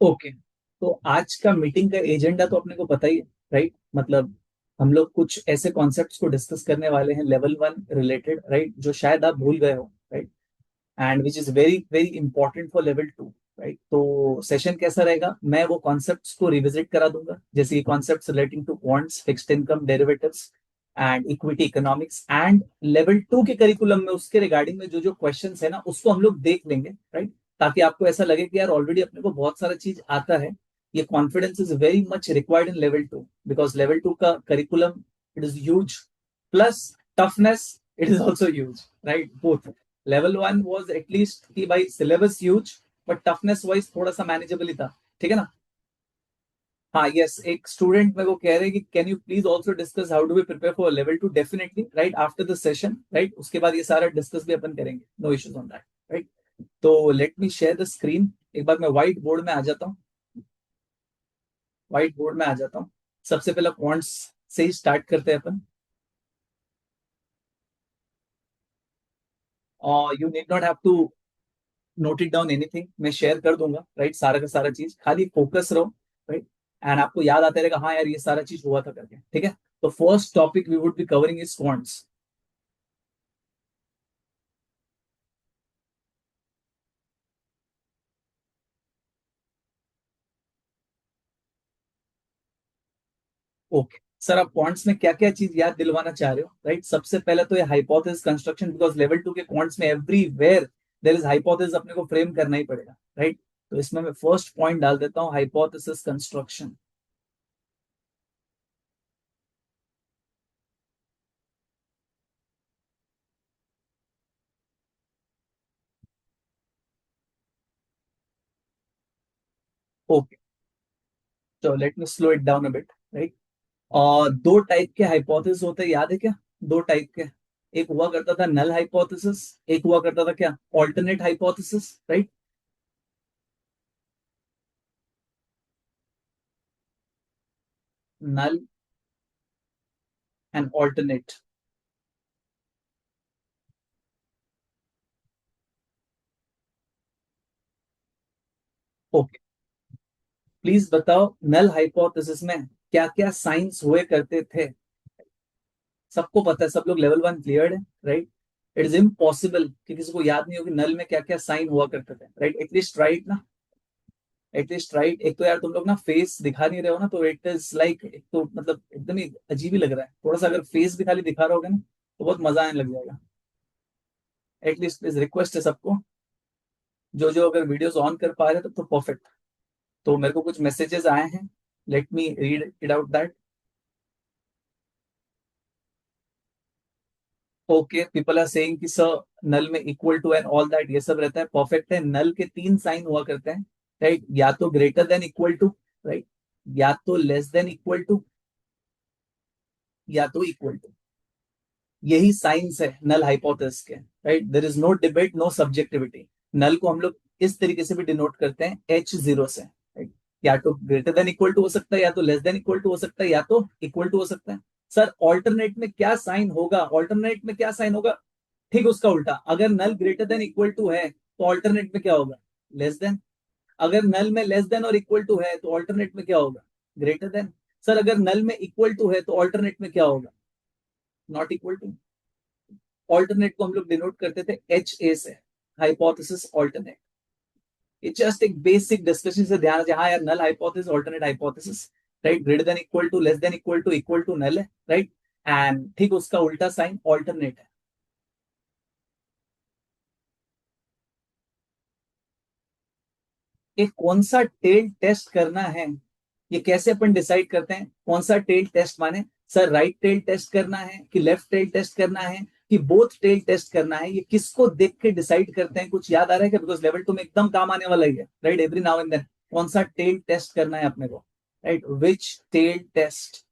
Okay, तो आज का मीटिंग का एजेंडा तो अपने को पता ही है, राइट? मतलब हम लोग कुछ ऐसे कॉन्सेप्ट्स को डिस्कस करने वाले हैं लेवल वन रिलेटेड, राइट, जो शायद आप भूल गए हो, right? And which is very very important for level two, right? तो सेशन कैसा रहेगा, मैं वो कॉन्सेप्ट्स को रिविजिट करा दूंगा, जैसे कि concepts relating to bonds, fixed income, derivatives and equity economics. And level two के करिकुलम में उसके रिगार्डिंग में जो जो क्वेश्चन है ना, उसको हम लोग देख लेंगे, राइट? ताकि आपको ऐसा लगे कि यार ऑलरेडी अपने को बहुत सारा चीज आता है। ये confidence is very much required in level two, because level two का curriculum it is huge, plus toughness it is also huge, right? Both. Level one was at least कि भाई syllabus huge, but toughness wise थोड़ा सा manageable ही था, ठीक है ना? हाँ, यस, एक स्टूडेंट मेरे को कह रहे हैं कि can you please also discuss how do we prepare for level two. Definitely, right, after the session, right, उसके बाद ये सारा डिस्कस भी अपन करेंगे, no issues on that, right? तो let me share the screen. एक बार मैं व्हाइट बोर्ड में आ जाता हूँ, व्हाइट बोर्ड में आ जाता हूँ। सबसे पहले पॉइंट्स से ही स्टार्ट करते हैं अपन। और you need not have to note it down anything, मैं शेयर कर दूंगा, राइट? सारा का सारा चीज, खाली फोकस रहो, राइट? एंड आपको याद आता रहेगा, हाँ यार ये सारा चीज हुआ था करके, ठीक है? तो first topic we would be covering is quants. Okay sir, आप क्वांट्स में क्या क्या चीज याद दिलवाना चाह रहे हो, राइट? सबसे पहले तो ये hypothesis construction, because level two के क्वांट्स में एवरीवेयर देयर इज हाइपोथेसिस, अपने को फ्रेम करना ही पड़ेगा, राइट? तो इसमें मैं फर्स्ट पॉइंट डाल देता हूँ, हाइपोथेसिस कंस्ट्रक्शन। ओके, तो let me slow it down a bit, right? और दो टाइप के हाइपोथेसिस होते हैं, याद है क्या? दो टाइप के। एक हुआ करता था नल हाइपोथेसिस, एक हुआ करता था क्या, alternate hypothesis, right? Null and alternate. Okay, please बताओ नल हाइपोथेसिस में क्या क्या साइंस हुए करते थे? सबको पता है, सब लोग लेवल वन क्लियर्ड है, राइट? इट इज इम्पॉसिबल कि किसी को याद नहीं हो कि नल में क्या क्या साइन हुआ करते थे, राइट? एटलीस्ट राइट ना, एटलीस्ट राइट। एक तो यार तुम लोग ना फेस दिखा नहीं रहे हो ना, तो इट इज लाइक, एक तो मतलब एकदम ही अजीब ही लग रहा है थोड़ा सा। अगर फेस भी खाली दिखा रहे होगे ना, तो बहुत मजा आने लग जाएगा। एटलीस्ट प्लीज रिक्वेस्ट है सबको, जो जो अगर वीडियोस ऑन कर पा रहे तो परफेक्ट। तो मेरे को कुछ मैसेजेस आए हैं, let me read it out that. Okay, people are saying कि सर नल में equal to and all that, ये सब रहता है, परफेक्ट है। नल के तीन साइन हुआ करते हैं, राइट? या तो greater than equal to, right, या तो लेस देन इक्वल टू, या तो इक्वल टू। यही साइंस है नल हाइपोथेसिस के, right? There is no debate, no subjectivity. Null को हम लोग इस तरीके से भी डिनोट करते हैं, एच जीरो से, राइट? या तो ग्रेटर देन इक्वल टू हो सकता है, या तो लेस देन इक्वल टू हो सकता है, या तो इक्वल टू हो सकता है। सर ऑल्टरनेट में क्या साइन होगा, ऑल्टरनेट में क्या साइन होगा? ठीक उसका उल्टा, अगर नल ग्रेटर देन इक्वल टू है तो ऑल्टरनेट में क्या होगा, लेस देन। अगर नल में लेस देन और इक्वल टू है तो ऑल्टरनेट में क्या होगा, ग्रेटर देन। सर अगर नल में इक्वल टू है तो ऑल्टरनेट में क्या होगा, नॉट इक्वल टू। ऑल्टरनेट को हम लोग डिनोट करते थे एच ए से, हाइपोथेसिस ऑल्टरनेट। ये जस्ट एक बेसिक डिस्कशन से ध्यान, जहां यार null hypothesis, alternate hypothesis, right? Greater than equal to, less than equal to null है, राइट? एंड ठीक उसका उल्टा साइन ऑल्टरनेट है। एक कौन सा टेल टेस्ट करना है, ये कैसे अपन डिसाइड करते हैं? कौन सा टेल टेस्ट माने, सर राइट टेल टेस्ट करना है कि लेफ्ट टेल टेस्ट करना है कि बोथ टेल टेस्ट करना है? ये किसको देख के डिसाइड करते हैं, कुछ याद आ रहा है क्या? बिकॉज लेवल टू में एकदम काम आने वाला ही है, right? Every now and then कौन सा टेल टेस्ट करना है अपने को, राइट? Which tail test?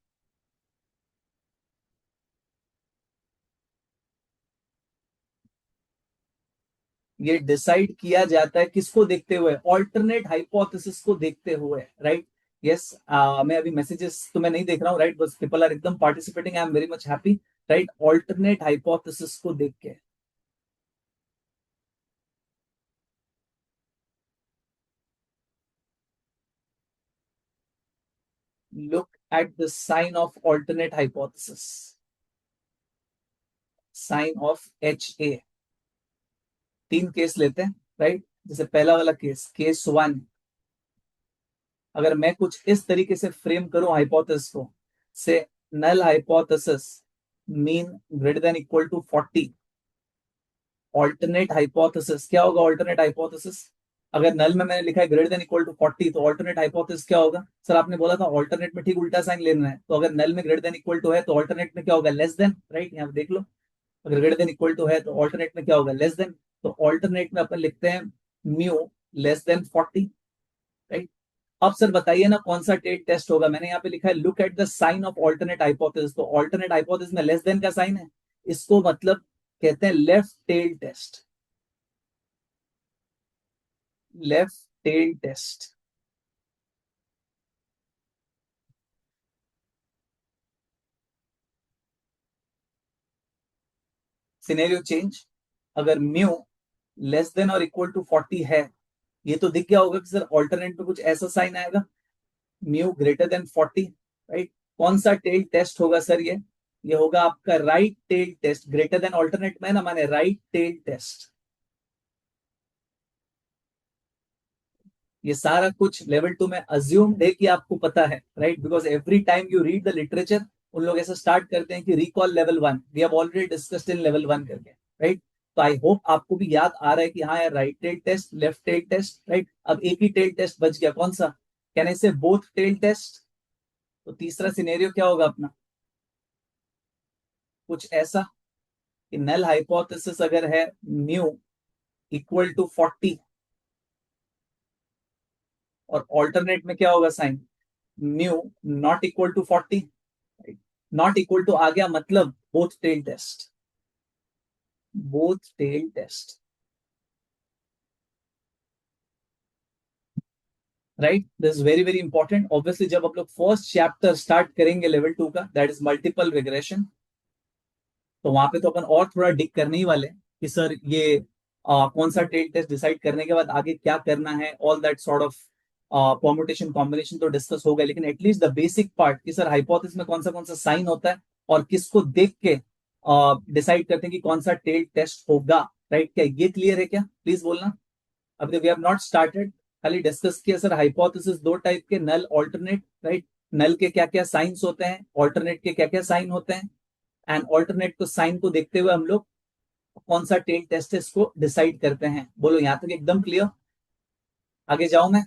ये डिसाइड किया जाता है किसको देखते हुए, ऑल्टरनेट हाइपोथेसिस को देखते हुए, राइट? यस, मैं अभी मैसेजेस तो मैं नहीं देख रहा हूँ, राइट? बस पीपल आर एकदम participating, I am very much happy, right? Alternate hypothesis को देख के। look at the sign of alternate hypothesis, sign of HA। तीन केस लेते हैं, राइट। जैसे पहला वाला केस, केस 1, अगर मैं कुछ इस तरीके से फ्रेम करूं हाइपोथेसिस को, से null hypothesis mean greater than equal to 40। Alternate hypothesis क्या होगा? ऑल्टरनेट हाइपोथेसिस, अगर नल में मैंने लिखा है ग्रेटर देन इक्वल टू 40, तो ऑल्टरनेट हाइपोथेसिस क्या होगा? सर आपने बोला था ऑल्टरनेट में ठीक उल्टा साइन लेना है, तो अगर नल में ग्रेटर देन इक्वल टू है तो ऑल्टरनेट में क्या होगा? Less than, right. यहाँ देख लो, अगर ग्रेटर देन इक्वल टू है तो ऑल्टरनेट में क्या होगा? Less than. तो ऑल्टरनेट में अपन लिखते हैं म्यू लेस देन 40, राइट। अब सर बताइए ना कौन सा टेस्ट होगा? मैंने यहाँ पे लिखा है look at the sign of alternate hypothesis, तो ऑल्टरनेट हाइपोथेसिस में लेस देन का साइन है, इसको मतलब कहते हैं left tail test, left tail test. Scenario change, अगर म्यू लेस देन और इक्वल टू 40 है, ये तो दिख गया होगा कि सर ऑल्टरनेट में कुछ ऐसा साइन आएगा, म्यू ग्रेटर देन 40, राइट। कौन सा टेल टेस्ट होगा सर? ये होगा आपका right tail test. Greater than alternate में ना, माने राइट टेल टेस्ट। ये सारा कुछ लेवल 2 में अज्यूम है कि आपको पता है, right, because every time you read the literature, उन लोग ऐसा स्टार्ट करते हैं कि recall level 1, we have already discussed in level 1 करके, राइट। तो आई होप आपको भी याद आ रहा है कि हाँ यार, right tail test, left tail test, right. अब एक ही टेल टेस्ट बच गया, कौन सा? कैन आई से बोथ टेल टेस्ट? तो तीसरा सिनेरियो क्या होगा अपना? कुछ ऐसा कि नल हाइपोथेसिस अगर है म्यू इक्वल टू 40, और ऑल्टरनेट में क्या होगा sign? Mu not equal to 40, not equal to आ गया मतलब both tail test, both tail test, right. This is very very important. Obviously जब आप लोग फर्स्ट चैप्टर स्टार्ट करेंगे लेवल 2 का, दैट इज मल्टीपल रिग्रेशन, तो वहां पे तो अपन और थोड़ा डिग करने ही वाले हैं कि सर ये कौन सा टेल टेस्ट डिसाइड करने के बाद आगे क्या करना है, all that sort of permutation combination तो डिस्कस होगा, लेकिन एटलीस्ट द बेसिक पार्ट कि सर हाइपोथेसिस में कौन सा साइन होता है और किसको देख के डिसाइड करते हैं कि कौन सा टेल टेस्ट होगा, राइट। क्या ये क्लियर है क्या? प्लीज बोलना। अभी वी हैव नॉट स्टार्टेड, खाली डिस्कस किया सर हाइपोथेसिस दो टाइप के, नल ऑल्टरनेट, राइट। नल के क्या क्या साइंस होते हैं, ऑल्टरनेट के क्या क्या साइन होते हैं, एंड ऑल्टरनेट को साइन को देखते हुए हम लोग कौन सा टेल टेस्ट है इसको डिसाइड करते हैं। बोलो यहां तक एकदम क्लियर? आगे जाऊं मैं?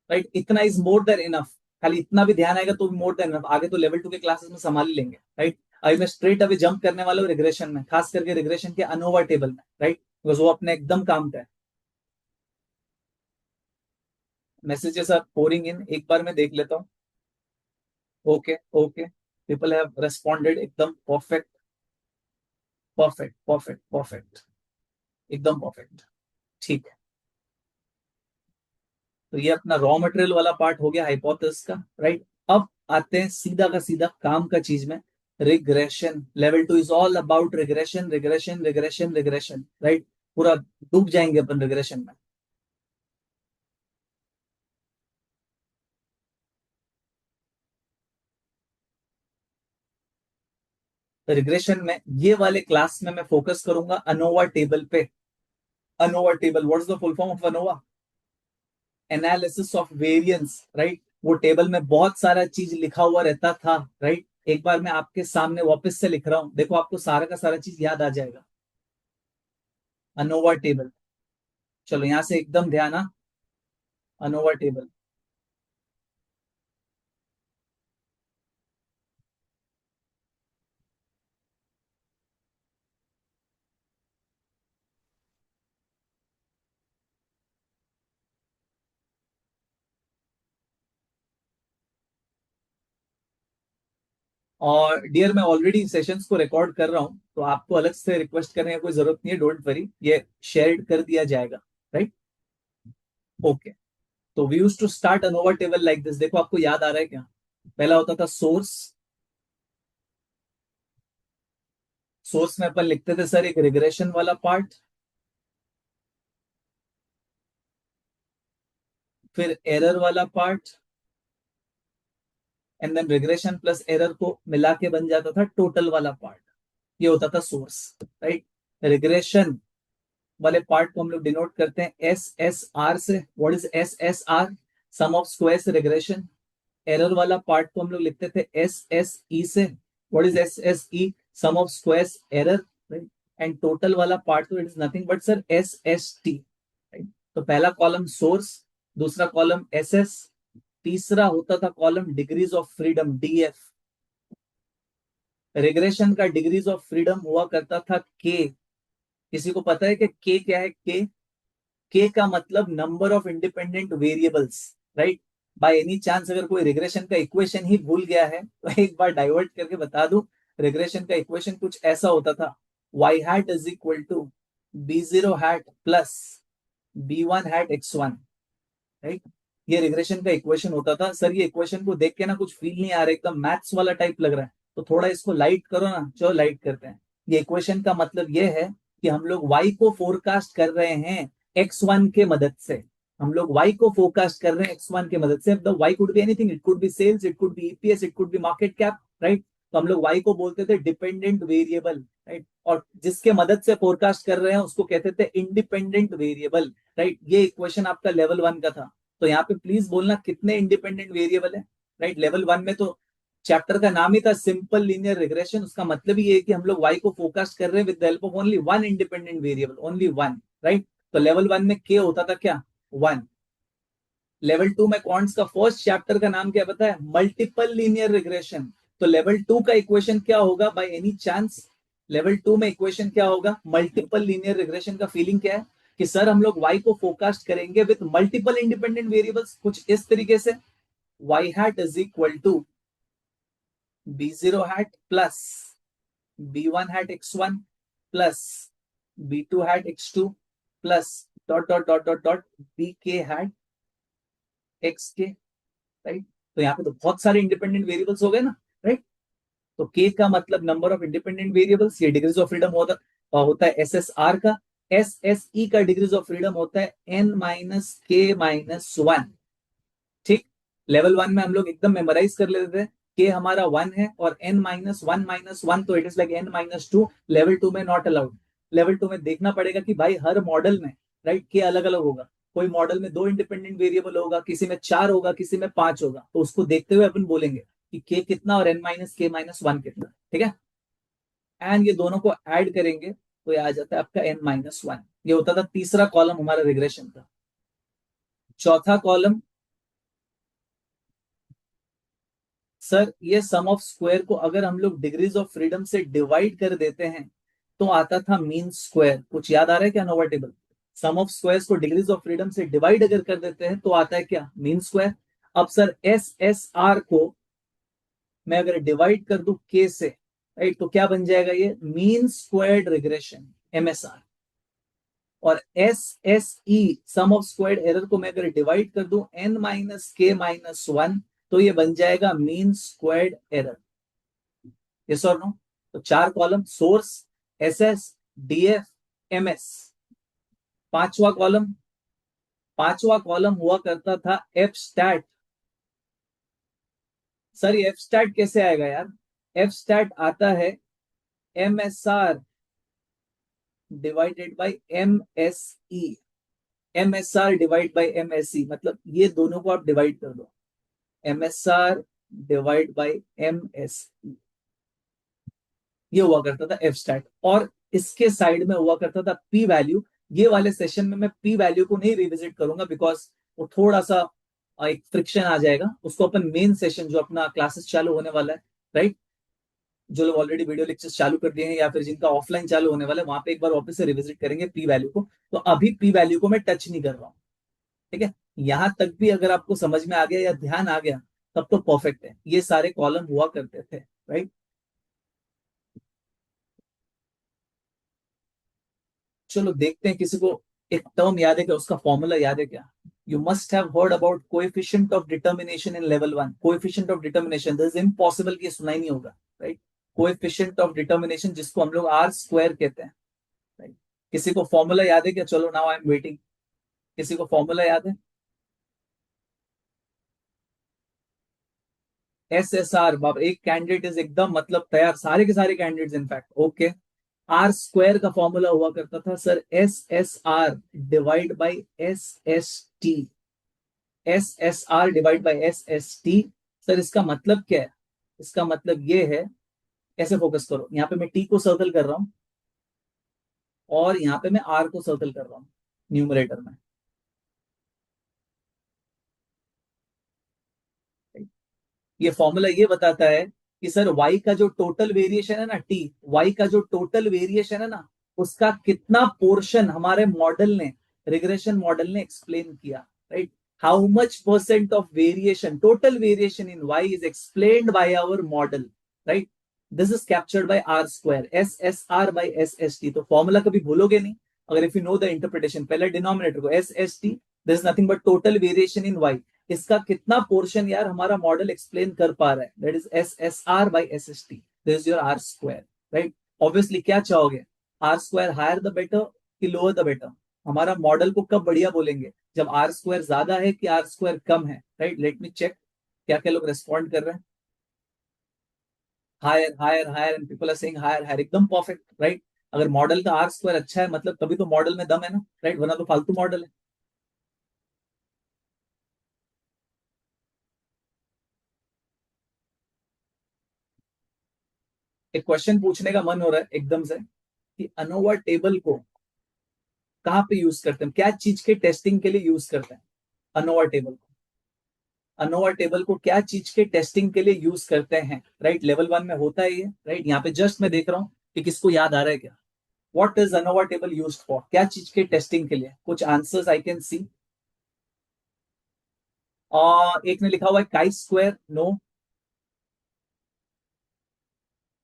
राइट, इतना इज मोर देन इनफ। खाली इतना भी ध्यान आएगा तो भी मोर देन इनफ, आगे तो लेवल 2 के क्लासेस में संभाल ही लेंगे, राइट। अभी मैं स्ट्रेट अभी जंप करने वाला हूँ रिग्रेशन में, खास करके रिग्रेशन के अनोवा टेबल में, राइट, बिकॉज वो अपने एकदम काम का है। मैसेजेस आर पोरिंग इन, एक बार मैं देख लेता हूँ। Okay okay, people have responded, एकदम परफेक्ट, परफेक्ट परफेक्ट परफेक्ट, एकदम परफेक्ट, ठीक है। तो ये अपना रॉ मटेरियल वाला पार्ट हो गया हाइपोथेसिस का, राइट। अब आते हैं सीधा का सीधा काम का चीज में, regression. Level 2 is all about regression regression regression regression, right. पूरा डूब जाएंगे अपन रिग्रेशन में। रिग्रेशन में ये वाले क्लास में मैं फोकस करूंगा अनोवा टेबल पे। ANOVA table, what is the full form of ANOVA? Analysis of variance, right. वो टेबल में बहुत सारा चीज लिखा हुआ रहता था, राइट। एक बार मैं आपके सामने वापस से लिख रहा हूं, देखो आपको सारा का सारा चीज याद आ जाएगा। अनोवा टेबल, चलो यहां से एकदम ध्यान, अनोवा टेबल। और डियर, मैं ऑलरेडी सेशंस को रिकॉर्ड कर रहा हूं, तो आपको अलग से रिक्वेस्ट करने की कोई जरूरत नहीं है, डोंट वरी, ये शेयर कर दिया जाएगा, राइट। ओके, तो we used to start ANOVA table like this. देखो आपको याद आ रहा है क्या? पहला होता था सोर्स। सोर्स में अपन लिखते थे सर एक रिग्रेशन वाला पार्ट, फिर एरर वाला part, and then regression plus error को मिला के बन जाता था टोटल वाला पार्ट, ये होता था सोर्स, राइट। रिग्रेशन वाले पार्ट को हम लोग डिनोट करते हैं एस एस आर से। What is S S R? Sum of squares regression. Error वाला पार्ट को हम लोग लिखते थे एस एस ई से। What is S S E? Sum of squares error, right. And total वाला पार्ट तो it is nothing but sir S S T, right. तो पहला कॉलम सोर्स, दूसरा कॉलम एस एस, तीसरा होता था column degrees of freedom DF. Regression का degrees of freedom हुआ करता था के। किसी को पता है कि के क्या है? के का मतलब number of independent variables, right. By any chance अगर कोई रिग्रेशन का इक्वेशन ही भूल गया है तो एक बार डाइवर्ट करके बता दूं। रिग्रेशन का इक्वेशन कुछ ऐसा होता था, y hat is equal to b0 hat plus b1 hat x1, right. ये रिग्रेशन का इक्वेशन होता था। सर ये इक्वेशन को देख के ना कुछ फील नहीं आ रहा, एकदम मैथ्स वाला टाइप लग रहा है, तो थोड़ा इसको लाइट करो ना। चलो लाइट करते हैं। ये इक्वेशन का मतलब ये है कि हम लोग y को फोरकास्ट कर रहे हैं x1 के मदद से। हम लोग y को फोरकास्ट कर रहे हैं x1 के मदद से। The y could be anything, it could be sales, it could be EPS, it could be market cap, right. तो हम लोग y को बोलते थे डिपेंडेंट वेरिएबल, राइट। और जिसके मदद से फोरकास्ट कर रहे हैं उसको कहते थे इंडिपेंडेंट वेरिएबल, राइट। ये इक्वेशन आपका लेवल 1 का था। तो यहाँ पे प्लीज बोलना कितने इंडिपेंडेंट वेरिएबल है, राइट। लेवल 1 में तो चैप्टर का नाम ही था सिंपल लीनियर रिग्रेशन। उसका मतलब ही है कि हम लोग y को फोकस कर रहे हैं with the help of only one independent variable, only one, right. तो लेवल 1 में k होता था क्या? 1। लेवल 2 में क्वांट्स का फर्स्ट चैप्टर का नाम क्या पता है? Multiple linear regression. तो लेवल 2 का इक्वेशन क्या होगा बाय एनी चांस? लेवल 2 में इक्वेशन क्या होगा मल्टीपल लीनियर रिग्रेशन का? फीलिंग क्या है कि सर हम लोग y को फोकस्ट करेंगे विद मल्टीपल इंडिपेंडेंट वेरिएबल्स, कुछ इस तरीके से। y hat is equal to b0 hat plus b1 hat x1 plus b2 hat x2 plus dot dot dot dot dot bk hat xk, right. तो यहाँ पे तो बहुत सारे इंडिपेंडेंट वेरिएबल्स हो गए ना, राइट। तो k का मतलब नंबर ऑफ इंडिपेंडेंट वेरिएबल्स। ये डिग्रीज ऑफ फ्रीडम होता है एस एस आर का। एस एस ई का डिग्रीज ऑफ फ्रीडम होता है n माइनस के माइनस वन, ठीक। लेवल 1 में हम लोग एकदम मेमोराइज कर लेते थे के हमारा 1 है और n-1 तो it is like n-2। Level 2 में नॉट अलाउड। लेवल 2 में देखना पड़ेगा कि भाई हर मॉडल में, राइट, के अलग अलग होगा। कोई मॉडल में 2 इंडिपेंडेंट वेरिएबल होगा, किसी में 4 होगा, किसी में 5 होगा। तो उसको देखते हुए अपन बोलेंगे कि के कितना और n-k-1 कितना, ठीक है। एंड ये दोनों को ऐड करेंगे तो ये आ जाता है आपका n-1। ये होता था तीसरा कॉलम हमारा रिग्रेशन का। चौथा कॉलम, सर ये सम ऑफ स्क्वायर को अगर हम लोग डिग्रीज ऑफ फ्रीडम से डिवाइड कर देते हैं तो आता था मीन स्क्वायर। कुछ याद आ रहा है क्या? नोवा टेबल। सम ऑफ स्क्वायर्स को डिग्रीज ऑफ फ्रीडम से डिवाइड अगर कर देते हैं तो आता है क्या? Mean square. अब सर एस एस आर को मैं अगर डिवाइड कर दूं के से, राइट, तो क्या बन जाएगा? ये मीन स्क्वायर्ड रिग्रेशन, एमएसआर। और S S E sum of squared error को मैं अगर डिवाइड कर दूं n-k-1 तो ये बन जाएगा मीन स्क्वायर्ड एरर। यस और नो? तो 4 column source, S S, DF, MS. पांचवा कॉलम, पांचवा कॉलम हुआ करता था एफ स्टैट। सर ये एफ स्टैट कैसे आएगा यार? एफ स्टैट आता है M S R divided by M S E. M S R divide by M S E, मतलब ये दोनों को आप डिवाइड कर दो, M S R divide by M S ई। ये हुआ करता था एफ स्टैट। और इसके साइड में हुआ करता था पी वैल्यू। ये वाले सेशन में मैं पी वैल्यू को नहीं रिविजिट करूंगा बिकॉज वो थोड़ा सा एक फ्रिक्शन आ जाएगा। उसको अपन मेन सेशन जो अपना क्लासेस चालू होने वाला है, राइट, जो लोग ऑलरेडी वीडियो लेक्चर्स चालू कर दिए हैं या फिर जिनका ऑफलाइन चालू होने वाला है वहां पे एक बार वापस से रिविजिट करेंगे पी वैल्यू को। तो अभी पी वैल्यू को मैं टच नहीं कर रहा हूँ, ठीक है। यहां तक भी अगर आपको समझ में आ गया या ध्यान आ गया तब तो परफेक्ट है। ये सारे कॉलम हुआ करते थे, राइट। चलो देखते हैं किसी को एक टर्म याद है क्या, उसका फॉर्मूला याद है क्या? You must have heard about coefficient of determination in level 1। Coefficient of determination, this is impossible कि सुना ही नहीं होगा, राइट। कोएफिशिएंट ऑफ डिटर्मिनेशन जिसको हम लोग आर स्क्वायर कहते हैं, राइट। किसी को फॉर्मूला याद है क्या? चलो नाउ आई एम वेटिंग। किसी को फॉर्मूला याद है? SSR, बाप, एक कैंडिडेट इज एकदम मतलब तैयार, सारे के सारे candidates in fact. Okay, R square का फॉर्मूला हुआ करता था sir SSR divide by SST। SSR divide by SST। Sir इसका मतलब क्या है? इसका मतलब ये है, ऐसे फोकस करो, यहाँ पे मैं टी को सर्कल कर रहा हूँ और यहाँ पे मैं आर को सर्कल कर रहा हूँ न्यूमरेटर में। ये फॉर्मूला ये बताता है कि सर y का जो टोटल वेरिएशन है ना, y का जो टोटल वेरिएशन है ना, उसका कितना पोर्शन हमारे मॉडल ने, रिग्रेशन मॉडल ने एक्सप्लेन किया, right? How much percent of variation, total variation in y is explained by our model, right? This is captured by R square, SSR by SST। तो formula कभी भूलोगे नहीं अगर if you know the interpretation. पहले denominator को SST, this is nothing but total variation in y, इसका कितना portion यार हमारा मॉडल एक्सप्लेन कर पा रहा है, that is SSR by SST, this is your R square, right? Obviously क्या चाहोगे, R square higher the better कि लोअर द बेटर? हमारा मॉडल को कब बढ़िया बोलेंगे, जब आर स्क्वायर ज्यादा है कि आर स्क्वायर कम है, राइट? लेट मी चेक क्या क्या लोग रेस्पॉन्ड कर रहे हैं। Higher higher higher and people are saying higher higher, एकदम परफेक्ट, राइट? अगर मॉडल का आर स्क्वायर अच्छा है मतलब तभी तो मॉडल में दम है ना, राइट? वरना तो फालतू मॉडल है। एक क्वेश्चन पूछने का मन हो रहा है एकदम से कि अनोवा टेबल को कहाँ पे यूज करते हैं, क्या चीज के टेस्टिंग के लिए यूज करते हैं अनोवा टेबल को? अनोवा टेबल को क्या चीज के टेस्टिंग के लिए यूज करते हैं, राइट? लेवल 1 में होता है ये, राइट? यहाँ पे जस्ट मैं देख रहा हूँ कि किसको याद आ रहा है क्या। What is ANOVA table used for, क्या चीज के टेस्टिंग के लिए? कुछ आंसर्स आई कैन सी। और एक ने लिखा हुआ है काई स्क्वायर, नो।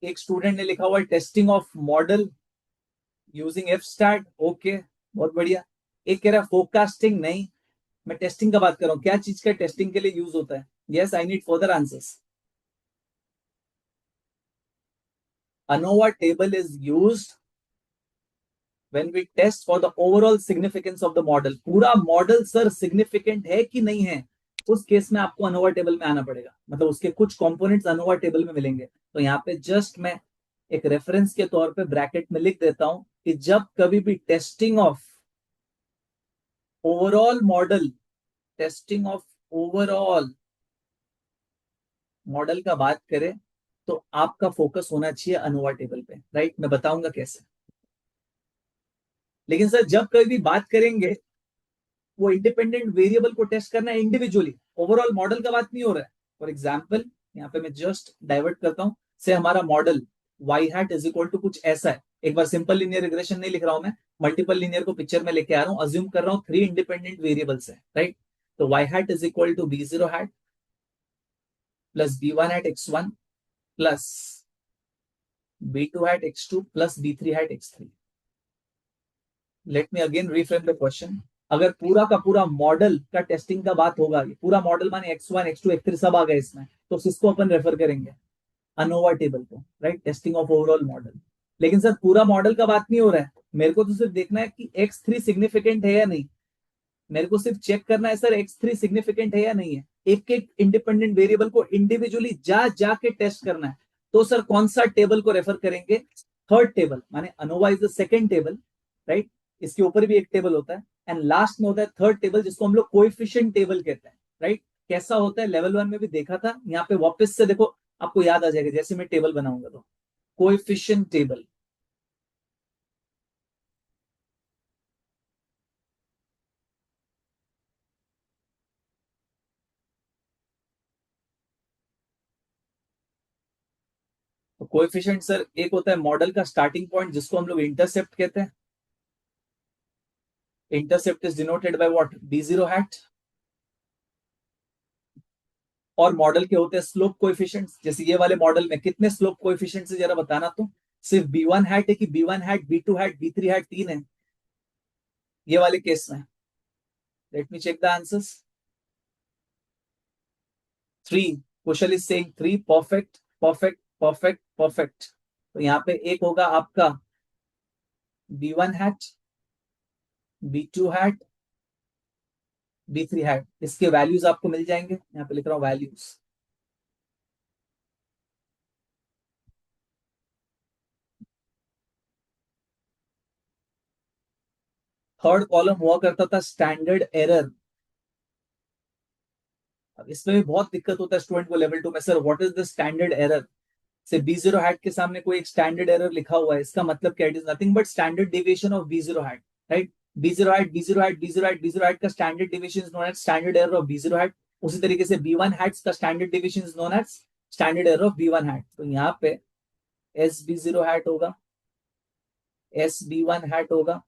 एक स्टूडेंट ने लिखा हुआ है testing of model using F start, okay, बहुत बढ़िया। एक कह रहा है फोरकास्टिंग, नहीं, मैं टेस्टिंग का बात कर रहा हूँ, क्या चीज का टेस्टिंग के लिए यूज होता है? Yes, I need further answers. ANOVA table is used when we test for the overall significance of the model। पूरा मॉडल सर सिग्निफिकेंट है कि नहीं है, उस केस में आपको अनोवा टेबल में आना पड़ेगा, मतलब उसके कुछ कंपोनेंट्स अनोवा टेबल में मिलेंगे। तो यहाँ पे जस्ट मैं एक रेफरेंस के तौर पे ब्रैकेट में लिख देता हूं कि जब कभी भी testing of overall model, testing of overall model का बात करें तो आपका फोकस होना चाहिए अनोवा टेबल पे, राइट? मैं बताऊंगा कैसे। लेकिन सर जब कभी भी बात करेंगे, वो इंडिपेंडेंट वेरिएबल को टेस्ट करना है इंडिविजुअली, ओवरऑल मॉडल का बात नहीं हो रहा है। फॉर एग्जाम्पल यहाँ पे मैं जस्ट डाइवर्ट करता हूँ, से हमारा model Y hat is equal to कुछ ऐसा है। एक बार सिंपल लीनियर रिग्रेशन नहीं लिख रहा हूं मैं, मल्टीपल लीनियर को पिक्चर में लेके आ रहा हूँ, अज्यूम कर रहा हूँ 3 इंडिपेंडेंट वेरिएबल्स है, राइट? तो Y hat is equal to B0 hat plus B1 hat X1 plus B2 hat X2 plus B3 hat X3। Let me again reframe the question. अगर पूरा का पूरा मॉडल का टेस्टिंग का बात होगा, पूरा मॉडल माने X1 X2 X3 सब आ गए इसमें, तो किसको अपन रेफर करेंगे? अनोवा टेबल को, right? Testing of overall model. लेकिन सर पूरा मॉडल का बात नहीं हो रहा है, मेरे को तो सिर्फ देखना है कि X3 सिग्निफिकेंट है या नहीं। मेरे को सिर्फ चेक करना है सर X3 सिग्निफिकेंट है या नहीं है, एक एक इंडिपेंडेंट वेरिएबल को इंडिविजुअली जा जाके टेस्ट करना है। तो सर कौन सा टेबल को रेफर करेंगे? थर्ड टेबल, माने ANOVA is the second table, right? इसके ऊपर भी एक टेबल होता है एंड लास्ट में होता है थर्ड टेबल, जिसको हम लोग कोएफिशिएंट टेबल कहते हैं, राइट? कैसा होता है, लेवल 1 में भी देखा था, यहाँ पे वापस से देखो, आपको याद आ जाएगा जैसे मैं टेबल बनाऊंगा तो। कोएफिशिएंट टेबल, तो कोएफिशिएंट सर एक होता है मॉडल का स्टार्टिंग पॉइंट जिसको हम लोग इंटरसेप्ट कहते हैं। Intercept is denoted by what? B0 hat. और मॉडल के होते हैं स्लोप कोएफिशिएंट्स, जैसे ये वाले मॉडल में कितने स्लोप कोएफिशिएंट्स है जरा बताना तो। सिर्फ B1 हैट है कि B1 hat B2 hat B3 hat, तीन है ये वाले केस में? Let me check the answers. Three, Kushal is saying three, perfect perfect perfect perfect. तो यहाँ पे एक होगा आपका B1 hat, B2 hat, B3 hat, इसके वैल्यूज आपको मिल जाएंगे, यहाँ पे लिख रहा हूँ वैल्यूज। थर्ड कॉलम हुआ करता था स्टैंडर्ड एरर। अब इसमें भी बहुत दिक्कत होता है स्टूडेंट को लेवल 2 में, sir what is the standard error. से बी जीरो हैट के सामने कोई एक स्टैंडर्ड एरर लिखा हुआ है, इसका मतलब क्या, it is nothing but standard deviation of B zero hat, right. B zero hat, B zero hat, B zero hat, B zero hat का standard deviation is known as standard error of B zero hat. उसी तरीके से B one hats का standard deviation is known as standard error of B one hat. तो यहाँ पे S B zero hat होगा, S B one hat होगा,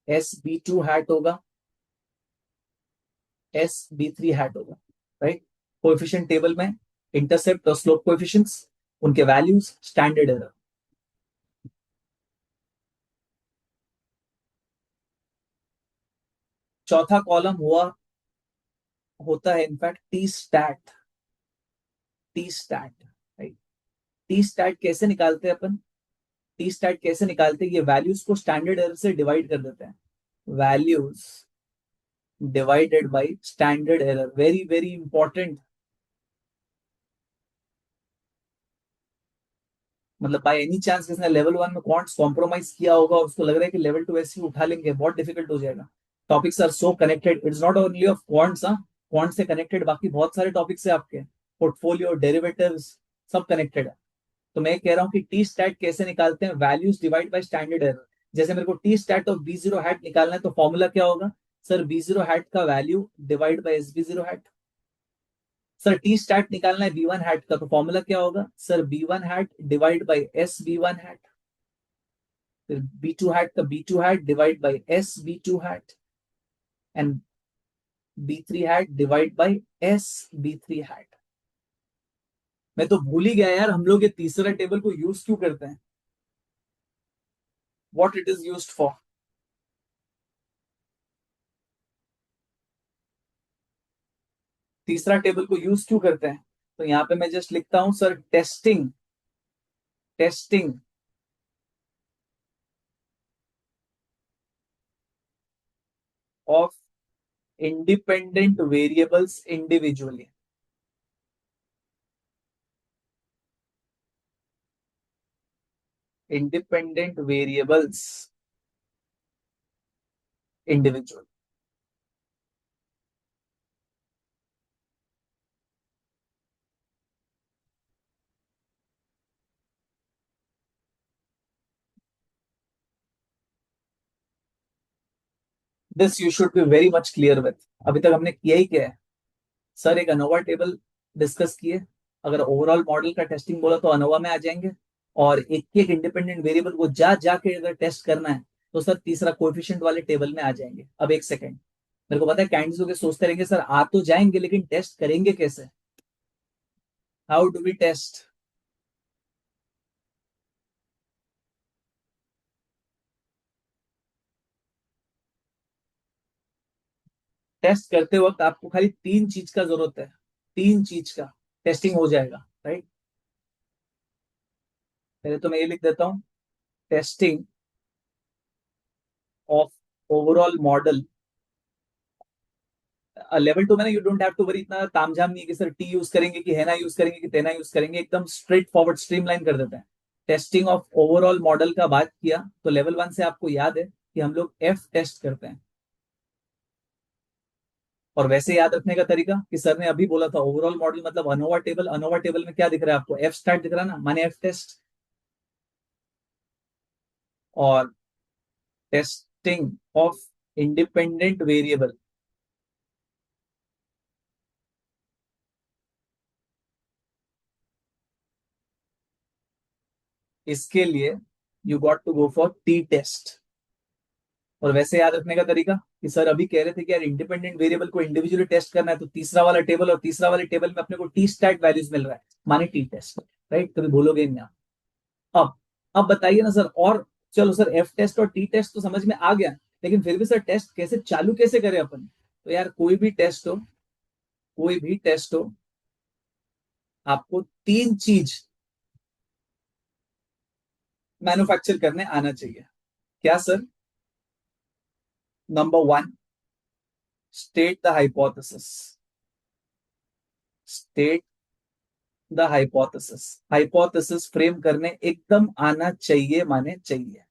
S B two hat होगा, एस बी थ्री हैट होगा, राइट। कोएफिशिएंट टेबल में intercept और slope coefficients, उनके वैल्यूज, स्टैंडर्ड एरर। चौथा कॉलम हुआ होता है in fact T stat. T stat, right. T stat कैसे निकालते हैं अपन, टी स्टैट कैसे निकालते हैं, ये वैल्यूज को स्टैंडर्ड एरर से डिवाइड कर देते हैं। Values divided by standard error, very very important. मतलब बाय एनी चांस किसने लेवल 1 में क्वांट्स कॉम्प्रोमाइज किया होगा और उसको लग रहा है कि लेवल 2 ऐसे ही उठा लेंगे, बहुत डिफिकल्ट हो जाएगा। Topics are so connected, it's not only of quants, हाँ। क्वांट से कनेक्टेड बाकी बहुत सारे टॉपिक्स है आपके, पोर्टफोलियो, डेरिवेटिव्स, सब कनेक्टेड है। तो मैं कह रहा हूँ कि टी स्टैट कैसे निकालते हैं, values divide by standard error. जैसे मेरे को T stat of B zero hat निकालना है तो फॉर्मूला क्या होगा, सर बी जीरो हैट का value divide by S B zero hat. Sir T stat निकालना है बी वन हैट का तो फॉर्मूला क्या होगा, sir B one hat divide by S B one hat. फिर बी टू हैट का B two hat divide by S B two hat, and B three hat divide by S B three hat. मैं तो भूल ही गया यार, हम लोग ये तीसरा टेबल को यूज क्यों करते हैं, what it is used for. तीसरा टेबल को यूज क्यों करते हैं, तो यहाँ पे मैं जस्ट लिखता हूं sir testing, testing of independent variables individually. Independent variables individual. This you should be very much clear with. अभी तक हमने किया ही क्या है, सर एक अनोवा टेबल डिस्कस किए, अगर ओवरऑल मॉडल का टेस्टिंग बोला तो अनोवा में आ जाएंगे, और एक एक इंडिपेंडेंट वेरिएबल को जा जाके अगर टेस्ट करना है तो सर तीसरा कोएफिशिएंट वाले टेबल में आ जाएंगे। अब एक सेकंड, मेरे को पता है कैंडिडेट्स के सोचते रहेंगे सर आ तो जाएंगे लेकिन टेस्ट करेंगे कैसे, how do we test. Test करते वक्त आपको खाली तीन चीज का जरूरत है, तीन चीज का टेस्टिंग हो जाएगा, राइट। पहले तो मैं ये लिख देता हूँ, testing of overall model. Level 2 में ना you don't have to worry, इतना तामझाम नहीं है कि सर टी यूज करेंगे कि हैना यूज करेंगे कि तेना यूज करेंगे, एकदम स्ट्रेट फॉरवर्ड स्ट्रीमलाइन कर देते हैं। टेस्टिंग ऑफ ओवरऑल मॉडल का बात किया तो लेवल 1 से आपको याद है कि हम लोग एफ टेस्ट करते हैं। और वैसे याद रखने का तरीका कि सर ने अभी बोला था ओवरऑल मॉडल मतलब अनोवा टेबल, अनोवा टेबल में क्या दिख रहा है आपको, एफ स्टार्ट दिख रहा है ना, माने एफ टेस्ट। और टेस्टिंग ऑफ इंडिपेंडेंट वेरिएबल, इसके लिए you got to go for T test. और वैसे याद रखने का तरीका कि सर अभी कह रहे थे कि यार इंडिपेंडेंट वेरिएबल को इंडिविजुअली टेस्ट करना है तो तीसरा वाला टेबल, और तीसरा वाले टेबल में अपने को टी स्टैट वैल्यूज मिल रहा है, माने टी टेस्ट, राइट। कभी भूलोगे नहीं आप। अब अब बताइए ना सर, और चलो सर एफ टेस्ट और टी टेस्ट तो समझ में आ गया, लेकिन फिर भी सर टेस्ट कैसे चालू कैसे करें अपन। तो यार कोई भी टेस्ट हो, कोई भी टेस्ट हो, आपको तीन चीज मैन्युफैक्चर करने आना चाहिए। क्या sir, number one, state the hypothesis, state the hypothesis. Hypothesis frame करने एकदम आना चाहिए, माने चाहिए।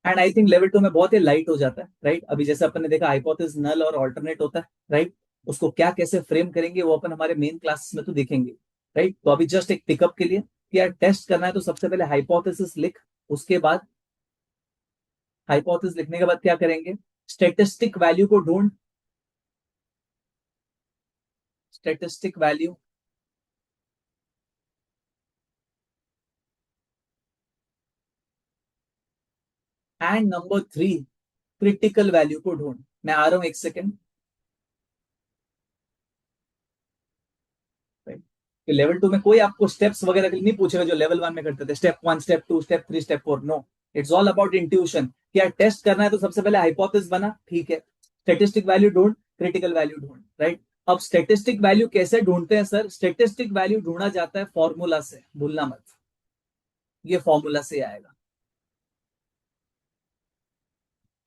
एंड आई थिंक लेवल 2 में बहुत ही लाइट हो जाता है, राइट। अभी जैसे अपन ने देखा हाइपोथेसिस, नल और ऑल्टरनेट होता है, राइट। उसको क्या कैसे फ्रेम करेंगे वो अपन हमारे मेन क्लासेस में तो देखेंगे, राइट। तो अभी जस्ट एक पिकअप के लिए कि यार टेस्ट करना है तो सबसे पहले हाइपोथेसिस लिख, उसके बाद हाइपोथेसिस लिखने के बाद क्या करेंगे, स्टेटिस्टिक वैल्यू को ढूंढ, statistic value, and number 3 critical value को ढूंढ। मैं आ रहा हूं एक सेकेंड, कि लेवल 2 में कोई आपको स्टेप्स वगैरह के लिए नहीं पूछेगा जो लेवल 1 में करते थे, step 1, step 2, step 3, step 4, no. It's all about intuition. क्या टेस्ट करना है तो सबसे पहले हाइपोथेसिस बना, ठीक है, स्टेटिस्टिक वैल्यू ढूंढ, क्रिटिकल वैल्यू ढूंढ, राइट। अब स्टेटिस्टिक वैल्यू कैसे ढूंढते हैं सर, स्टेटिस्टिक वैल्यू ढूंढा जाता है फॉर्मूला से, भूलना मत, ये फॉर्मूला से आएगा।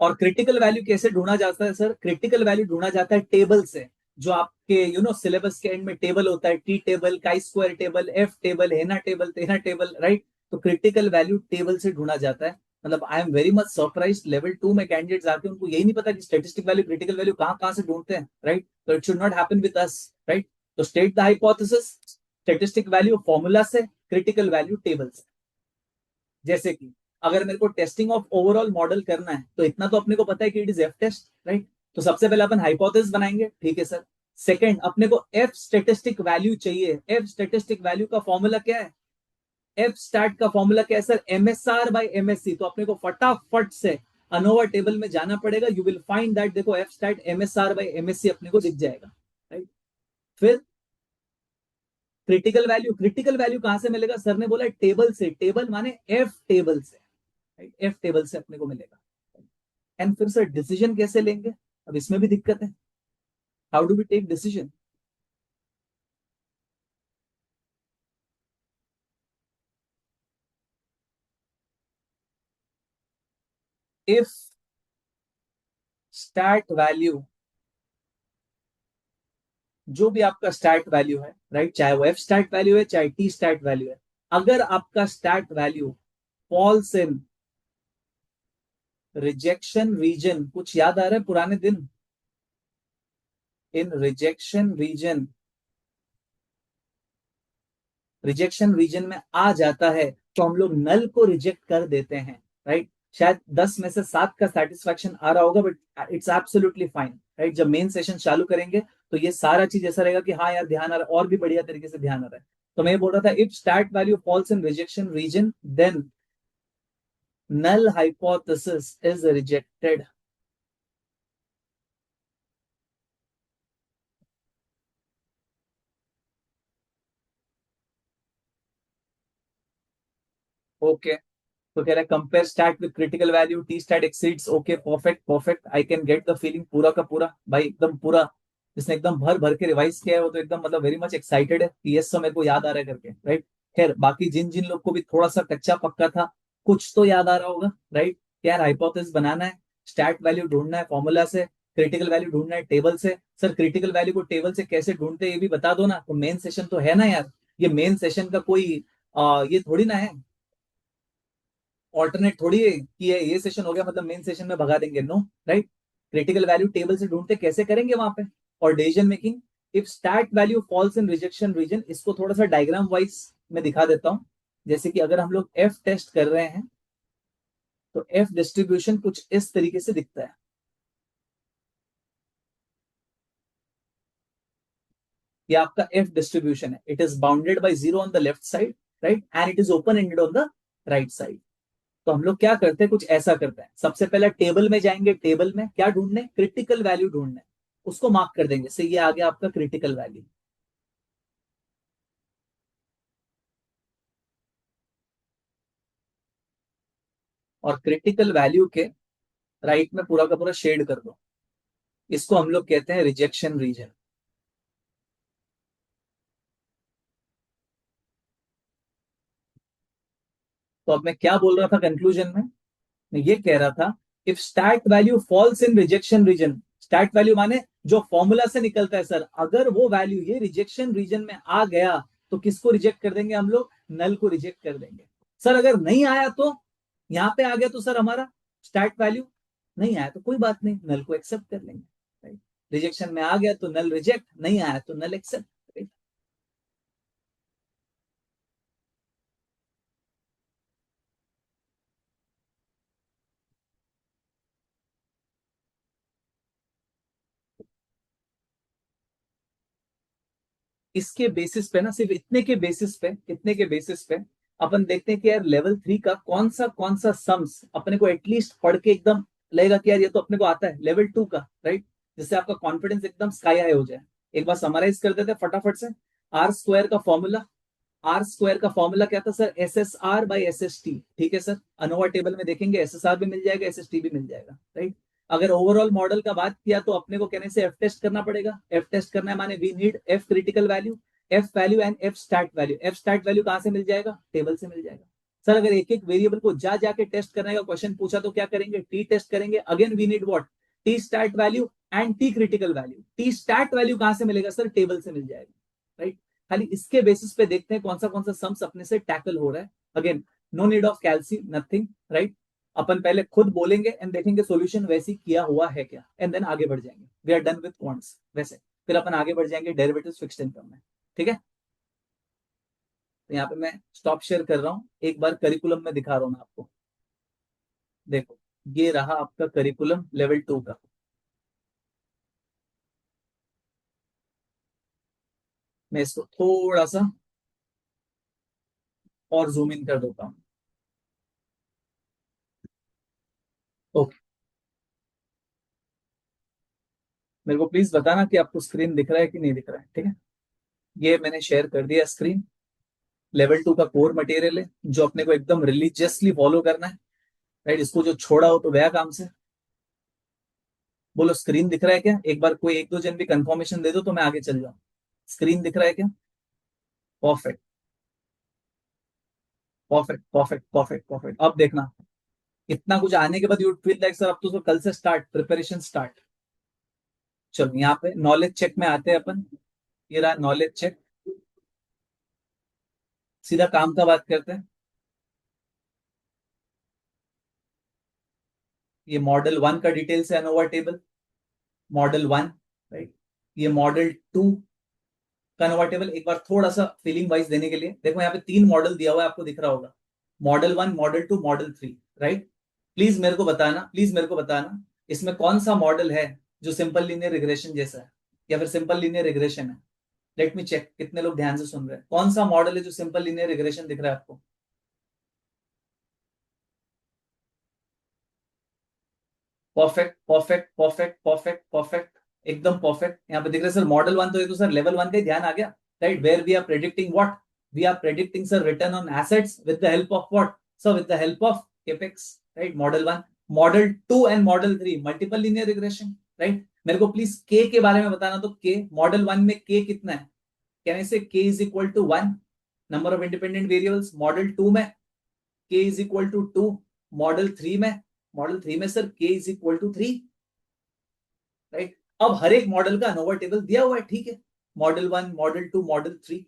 और क्रिटिकल वैल्यू कैसे ढूंढा जाता है सर, क्रिटिकल वैल्यू ढूंढा जाता है टेबल से, जो आपके सिलेबस के एंड में टेबल होता है, T table, chi square table, F table, हेना टेबल, तेना टेबल, राइट। तो क्रिटिकल वैल्यू टेबल से ढूंढा जाता है। मतलब I am very much surprise, level 2 में कैंडिडेट्स आते हैं उनको यही नहीं पता कि स्टेटिस्टिक वैल्यू क्रिटिकल वैल्यू कहाँ कहाँ से ढूंढते हैं, राइट। तो it should not happen with us, right. तो state the hypothesis, statistic value formula से, क्रिटिकल वैल्यू टेबल से। जैसे कि अगर मेरे को टेस्टिंग ऑफ ओवरऑल मॉडल करना है तो इतना तो अपने को पता है कि it is F test, right. तो सबसे पहले अपन हाइपोथेसिस बनाएंगे, ठीक है सर। सेकंड, अपने को एफ स्टेटिस्टिक वैल्यू चाहिए। एफ स्टेटिस्टिक वैल्यू का फॉर्मूला क्या है, एफ स्टैट का फॉर्मूला क्या है सर, एमएसआर बाय एमएससी। तो अपने को फटाफट से अनोवा टेबल में जाना पड़ेगा, यू विल फाइंड दैट, देखो F stat MSR by MSC अपने को दिख जाएगा, राइट। फिर क्रिटिकल वैल्यू, क्रिटिकल वैल्यू कहां से मिलेगा, सर ने बोला टेबल से, टेबल माने एफ टेबल से, राइट, एफ टेबल से अपने को मिलेगा। एंड फिर सर डिसीजन कैसे लेंगे, अब इसमें भी दिक्कत है, how do we take decision. If stat value, जो भी आपका स्टैट वैल्यू है, राइट, चाहे वो एफ स्टैट वैल्यू है चाहे टी स्टैट वैल्यू है, अगर आपका stat value falls in rejection region, कुछ याद आ रहा है पुराने दिन, in rejection region, rejection region में आ जाता है तो हम लोग नल को रिजेक्ट कर देते हैं, राइट। शायद 10 में से 7 का सेटिस्फैक्शन आ रहा होगा, but it's absolutely fine, right. जब मेन सेशन चालू करेंगे तो ये सारा चीज ऐसा रहेगा कि हाँ यार ध्यान आ रहा है, और भी बढ़िया तरीके से ध्यान आ रहा है। तो मैं ये बोल रहा था, if stat value falls in rejection region then null hypothesis is rejected. Okay, तो कह रहा है compare stat with critical value, T stat exceeds, okay perfect perfect, I can get the feeling, पूरा का पूरा भाई एकदम पूरा, जिसने एकदम भर भर के रिवाइज किया है वो तो एकदम मतलब वेरी मच एक्साइटेड है कि यस सर मेरे को याद आ रहा है करके, राइट। खैर बाकी जिन जिन लोग को भी थोड़ा सा कच्चा पक्का था, कुछ तो याद आ रहा होगा, राइट। यार हाइपोथेसिस बनाना है, स्टैट वैल्यू ढूंढना है फॉर्मूला से, क्रिटिकल वैल्यू ढूंढना है टेबल से। सर क्रिटिकल वैल्यू को टेबल से कैसे ढूंढते हैं ये भी बता दो ना, तो मेन सेशन तो है ना यार, ये मेन सेशन का कोई ये थोड़ी ना है, ऑल्टरनेट थोड़ी है कि ये सेशन हो गया मतलब मेन सेशन में भगा देंगे, no, right. Critical value table से ढूंढते कैसे करेंगे वहां पे। और decision making, if stat value falls in rejection region, इसको थोड़ा सा डायग्राम वाइज में दिखा देता हूं। जैसे कि अगर हम लोग एफ टेस्ट कर रहे हैं तो एफ डिस्ट्रीब्यूशन कुछ इस तरीके से दिखता है। ये आपका एफ डिस्ट्रीब्यूशन है, it is bounded by zero on the left side, right, and it is open ended on the right side. तो हम लोग क्या करते हैं, कुछ ऐसा करते हैं, सबसे पहले टेबल में जाएंगे, टेबल में क्या ढूंढने, क्रिटिकल वैल्यू ढूंढने, उसको मार्क कर देंगे से ये आ गया आपका क्रिटिकल वैल्यू। और क्रिटिकल वैल्यू के राइट में पूरा का पूरा शेड कर दो, इसको हम लोग कहते हैं रिजेक्शन रीजन। तो अब मैं क्या बोल रहा था कंक्लूजन में, मैं ये कह रहा था, if stat value falls in rejection region, stat value माने जो फॉर्मूला से निकलता है सर, अगर वो वैल्यू ये रिजेक्शन रीजन में आ गया तो किसको रिजेक्ट कर देंगे हम लोग, नल को रिजेक्ट कर देंगे। सर अगर नहीं आया तो, यहां पे आ गया तो सर हमारा स्टार्ट वैल्यू नहीं आया तो कोई बात नहीं, नल को एक्सेप्ट कर लेंगे, राइट। रिजेक्शन में आ गया तो नल रिजेक्ट, नहीं आया तो नल एक्सेप्ट, राइट। इसके बेसिस पे ना, सिर्फ इतने के बेसिस पे अपन देखते हैं कि यार लेवल 3 का कौन सा सम्स अपने को एटलीस्ट पढ़ के एकदम लगेगा कि यार ये तो अपने को आता है, लेवल 2 का, राइट। जिससे आपका कॉन्फिडेंस एकदम स्काई हाई हो जाए। एक बार समराइज कर देते हैं फटाफट से। आर स्क्वायर का फॉर्मूला, आर स्क्वायर का फॉर्मूला क्या था sir? S S R by S S T, ठीक है सर। अनोवा टेबल में देखेंगे एस एस आर भी मिल जाएगा, एस एस टी भी मिल जाएगा, राइट। अगर ओवरऑल मॉडल का बात किया तो अपने को कहने से एफ टेस्ट करना पड़ेगा। एफ टेस्ट करना है माने we need F critical value, F value and F stat value. F stat value कहां से मिल जाएगा? टेबल से मिल जाएगा। सर अगर एक एक वेरिएबल को जा जाके टेस्ट करने का क्वेश्चन पूछा तो क्या करेंगे? टी टेस्ट करेंगे। Again we need what? T stat value and T critical value. T stat value कहां से मिलेगा सर? टेबल से मिल जाएगा, राइट। खाली इसके बेसिस पे देखते हैं कौन सा सम्स अपने से टैकल हो रहा है। Again no need of calci, nothing, right. अपन पहले खुद बोलेंगे एंड देखेंगे सॉल्यूशन वैसे ही किया हुआ है क्या, एंड देन आगे बढ़ जाएंगे। We are done with quants वैसे, फिर अपन आगे बढ़ जाएंगे डेरिवेटिव्स फिक्स्ड इनकम में, ठीक है। तो यहाँ पे मैं स्टॉप शेयर कर रहा हूँ, एक बार करिकुलम में दिखा रहा हूँ मैं आपको। देखो ये रहा आपका करिकुलम लेवल 2 का। मैं इसको थोड़ा सा और जूम इन कर देता हूँ। ओके, मेरे को प्लीज बताना कि आपको स्क्रीन दिख रहा है कि नहीं दिख रहा है, ठीक है। ये मैंने शेयर कर दिया स्क्रीन। लेवल 2 का कोर मटेरियल है जो अपने को एकदम रिलीजियसली फॉलो करना है, राइट। इसको जो छोड़ा हो तो गया काम से। बोलो स्क्रीन दिख रहा है क्या? एक बार कोई एक दो जन भी कंफर्मेशन दे दो तो मैं आगे चल जाऊं। स्क्रीन दिख रहा है क्या? Perfect, perfect, perfect, perfect, perfect. अब देखना, इतना कुछ आने के बाद यू फील लाइक सर अब तो कल से स्टार्ट, प्रिपरेशन स्टार्ट। चलो यहाँ पे नॉलेज चेक में आते हैं अपन। ये रहा नॉलेज चेक। सीधा काम का बात करते हैं। ये मॉडल 1 का डिटेल्स है, अनोवा टेबल, मॉडल 1, राइट। ये मॉडल 2 कन्वर्टेबल। एक बार थोड़ा सा फीलिंग वाइज देने के लिए देखो, यहाँ पे 3 मॉडल दिया हुआ है, आपको दिख रहा होगा। Model 1, model 2, model 3, right. Please मेरे को बताना, प्लीज मेरे को बताना, इसमें कौन सा मॉडल है जो सिंपल लीनियर रिग्रेशन जैसा है, या फिर सिंपल लीनियर रिग्रेशन है। लेट मी चेक कितने लोग ध्यान से सुन रहे हैं। कौन सा मॉडल है जो सिंपल लीनियर रिग्रेशन दिख रहा है आपको? Perfect, perfect, perfect, perfect, perfect, एकदम परफेक्ट। यहाँ पे दिख रहा है सर मॉडल 1, तो ये तो सर लेवल 1 का ही ध्यान आ गया, right. Where we are predicting what? We are predicting sir return on assets with the help of what? Sir with the help of capex, right. Model 1, model 2 and model 3 multiple linear regression, right. मेरे को please के बारे में बताना। तो के model 1 में के कितना है? कहने से K is equal to 1, number of independent variables. Model 2 में के इज इक्वल टू 2। मॉडल 3 में सर के इज इक्वल टू 3, राइट। अब हर एक मॉडल का अनोवा टेबल दिया हुआ है, ठीक है। मॉडल 1, मॉडल 2, मॉडल 3,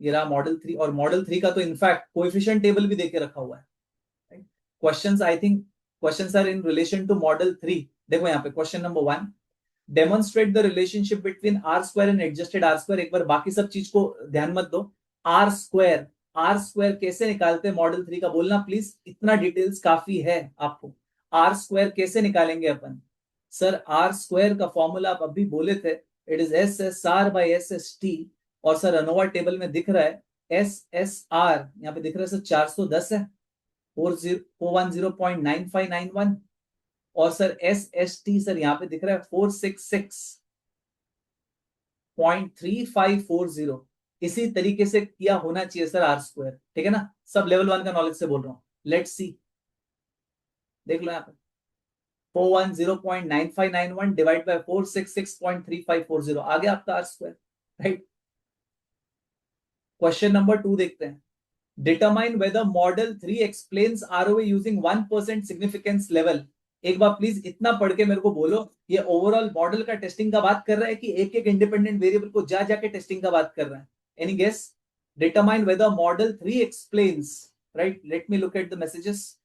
ये रहा मॉडल 3। और मॉडल 3 का तो इनफैक्ट कोएफिशिएंट टेबल भी देके रखा हुआ है, right. Questions I think questions are in relation to model 3। देखो यहाँ पे question number 1, demonstrate the relationship between R square and adjusted R square. एक बार बाकी सब चीज को ध्यान मत दो। आर स्क्वायर, आर स्क्वायर कैसे निकालते हैं मॉडल 3 का, बोलना प्लीज, इतना डिटेल्स काफी है आपको। आर स्क्वायर कैसे निकालेंगे अपन? सर आर स्क्वायर का फॉर्मूला आप अभी बोले थे, it is S S R by S S T. और सर अनोवा टेबल में दिख रहा है एस एस आर, यहाँ पे दिख रहा है सर 410 है, 410.9591। और sir S S T sir यहाँ पे दिख रहा है 466.3540। इसी तरीके से किया होना चाहिए सर आर स्क्वायर, ठीक है ना। सब लेवल 1 का नॉलेज से बोल रहा हूँ। लेट्स सी, देख लो यहाँ पे 410.9591 डिवाइड बाय 466.3540 आ गया आपका R square, right. Question number 2 देखते हैं। Determine whether model 3 explains ROA using 1% significance level. एक बार प्लीज इतना पढ़ के मेरे को बोलो, ये ओवरऑल मॉडल का टेस्टिंग का बात कर रहा है कि एक एक इंडिपेंडेंट वेरिएबल को जा जाके टेस्टिंग का बात कर रहा है? Any guess? Determine whether model 3 explains, right. Let me look at the messages.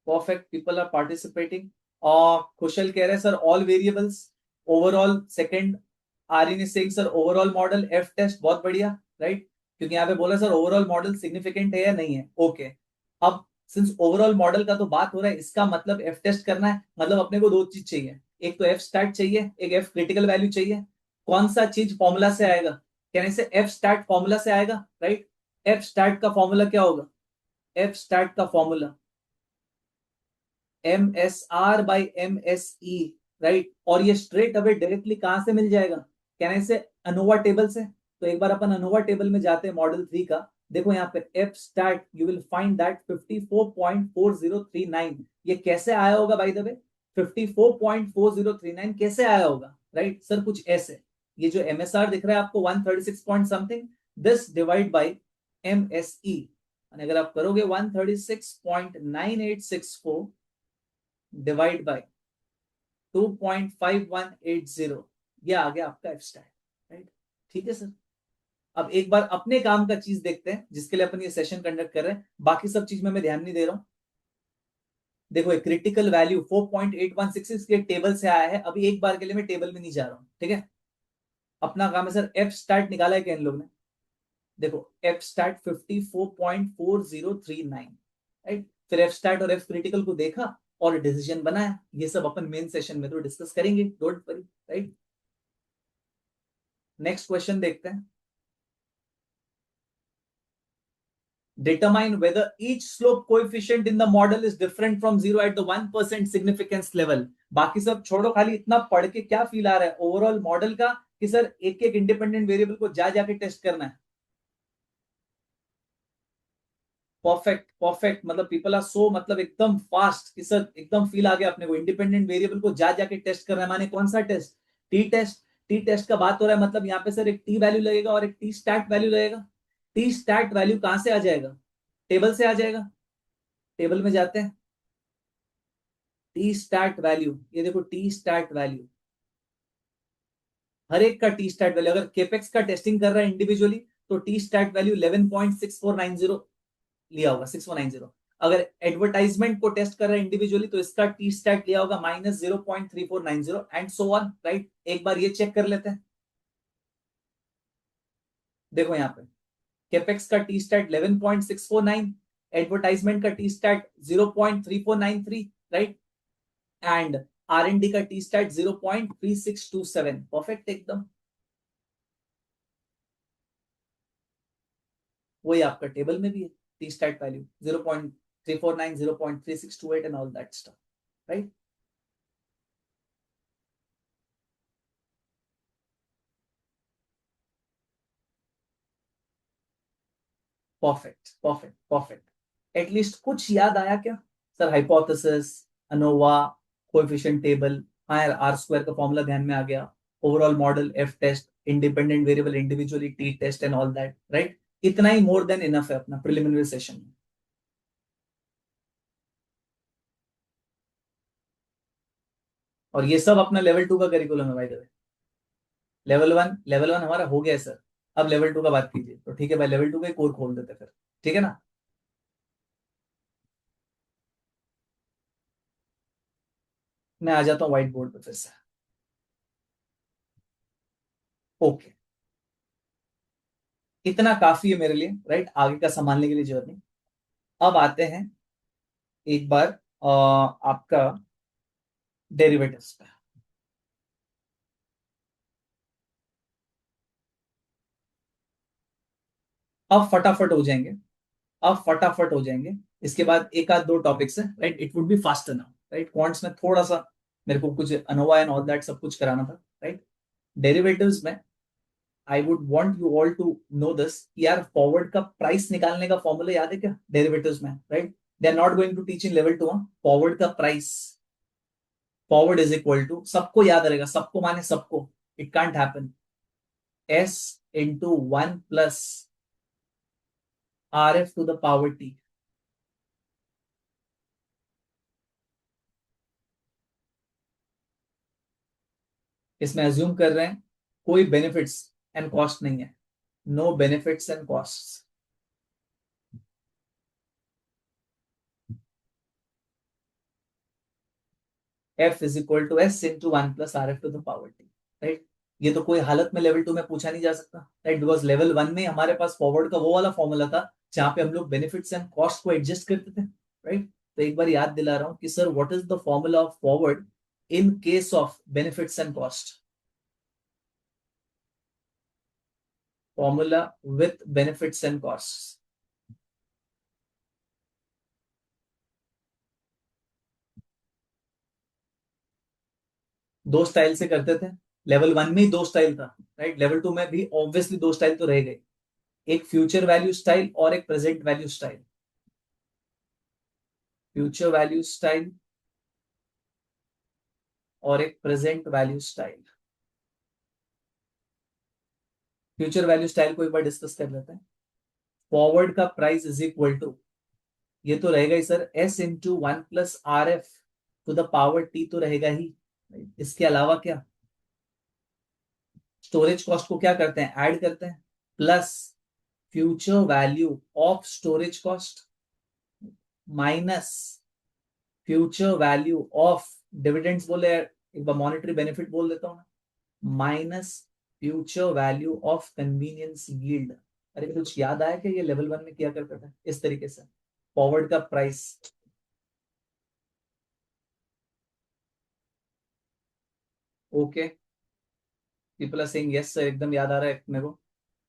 Perfect, people are participating. और कुशल कह रहे हैं sir all variables overall. Second Aryan is saying sir overall model F test, बहुत बढ़िया, राइट। क्योंकि यहाँ पे बोला सर ओवरऑल मॉडल सिग्निफिकेंट है या नहीं है। ओके, अब सिंस ओवरऑल मॉडल का तो बात हो रहा है, इसका मतलब एफ टेस्ट करना है, मतलब अपने को दो चीज चाहिए, एक तो एफ स्टार्ट चाहिए, एक एफ क्रिटिकल वैल्यू चाहिए। कौन सा चीज फॉर्मूला से आएगा? कहने से एफ स्टार्ट फॉर्मूला से आएगा, राइट। एफ स्टार्ट का फॉर्मूला क्या होगा? एफ स्टार्ट का formula M S R by M S E, right. और ये स्ट्रेट अवे डायरेक्टली कहां से मिल जाएगा? कहने से अनोवा टेबल से। तो एक बार अपन अनोवा टेबल में जाते हैं मॉडल 3 का। देखो यहाँ पे F start you will find that 54.4039। ये कैसे आया होगा बाय द वे? 54.4039 कैसे आया होगा, राइट सर? कुछ ऐसे, ये जो एमएसआर दिख रहा है आपको 136 point something, this divide by M S E. अगर आप करोगे 136.9864 डिवाइड बाय 2.5180, ये आ गया आपका एफ स्टैट, राइट। ठीक है सर। अब एक बार अपने काम का चीज देखते हैं जिसके लिए अपन ये सेशन कंडक्ट कर रहे हैं, बाकी सब चीज में मैं ध्यान नहीं दे रहा हूं। देखो एक क्रिटिकल वैल्यू 4.8166 के टेबल से आया है, अभी एक बार के लिए मैं टेबल में नहीं जा रहा हूं, ठीक है। अपना काम है सर एफ स्टार्ट निकाला है क्या इन लोग ने? देखो एफ स्टार्ट 54.4039, राइट। फिर एफ स्टार्ट और एफ क्रिटिकल को देखा और डिसीजन बनाया। ये सब अपन मेन सेशन में तो डिस्कस करेंगे, don't worry, right. Next question देखते हैं। Determine whether each slope coefficient in the model is different from zero at the 1% significance level। बाकी सब छोड़ो, खाली इतना पढ़ के क्या फील आ रहा है ओवरऑल मॉडल का कि सर एक एक इंडिपेंडेंट वेरिएबल को जा जाके टेस्ट करना है। परफेक्ट परफेक्ट, मतलब पीपल आर सो, मतलब एकदम फास्ट कि सर एकदम फील आ गया अपने को। इंडिपेंडेंट वेरिएबल को जा जाके टेस्ट करना है, माने कौन सा test? T test. T test का बात हो रहा है, मतलब यहाँ पे सर एक टी वैल्यू लगेगा और एक टी स्टैट वैल्यू लगेगा। टी स्टैट वैल्यू कहां से आ जाएगा? टेबल से आ जाएगा। टेबल में जाते हैं, टी स्टैट वैल्यू, ये देखो टी स्टैट वैल्यू, हर एक का टी स्टैट वैल्यू। अगर केपेक्स का टेस्टिंग कर रहा है इंडिविजुअली तो टी स्टैट वैल्यू 11.6490 लिया होगा, 6490। अगर एडवर्टाइजमेंट को टेस्ट कर रहा है इंडिविजुअली तो इसका टी स्टैट लिया होगा -0.3490 एंड सो ऑन, राइट। एक बार ये चेक कर लेते हैं। देखो यहाँ पे केपेक्स का टी स्टैट 11.649, एडवर्टाइजमेंट का T stat 0.3493, right. And R N D का टी स्टैट 0.3627, परफेक्ट एकदम। वही आपका टेबल में भी है, T stat value 0.349, 0.3628 and all that stuff, right. Perfect perfect perfect. At least कुछ याद आया क्या sir? Hypothesis, ANOVA, coefficient table, हाँ यार आर स्क्वायर का फॉर्मूला ध्यान में आ गया, overall model, F test, independent variable individually, T test and all that, right. इतना ही मोर देन इनफ है अपना प्रिलिमिनरी सेशन में। और ये सब अपना लेवल 2 का करिकुलम है bye the way. Level one हमारा हो गया है सर। अब लेवल 2 का बात कीजिए तो ठीक है भाई, लेवल 2 का कोर खोल देते फिर, ठीक है ना। मैं आ जाता हूँ व्हाइट बोर्ड पे फिर से। ओके, इतना काफी है मेरे लिए, राइट, आगे का संभालने के लिए जर्नी। अब आते हैं एक बार आपका डेरिवेटिव्स पे। अब फटाफट हो जाएंगे, अब फटाफट हो जाएंगे। इसके बाद एक आध दो टॉपिक्स है, right, it would be fast now, right. Quants में थोड़ा सा मेरे को कुछ अनोवा एंड ऑल दैट सब कुछ कराना था, राइट। डेरिवेटिव्स में I would want you all to know this, यार फॉरवर्ड का प्राइस निकालने का फॉर्मूला याद है क्या डेरिवेटिव्स में, right. They are not going to teach in level 2। Forward का price, forward is equal to, सबको याद रहेगा, सबको माने सबको, it can't happen, S into 1 plus R F to the power T. इसमें अज्यूम कर रहे हैं कोई बेनिफिट्स एंड कॉस्ट नहीं है, no benefits and cost. F is equal to S into one plus R F to the power T, right. ये तो कोई हालत में लेवल 2 में पूछा नहीं जा सकता, राइट, बिकॉज लेवल 1 में हमारे पास फॉरवर्ड का वो वाला फॉर्मूला था जहां पे हम लोग बेनिफिट्स एंड कॉस्ट को एडजस्ट करते थे, राइट। तो एक बार याद दिला रहा हूं कि sir what is the formula of forward in case of benefits and cost. Formula with benefits and cost, दो स्टाइल से करते थे। लेवल 1 में ही दो स्टाइल था, राइट। लेवल 2 में भी ऑब्वियसली दो स्टाइल तो रह गए, एक फ्यूचर वैल्यू स्टाइल और एक present value style. Future value style और एक present value style. Future value style को एक बार डिस्कस कर लेते हैं। फॉरवर्ड का प्राइस इज इक्वल टू, ये तो रहेगा ही sir, S into one plus R F to the power T तो रहेगा ही। इसके अलावा क्या, स्टोरेज कॉस्ट को क्या करते हैं, ऐड करते हैं, plus future value of storage cost minus future value of dividends बोले, एक बार मॉनेटरी बेनिफिट बोल देता हूं, minus future value of convenience yield. अरे कुछ याद आया कि ये लेवल 1 में किया करता था इस तरीके से, फॉरवर्ड का price. Okay, people are saying yes sir, एकदम याद आ रहा है मेरे को।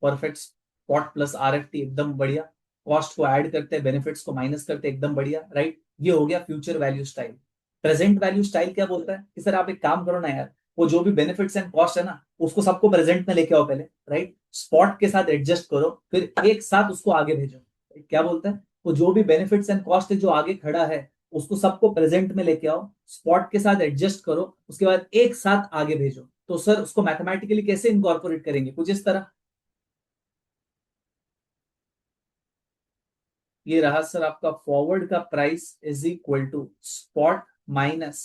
परफेक्ट, स्पॉट प्लस आरएफटी एकदम बढ़िया। कॉस्ट को ऐड करते हैं, बेनिफिट्स को माइनस करते हैं, एकदम बढ़िया, राइट। ये हो गया future value style. Present value style क्या बोलता है कि सर आप एक काम करो ना यार, वो जो भी बेनिफिट्स एंड कॉस्ट है ना उसको सबको प्रेजेंट में लेके आओ पहले, राइट। स्पॉट के साथ एडजस्ट करो, फिर एक साथ उसको आगे भेजो। क्या बोलता है, वो जो भी बेनिफिट्स एंड कॉस्ट है जो आगे खड़ा है उसको सबको प्रेजेंट में लेके आओ, स्पॉट के साथ एडजस्ट करो, उसके बाद एक साथ आगे भेजो। तो सर उसको मैथमेटिकली कैसे इनकॉर्पोरेट करेंगे, कुछ इस तरह। ये रहा सर आपका फॉरवर्ड का price is equal to spot minus,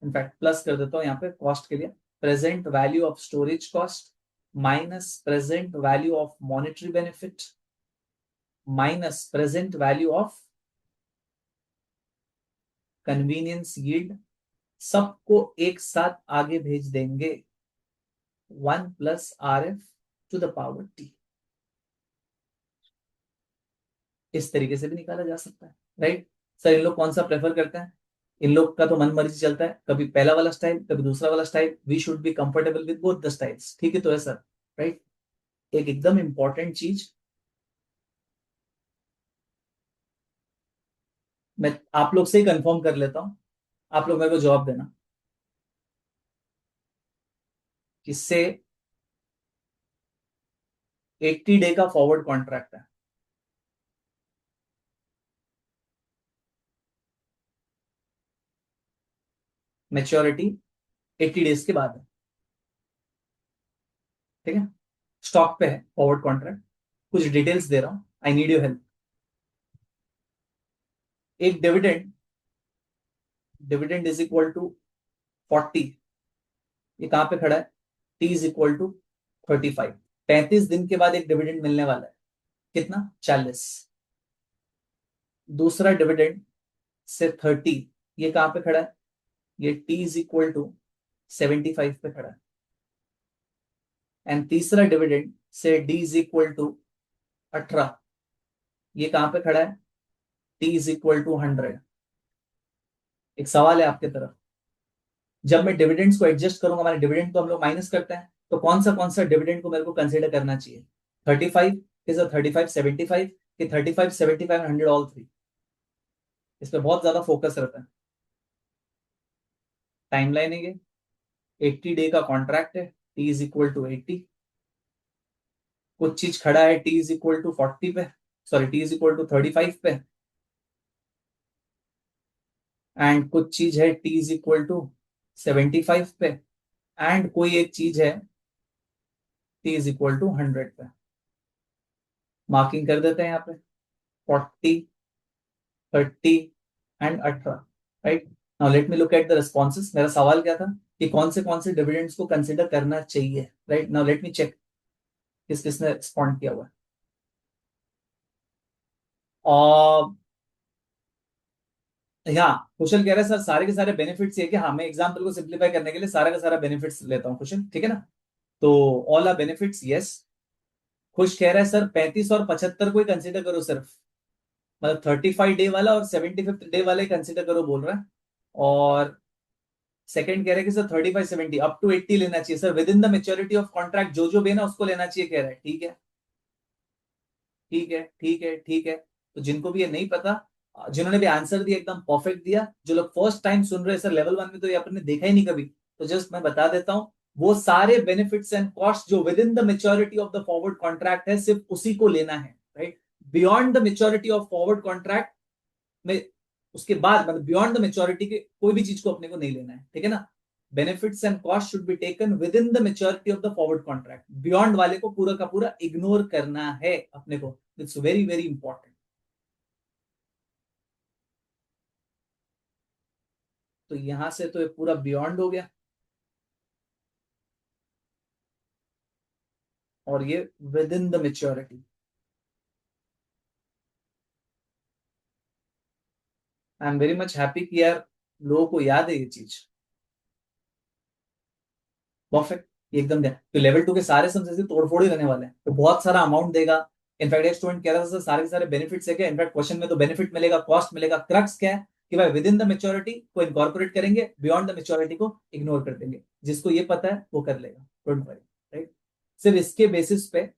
in fact plus कर देता हूं यहां पे कॉस्ट के लिए, present value of storage cost minus present value of monetary benefit minus present value of convenience yield, सबको एक साथ आगे भेज देंगे, one plus R F to the power T. इस तरीके से भी निकाला जा सकता है, राइट। सर इन लोग कौन सा प्रेफर करते हैं, इन लोग का तो मन मर्जी चलता है, कभी पहला वाला स्टाइल कभी दूसरा वाला style, we should be comfortable with both the styles, ठीक है तो है सर, राइट। एक एकदम इंपॉर्टेंट चीज मैं आप लोग से ही कंफर्म कर लेता हूं, आप लोग मेरे को जवाब देना, किससे 80 डे का फॉरवर्ड कॉन्ट्रैक्ट है, मेच्योरिटी 80 डेज के बाद है, ठीक है, स्टॉक पे है फॉरवर्ड कॉन्ट्रैक्ट। कुछ डिटेल्स दे रहा हूं, आई नीड योर हेल्प। एक dividend, dividend is equal to 40, ये कहां पे खड़ा है, टी इज इक्वल टू 35, 35 दिन के बाद एक डिविडेंड मिलने वाला है, कितना, 40। दूसरा डिविडेंड से 30, ये कहां पे खड़ा है, ये टी इज इक्वल टू 75 पे खड़ा है। एंड तीसरा डिविडेंड से डी इज इक्वल टू 18, ये कहां पे खड़ा है, टी इज इक्वल टू 100। एक सवाल है आपके तरफ, जब मैं डिविडेंड्स को एडजस्ट करूंगा, हमारे डिविडेंड तो हम लोग माइनस करते हैं, तो कौन सा डिविडेंड को मेरे को कंसिडर करना चाहिए, 35 इज 35 75 कि 35 75 100 ऑल थ्री। इस पे बहुत ज्यादा फोकस रहता है। टाइमलाइन है ये, 80 डे का कॉन्ट्रैक्ट है, टी इज इक्वल टू 80, कुछ चीज खड़ा है टी इज इक्वल टू 40 पे, sorry T is equal to 35 पे, एंड कुछ चीज है टी इज इक्वल टू 75 पे, एंड कोई एक चीज है टी इज इक्वल टू 100 पे। मार्किंग कर देते हैं यहाँ पे, 40 30 and 18, right. Now let me look at the responses. मेरा सवाल क्या था कि कौन से डिविडेंड्स को कंसिडर करना चाहिए, right. Now let me check किस किसने रिस्पॉन्ड किया हुआ है। और हाँ, कुशल कह रहा है सर सारे के सारे बेनिफिट्स ये कि हाँ, मैं एग्जाम्पल को सिंप्लीफाई करने के लिए सारा का सारा बेनिफिट्स लेता हूँ कुशल, ठीक है ना। तो ऑल आर बेनिफिट्स यस। खुश कह रहा है सर 35 और 75 को ही कंसिडर करो सिर्फ, मतलब 35 डे वाला और 75th डे वाला ही कंसिडर करो बोल रहा है। और सेकंड कह रहे हैं कि सर 35-70 अप टू 80 लेना चाहिए sir, with in the maturity of contract जो भी है ना उसको लेना चाहिए कह रहा है। ठीक है, ठीक है, ठीक है, ठीक है। तो जिनको भी ये नहीं पता, जिन्होंने भी आंसर दिया एकदम परफेक्ट दिया, जो लोग फर्स्ट टाइम सुन रहे हैं सर लेवल 1 में तो ये आपने देखा ही नहीं कभी, तो जस्ट मैं बता देता हूँ, वो सारे बेनिफिट्स एंड कॉस्ट जो with in the maturity of the forward contract है सिर्फ उसी को लेना है, right. Beyond the maturity of forward contract में, उसके बाद मतलब बियॉन्ड द मेच्योरिटी के कोई भी चीज को अपने को नहीं लेना है, ठीक है ना। Benefits and cost should be taken with in the maturity of the forward contract, beyond वाले को पूरा का पूरा इग्नोर करना है अपने को। It's very very important. तो यहां से तो ये पूरा बियॉन्ड हो गया, और ये with in the maturity. I am very much happy कि यार लोगों को याद है ये चीज। परफेक्ट, एकदम दे तो लेवल 2 के सारे सम ऐसे तोड़फोड़ ही रहने वाले हैं, तो बहुत सारा अमाउंट देगा। इनफैक्ट एक स्टूडेंट कह रहा था सर सारे के सारे बेनिफिट्स है क्या, इनफैक्ट क्वेश्चन में तो बेनिफिट मिलेगा, कॉस्ट मिलेगा, क्रक्स क्या है कि भाई विद इन द मेच्योरिटी को इनकॉर्पोरेट करेंगे, बियॉन्ड द मेच्योरिटी को इग्नोर कर देंगे। जिसको ये पता है वो कर लेगा, डोंट वरी, राइट। सिर्फ इसके बेसिस पे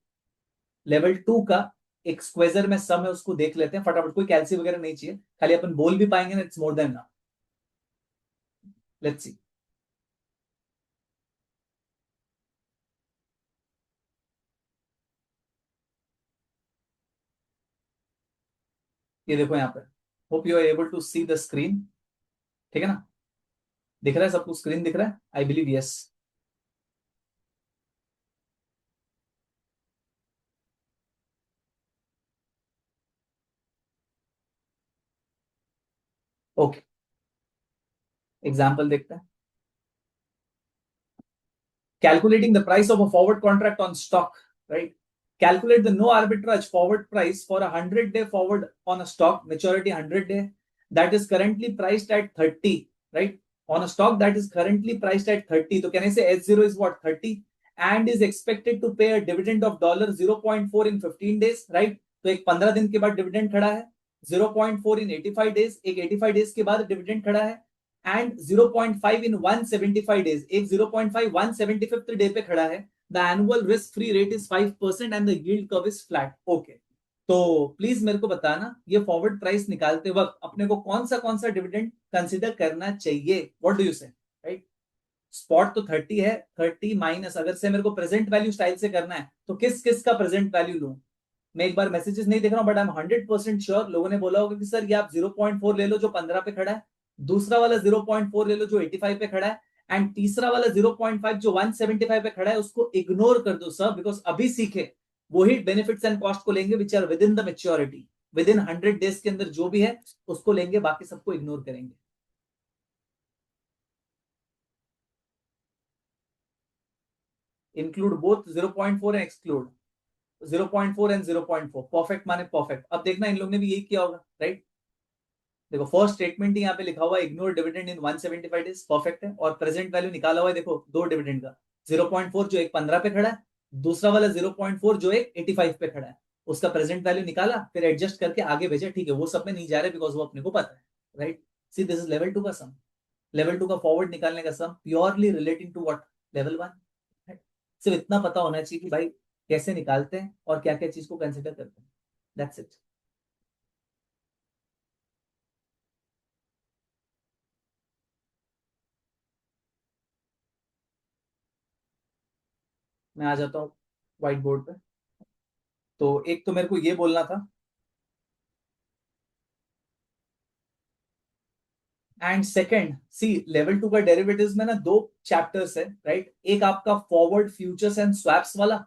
लेवल 2 का एक स्क्वेजर में सम है उसको देख लेते हैं फटाफट, कोई कैलसी वगैरह नहीं चाहिए, खाली अपन बोल भी पाएंगे ना, इट्स मोर देन ना। Let's see. ये देखो यहाँ पर, hope you are able to see the screen, ठीक है ना। दिख रहा है सबको, स्क्रीन दिख रहा है, I believe yes. Okay, example देखते हैं। Calculating the price of a forward contract on stock, right? Calculate the no arbitrage forward price for a 100-day forward on a stock, maturity 100 day, that is currently priced at 30, right? On a stock that is currently priced at 30. So can I say S0 is what, 30, and is expected to pay a dividend of $0.4 in 15 days, right? तो एक 15 दिन के बाद dividend खड़ा है, 0.4 इन 85 days, एक 85 days के बाद डिविडेंड खड़ा है, एंड 0.5 इन 175 डेज, एक 0.5 175th डे पे खड़ा है। The annual risk free rate is 5% and the yield curve is flat. Okay, तो प्लीज मेरे को बताना ये फॉरवर्ड प्राइस निकालते वक्त अपने को कौन सा डिविडेंड कंसिडर करना चाहिए, व्हाट डू यू से, राइट। स्पॉट तो 30 है, 30 माइनस, अगर से मेरे को प्रेजेंट वैल्यू स्टाइल से करना है तो किस किस का प्रेजेंट वैल्यू लूं। मैं एक बार मैसेजेस नहीं देख रहा हूं, बट आई एम 100% श्योर लोगों ने बोला होगा कि सर ये आप 0.4 ले लो जो 15 पे खड़ा है, दूसरा वाला 0.4 ले लो जो 85 पे खड़ा है, एंड तीसरा वाला 0.5 जो 175 पे खड़ा है उसको इग्नोर कर दो सर, बिकॉज अभी सीखे वही बेनिफिट्स एंड कॉस्ट को लेंगे which are within the maturity, within 100 days के अंदर जो भी है उसको लेंगे, बाकी सबको इग्नोर करेंगे। Include both 0.4 and exclude 0.4 and 0.4, perfect माने परफेक्ट। अब देखना इन लोग ने भी यही किया होगा, राइट। देखो फर्स्ट स्टेटमेंट ही यहाँ पे लिखा हुआ है, ignore dividend in 175 days, perfect है। और प्रेजेंट वैल्यू निकाला हुआ है, देखो दो डिविडेंड का, 0.4 जो एक 15 पे खड़ा है, दूसरा वाला 0.4 जो एक 85 पे खड़ा है, उसका प्रेजेंट वैल्यू निकाला, फिर एडजस्ट करके आगे भेजा, ठीक है। वो सब में नहीं जा रहे बिकॉज वो अपने को पता है, right. See this is level 2 का सम, लेवल 2 का फॉरवर्ड निकालने का sum purely relating to what, level 1। सिर्फ इतना पता होना चाहिए कि भाई कैसे निकालते हैं और क्या क्या चीज को कंसिडर करते हैं, दैट्स इट। मैं आ जाता हूँ व्हाइट बोर्ड पे। तो एक तो मेरे को ये बोलना था, एंड सेकंड सी लेवल 2 का डेरिवेटिव्स में ना दो चैप्टर्स है, राइट। एक आपका फॉरवर्ड फ्यूचर्स एंड स्वैप्स वाला,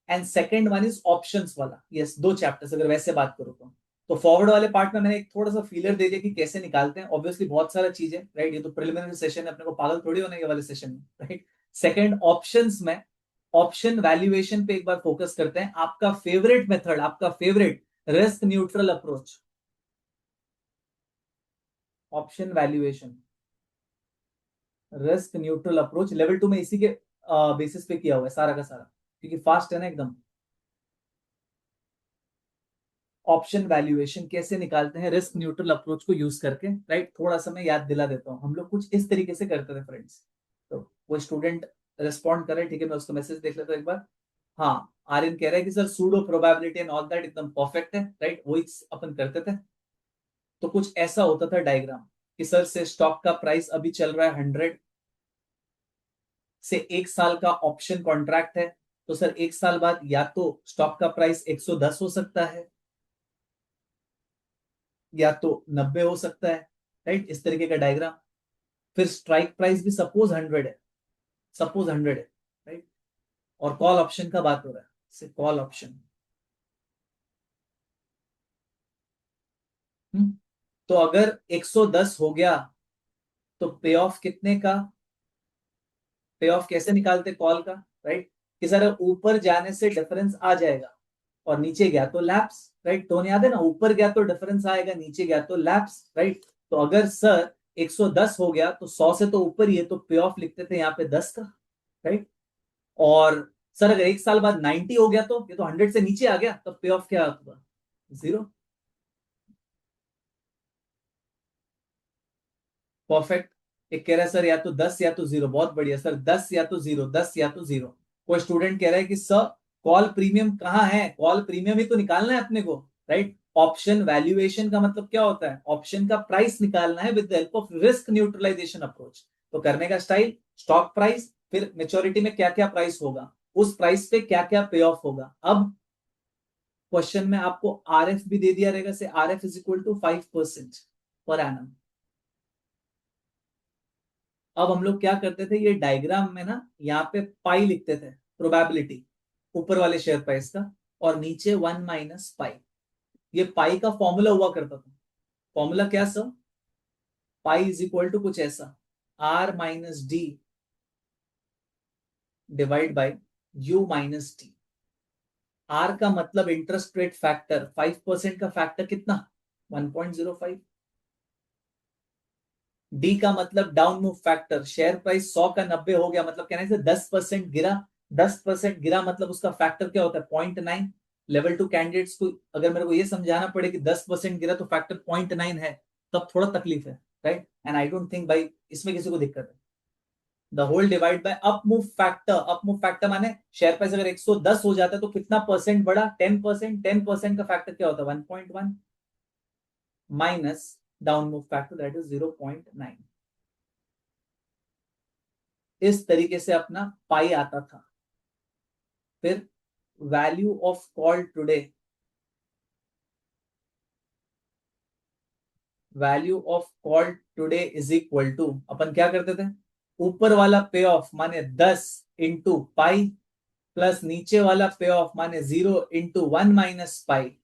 and second one is options वाला, यस दो चैप्टर्स अगर वैसे बात करो तो फॉरवर्ड वाले पार्ट में मैंने एक थोड़ा सा फीलर दे दिया कि कैसे निकालते हैं, ऑब्वियसली बहुत सारा चीज है, राइट। ये तो प्रिलिमिनरी सेशन है, अपने को पागल थोड़ी होने के वाले सेशन में, राइट। सेकंड ऑप्शंस में, ऑप्शन वैल्यूएशन पे एक बार फोकस करते हैं, आपका फेवरेट मेथड, आपका favourite risk neutral approach. Option valuation, risk neutral approach. Level 2 में इसी के बेसिस पे किया हुआ है सारा का सारा, क्योंकि फास्ट है ना एकदम। ऑप्शन वैल्यूएशन कैसे निकालते हैं रिस्क न्यूट्रल अप्रोच को यूज करके, राइट। थोड़ा सा मैं याद दिला देता हूँ, हम लोग कुछ इस तरीके से करते थे फ्रेंड्स। तो वो स्टूडेंट रिस्पॉन्ड करे, ठीक है, मैं उसका मैसेज देख लेता हूँ एक बार। हाँ, आर्यन कह रहा है कि sir pseudo probability and all that एकदम परफेक्ट है, राइट, वही अपन करते थे। तो कुछ ऐसा होता था डायग्राम कि सर से स्टॉक का प्राइस अभी चल रहा है 100 से, 1 साल का ऑप्शन कॉन्ट्रैक्ट है, तो सर 1 साल बाद या तो स्टॉक का प्राइस 110 हो सकता है या तो 90 हो सकता है, राइट, इस तरीके का डायग्राम। फिर स्ट्राइक प्राइस भी सपोज 100 है, सपोज 100 है, राइट। और कॉल ऑप्शन का बात हो रहा है, से कॉल ऑप्शन। तो अगर 110 हो गया तो पे ऑफ कितने का, पे ऑफ कैसे निकालते कॉल का, राइट, कि सर ऊपर जाने से डिफरेंस आ जाएगा और नीचे गया तो लैप्स, राइट। तो याद है ना, ऊपर गया तो डिफरेंस आएगा, नीचे गया तो लैप्स, राइट। तो अगर सर 110 हो गया तो 100 से तो ऊपर ही है, तो पे ऑफ लिखते थे यहाँ पे 10 का, राइट। और सर अगर 1 साल बाद 90 हो गया तो ये तो 100 से नीचे आ गया, तो पे ऑफ क्या होगा, 0। परफेक्ट। एक कह रहा है सर या तो 10 या तो 0, बहुत बढ़िया सर, 10 या तो 0, 10 या तो 0। कोई स्टूडेंट कह रहा है कि सर कॉल प्रीमियम कहाँ है, कॉल प्रीमियम ही तो निकालना है अपने को, राइट। ऑप्शन वैल्यूएशन का मतलब क्या होता है, ऑप्शन का प्राइस निकालना है with the help of risk neutralization approach. तो करने का स्टाइल, स्टॉक प्राइस, फिर मेच्योरिटी में क्या क्या प्राइस होगा, उस प्राइस पे क्या क्या पे ऑफ होगा। अब क्वेश्चन में आपको आरएफ भी दे दिया रहेगा, से RF is equal to 5% per annum. अब हम लोग क्या करते थे, ये डायग्राम में ना यहाँ पे पाई लिखते थे, प्रोबेबिलिटी ऊपर वाले शेयर प्राइस का, और नीचे 1 - पाई। ये पाई का फॉर्मूला हुआ करता था। फॉर्मूला क्या sir, pi is equal to कुछ ऐसा, R - D divide by U - T। R का मतलब इंटरेस्ट रेट फैक्टर, 5% का फैक्टर कितना, 1.05। डी का मतलब down move factor, share price 100 का 90 हो गया, मतलब कहने से 10% गिरा, 10% गिरा मतलब उसका फैक्टर क्या होता है, 0.9। लेवल 2 कैंडिडेट्स को अगर मेरे को ये समझाना पड़े कि 10% गिरा तो फैक्टर 0.9 है, तब थोड़ा तकलीफ है, right. And I don't think भाई इसमें किसी को दिक्कत है। The whole divide by up move factor, up move factor माने शेयर प्राइस अगर 110 हो जाता है तो कितना परसेंट बढ़ा, 10%, 10% का फैक्टर क्या होता है, 1.1 minus down move factor that is 0.9। इस तरीके से अपना पाई आता था। फिर value of call today, value of call today is equal to, अपन क्या करते थे, ऊपर वाला पे ऑफ माने 10 × पाई प्लस नीचे वाला पे ऑफ माने 0 × 1 - पाई।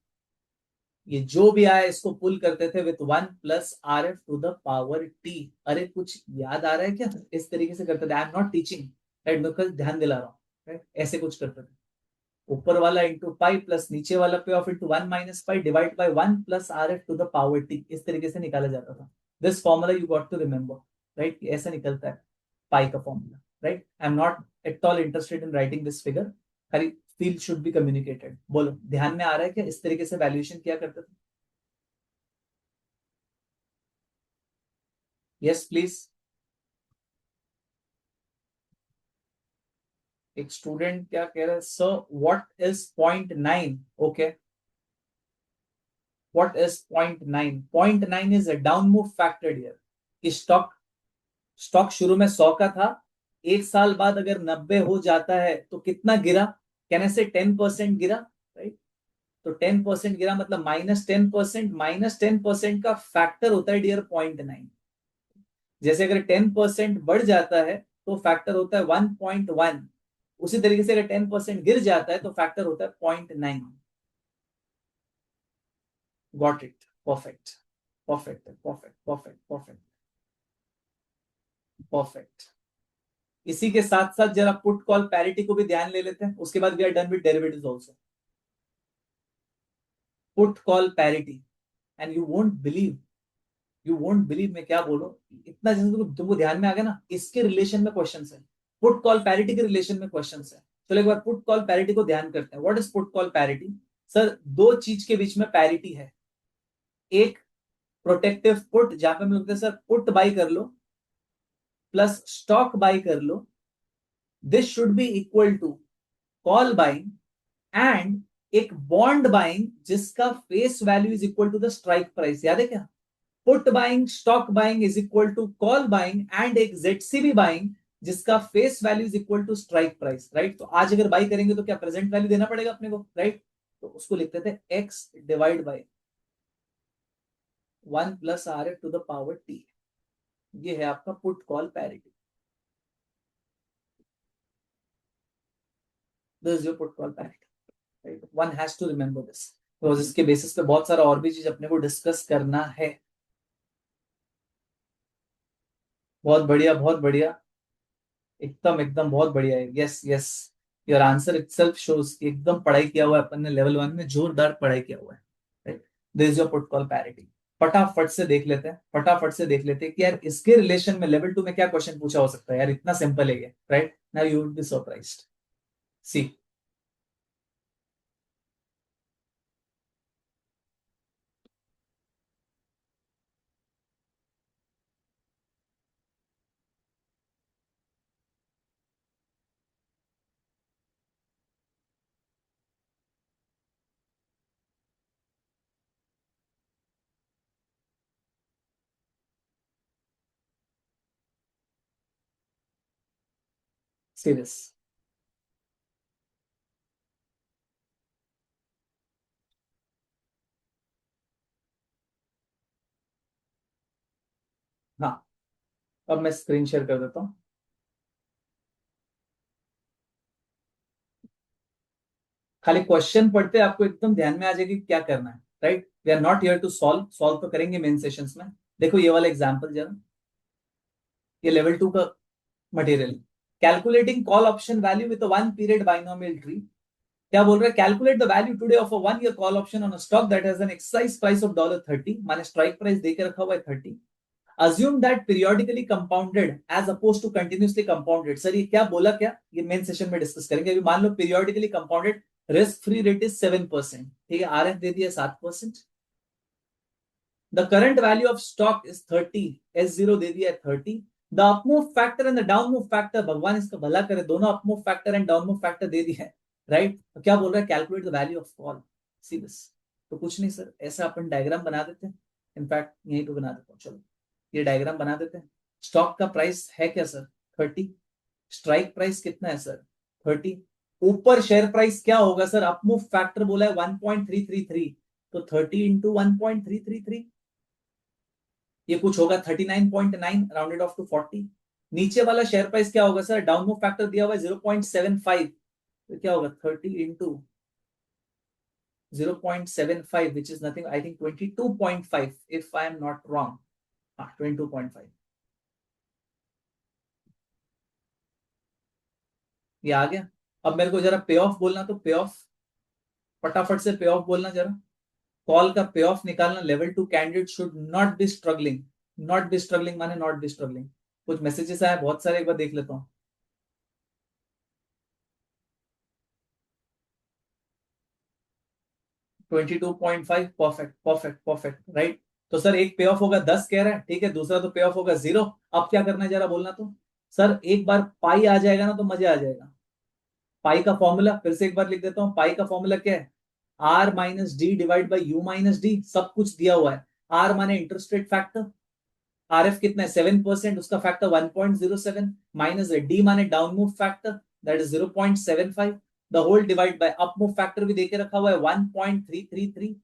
ये जो भी आया इसको पुल करते थे with 1 + RF to the power T। अरे कुछ याद आ रहा है क्या, इस तरीके से करते थे। आई एम नॉट टीचिंग, राइट, मैं कल ध्यान दिला रहा हूँ, राइट, ऐसे कुछ करते थे। ऊपर वाला इंटू पाई प्लस नीचे वाला payoff into 1 - pi divide by 1 + RF to the power T, इस तरीके से निकाला जाता था। This formula you got to remember, right, ऐसा निकलता है पाई का formula, right. I am not at all interested in writing this figure, खाली फील शुड बी कम्युनिकेटेड। बोलो ध्यान में आ रहा है क्या, इस तरीके से वैल्यूएशन किया करते थे। Yes please. एक स्टूडेंट क्या कह रहा है, sir what is 0.9, okay, what is 0.9, 0.9 is a down move factor here. Stock, stock शुरू में 100 का था, 1 साल बाद अगर 90 हो जाता है तो कितना गिरा, कहने से 10% गिरा, राइट। तो 10% गिरा मतलब -10%, -10% का फैक्टर होता है डियर 0.9। जैसे अगर 10% बढ़ जाता है तो फैक्टर होता है 1.1, उसी तरीके से अगर 10% गिर जाता है तो फैक्टर होता है 0.9। Got it, perfect, perfect, perfect, perfect, perfect, perfect. इसी के साथ साथ जरा पुट कॉल पैरिटी को भी ध्यान ले लेते हैं, उसके बाद we are done with derivatives also. Put call parity, and you won't believe, you won't believe मैं क्या बोलो, इतना जैसे तुमको ध्यान में आ गया ना, इसके रिलेशन में क्वेश्चन है, पुट कॉल पैरिटी के रिलेशन में क्वेश्चन है। चलो एक बार पुट कॉल पैरिटी को ध्यान करते हैं। What is put call parity? Sir दो चीज के बीच में पैरिटी है, एक प्रोटेक्टिव पुट जहां पे हम लोग सर पुट बाई कर लो प्लस स्टॉक बाई कर लो, this should be equal to call buying and एक बॉन्ड बाइंग जिसका face value is equal to the strike price. याद है क्या? Put buying stock buying is equal to call buying and एक ZCB buying जिसका face value is equal to strike price, right? तो आज अगर बाई करेंगे तो क्या प्रेजेंट वैल्यू देना पड़ेगा अपने को, राइट? तो उसको लिखते थे X divide by 1 + RF to the power T. ये है आपका put call parity. This is your put call parity, right? One has to remember this, तो इसके बेसिस पे बहुत सारा और भी चीज अपने को डिस्कस करना है। बहुत बढ़िया, बहुत बढ़िया, एकदम एकदम बहुत बढ़िया है। Yes yes, your answer itself shows कि एकदम पढ़ाई किया हुआ है अपन ने, लेवल 1 में जोरदार पढ़ाई किया हुआ है, right? This is your put call parity. फटाफट से देख लेते हैं, फटाफट से देख लेते हैं कि यार इसके रिलेशन में लेवल 2 में क्या क्वेश्चन पूछा हो सकता है यार, इतना सिंपल है ये, right? Now you would be surprised. See, see this. हाँ, अब मैं स्क्रीन शेयर कर देता हूँ। खाली क्वेश्चन पढ़ते आपको एकदम ध्यान में आ जाएगी क्या करना है, right? We are not here to solve, solve तो करेंगे मेन सेशंस में। देखो ये वाला एग्जांपल जरा, ये लेवल 2 का मटेरियल। Calculating call option value with one period binomial tree. क्या बोल रहा है? Calculate the value today of a 1 year call option on a stock that has an exercise price of $30, माने स्ट्राइक प्राइस देके रखा हुआ है 30। Assume that periodically compounded as opposed to continuously compounded. Sir ये क्या बोला, क्या ये मेन सेशन में डिस्कस करेंगे। अभी मान लो periodically compounded, risk free rate is 7%, ठीक है? आरएफ दे दिया 7%। The current value of stock is 30, S0 दे दिया है 30। The up move factor and the down move factor, भगवान इसका भला करे, दोनों up move factor and down move factor दे दिया है, राइट? तो क्या बोल रहा है? Calculate the value of call. See this. तो कुछ नहीं सर, ऐसा अपन डायग्राम बना देते हैं। इनफैक्ट यहीं पे बना देता हूँ, चलो ये डायग्राम बना देते हैं। स्टॉक का प्राइस है क्या सर? 30। स्ट्राइक प्राइस कितना है सर? 30। ऊपर शेयर प्राइस क्या होगा सर? अपमूव फैक्टर बोला है 1.333, तो 30 इंटू 1.333, ये कुछ होगा 39.9, राउंडेड ऑफ टू 40। नीचे वाला शेयर प्राइस क्या होगा सर? डाउन मूव फैक्टर दिया हुआ है 0.75, तो क्या होगा 30 into 0.75, which is nothing, I think 22.5 if I am not wrong. हाँ 22.5, ये आ गया। अब मेरे को जरा पे ऑफ बोलना, तो पे ऑफ, फटाफट से पे ऑफ बोलना जरा। कॉल का पे ऑफ निकालना। Level 2 candidate should not be struggling. Not be struggling माने नॉट बी स्ट्रगलिंग। कुछ मैसेजेस आए बहुत सारे, एक बार देख लेता हूँ। 22.5, परफेक्ट परफेक्ट परफेक्ट, राइट? तो सर एक पे ऑफ होगा 10 कह रहा है, ठीक है, दूसरा तो पे ऑफ होगा 0। अब क्या करना है जरा बोलना तो। सर एक बार पाई आ जाएगा ना तो मजा आ जाएगा। पाई का फॉर्मूला फिर से एक बार लिख देता हूँ। पाई का फॉर्मूला क्या है? R minus D divide by U minus D, सब कुछ दिया हुआ है। आर माने interest rate factor, R F कितना है 7%, उसका फैक्टर 1.07, माइनस डी माने down move factor, that is 0.75, the whole divide by up move factor भी देके रखा हुआ है 1.333,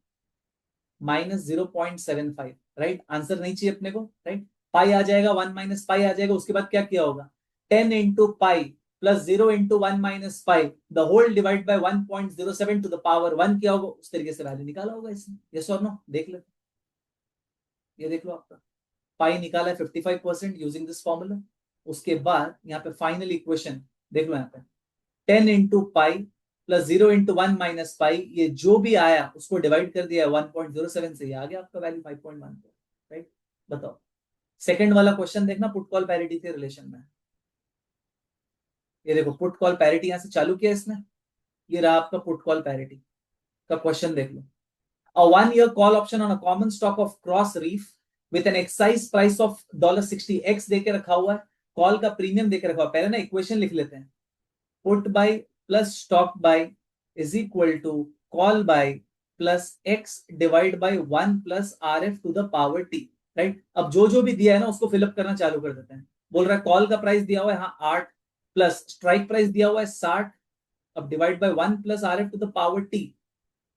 माइनस 0.75, राइट? आंसर नहीं चाहिए अपने को, राइट? पाई आ जाएगा, 1 माइनस पाई आ जाएगा, उसके बाद क्या किया होगा? 10 into pi plus 0 into 1 minus pi, the whole divide by 1.07 to the power 1 किया होगा, उस तरीके से वैल्यू निकाला होगा इसमें। यस और नो? देख लो, ये देख लो आपका पाई निकाला है 55% यूजिंग दिस फॉर्मूला। उसके बाद यहाँ पे फाइनल इक्वेशन देख लो, यहाँ पे 10 into pi plus 0 into 1 minus पाई, ये जो भी आया उसको डिवाइड कर दिया 1.07 से, ये आ गया आपका वैल्यू 5.1, राइट? बताओ। सेकंड वाला क्वेश्चन देखना, पुट कॉल पैरिटी के रिलेशन में। ये देखो पुट कॉल पैरिटी यहां से चालू किया इसने, ये रहा आपका पुट कॉल पैरिटी का क्वेश्चन, देख लो। A 1 year call option on a common stock of Cross Reef with an exercise price of $60 x देके रखा हुआ है, कॉल का प्रीमियम देके रखा हुआ है। पहले ना इक्वेशन लिख लेते हैं, put buy plus stock buy is equal to call buy plus X divide by 1 plus R F to the power T. Right, अब जो जो भी दिया है ना उसको फिलअप करना चालू कर देते हैं। बोल रहा है कॉल का प्राइस दिया हुआ है हाँ 8, प्लस स्ट्राइक प्राइस दिया हुआ है 60, अब divide by 1 plus R F to the power T.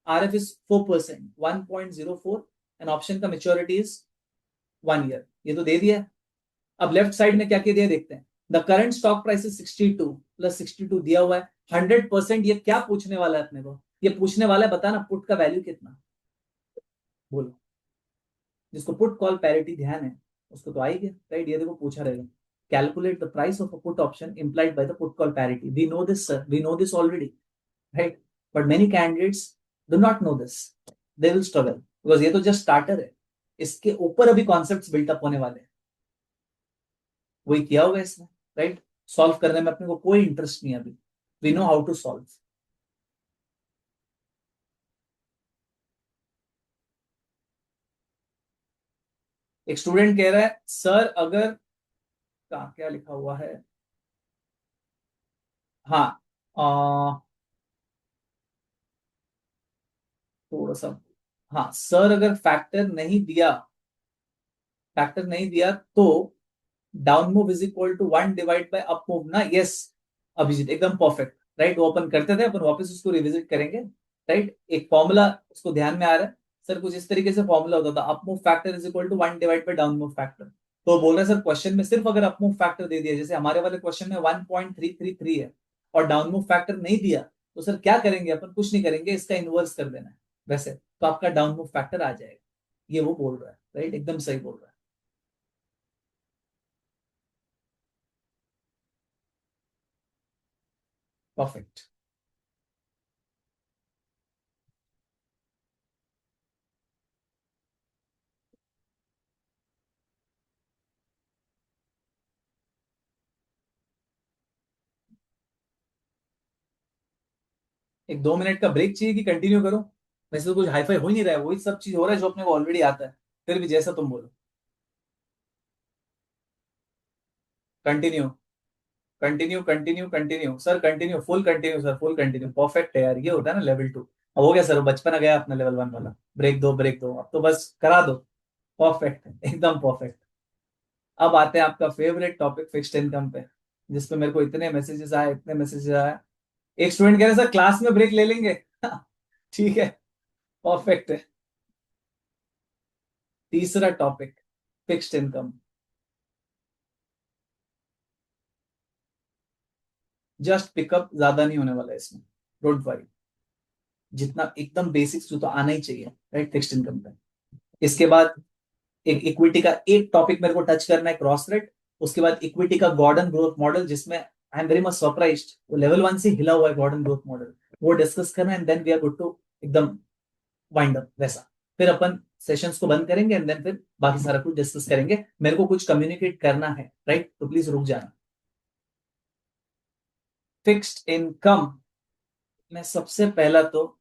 RF is 4%, 1.04, and option का मेच्योरिटी इज 1 year। ये तो दे दिया है। अब लेफ्ट साइड में क्या क्या दिया देखते हैं। The current stock price is 62 plus 62 दिया हुआ है 100%। ये क्या पूछने वाला है अपने को, ये पूछने वाला है बताना पुट का वैल्यू कितना, बोलो। जिसको पुट कॉल पैरिटी ध्यान है उसको तो आ ही गया। राइट, ये देखो पूछा रहेगा, calculate the price of a put option implied by the put call parity। We know this, sir, we know this already, right? But many candidates do not know this, they will struggle because ये तो just starter है, इसके ऊपर अभी concepts built up होने वाले हैं। वही किया होगा इसने। राइट, सॉल्व करने में अपने को कोई इंटरेस्ट नहीं है अभी, we know how to solve. एक स्टूडेंट कह रहा है सर अगर, कहाँ क्या लिखा हुआ है, हाँ थोड़ा सा, हाँ सर अगर फैक्टर नहीं दिया तो down move is equal to 1 divide by up move ना। यस अभिजीत, एकदम परफेक्ट। राइट, वो अपन करते थे, अपन वापस उसको रिविजिट करेंगे। राइट, एक फॉर्मूला उसको ध्यान में आ रहा है सर, कुछ इस तरीके से फॉर्मूला होता था, up move factor is equal to 1 divide by down move factor. तो बोल रहे हैं सर क्वेश्चन में सिर्फ अगर अप मूव फैक्टर दे दिया, जैसे हमारे वाले क्वेश्चन में 1.333 है और डाउन मूव फैक्टर नहीं दिया, तो सर क्या करेंगे अपन, कुछ नहीं करेंगे, इसका इनवर्स कर देना है वैसे, तो आपका डाउन मूव फैक्टर आ जाएगा। ये वो बोल रहा है। राइट, एकदम सही बोल रहा है। परफेक्ट। एक 2 मिनट का ब्रेक चाहिए कि कंटिन्यू करो? वैसे तो कुछ हाईफाई हो ही नहीं रहा है, वही सब चीज हो रहा है जो अपने को ऑलरेडी आता है, फिर भी जैसा तुम बोलो। Continue continue continue continue sir, continue, full continue sir, full continue, perfect है यार, ये होता है ना लेवल 2। अब हो गया सर, बचपन आ गया अपना लेवल 1 वाला, ब्रेक दो ब्रेक दो, अब तो बस करा दो। परफेक्ट, एकदम परफेक्ट। अब आते हैं आपका फेवरेट टॉपिक, फिक्स्ड इनकम पे, जिसपे मेरे को इतने मैसेजेस आए, इतने मैसेजेस आए। एक स्टूडेंट कह रहे सर क्लास में ब्रेक ले लेंगे। ठीक है, परफेक्ट है। तीसरा topic, fixed income. Just pick up, ज्यादा नहीं होने वाला है इसमें, डोंट वरी। जितना एकदम बेसिक्स जो तो आना ही चाहिए, राइट, फिक्स्ड इनकम पे। इसके बाद एक इक्विटी का एक टॉपिक मेरे को टच करना है, क्रॉस रेट। उसके बाद इक्विटी का गॉर्डन ग्रोथ मॉडल, जिसमें I am very much surprised वो लेवल 1 से हिला हुआ है गॉर्डन ग्रोथ मॉडल, वो डिस्कस करना, and then we are good to एकदम वाइंड अप वैसा। फिर अपन सेशंस को बंद करेंगे एंड देन फिर बाकी सारा कुछ डिस्कस करेंगे। मेरे को कुछ कम्युनिकेट करना है, राइट, तो प्लीज रुक जाना। फिक्स्ड इनकम में सबसे पहला तो,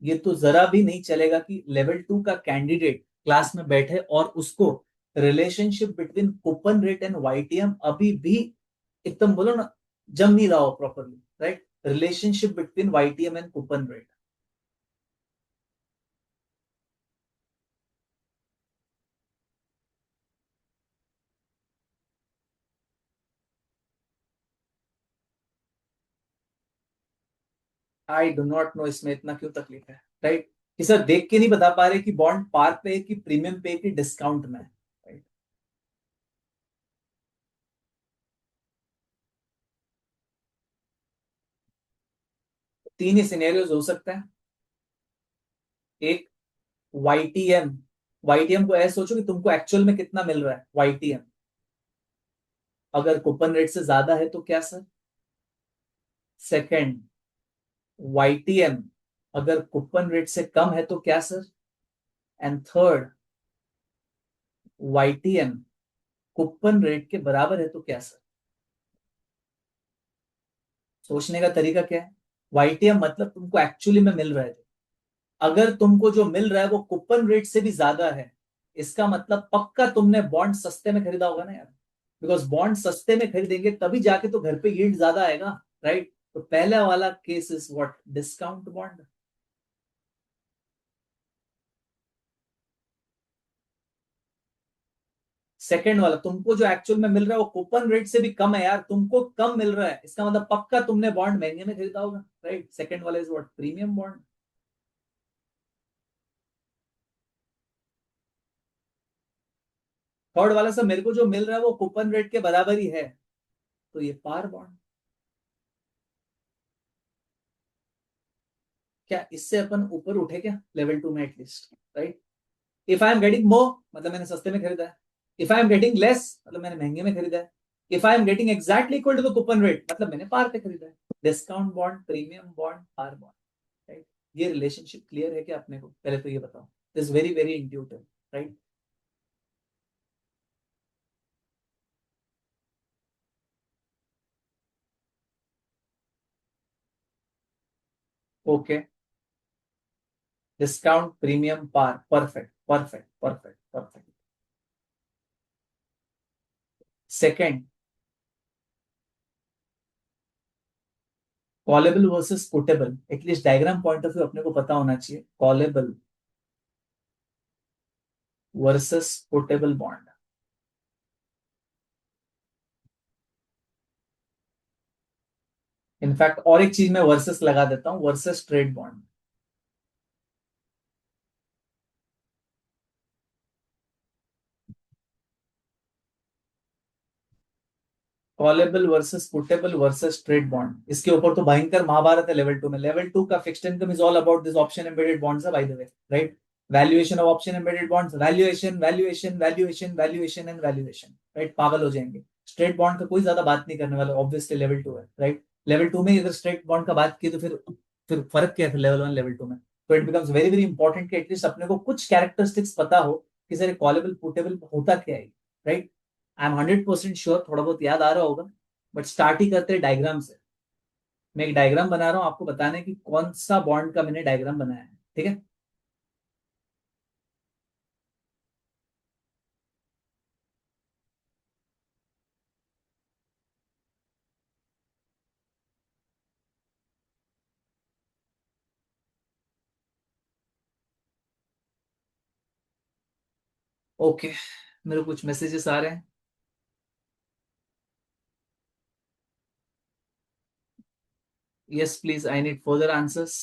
ये तो जरा भी नहीं चलेगा कि लेवल 2 का कैंडिडेट क्लास में बैठे और उसको relationship between coupon rate and YTM अभी भी एकदम बोलो ना जम नहीं रहा हो properly. Right, relationship between YTM and coupon rate. I do not know इसमें इतना क्यों तकलीफ है। राइट, कि सर देख के नहीं बता पा रहे कि बॉन्ड पार पे है कि प्रीमियम पे कि डिस्काउंट में। राइट, तीन ही सिनेरियोज हो सकते हैं। एक, वाईटीएम, वाईटीएम को ऐसे सोचो कि तुमको एक्चुअल में कितना मिल रहा है वाईटीएम, अगर कूपन रेट से ज्यादा है तो क्या सर। सेकंड, वाईटीएम अगर कूपन रेट से कम है तो क्या sir. And third, YTM coupon rate के बराबर है तो क्या सर? सोचने का तरीका क्या है? YTM मतलब तुमको एक्चुअली में मिल रहा है। अगर तुमको जो मिल रहा है वो कूपन रेट से भी ज्यादा है, इसका मतलब पक्का तुमने बॉन्ड सस्ते में खरीदा होगा ना यार। बिकॉज बॉन्ड सस्ते में खरीदेंगे तभी जाके तो घर पे यील्ड ज्यादा आएगा, राइट? तो पहला वाला case is what, discount bond. Second वाला तुमको जो एक्चुअल में मिल रहा है वो कूपन रेट से भी कम है यार, तुमको कम मिल रहा है, इसका मतलब पक्का तुमने बॉन्ड महंगे में खरीदा होगा, राइट? सेकंड वाला is what, premium bond. Third वाला सर, मेरे को जो मिल रहा है वो कूपन रेट के बराबर ही है, तो ये पार बॉन्ड। क्या इससे अपन ऊपर उठे क्या लेवल टू में at least, right? If I am getting more मतलब मैंने सस्ते में खरीदा है, if I am getting less मतलब मैंने महंगे में खरीदा है, if I am getting exactly equal to the coupon rate मतलब मैंने पार पे खरीदा है। Discount bond, premium bond, par bond, right? ये रिलेशनशिप क्लियर है क्या अपने को? पहले तो ये बताओ, this very very intuitive, right? Okay, discount, premium, par, perfect perfect perfect perfect. Second, callable versus quotable, at least diagram point of view अपने को पता होना चाहिए, callable versus quotable bond. In fact और एक चीज मैं वर्सेस लगा देता हूं, versus trade bond. Callable versus puttable versus trade bond, इसके ऊपर तो भयंकर महाभारत है लेवल टू में। लेवल टू का fixed income is all about this option embedded bonds by the way, right? Valuation of option embedded bonds, valuation valuation valuation valuation and valuation, right? पागल हो जाएंगे। स्ट्रेट बॉन्ड का कोई ज्यादा बात नहीं करने वाला, ऑब्वियसली लेवल टू है, राइट? लेवल टू में अगर स्ट्रेट बॉन्ड का बात की तो फिर फर्क क्या है फिर लेवल वन लेवल टू में? तो it becomes very very important कि एटलीस्ट अपने को कुछ कैरेक्टरिस्टिक्स पता हो कि सर कॉलेबल पुटेबल होता क्या है, राइट? आई एम 100% श्योर थोड़ा बहुत याद आ रहा होगा, बट स्टार्ट ही करते हैं डायग्राम से। मैं एक डायग्राम बना रहा हूँ आपको बताने की कौन सा बॉन्ड का मैंने डायग्राम बनाया है, ठीक है? ओके, मेरे कुछ मैसेजेस आ रहे हैं। Yes please, I need further answers.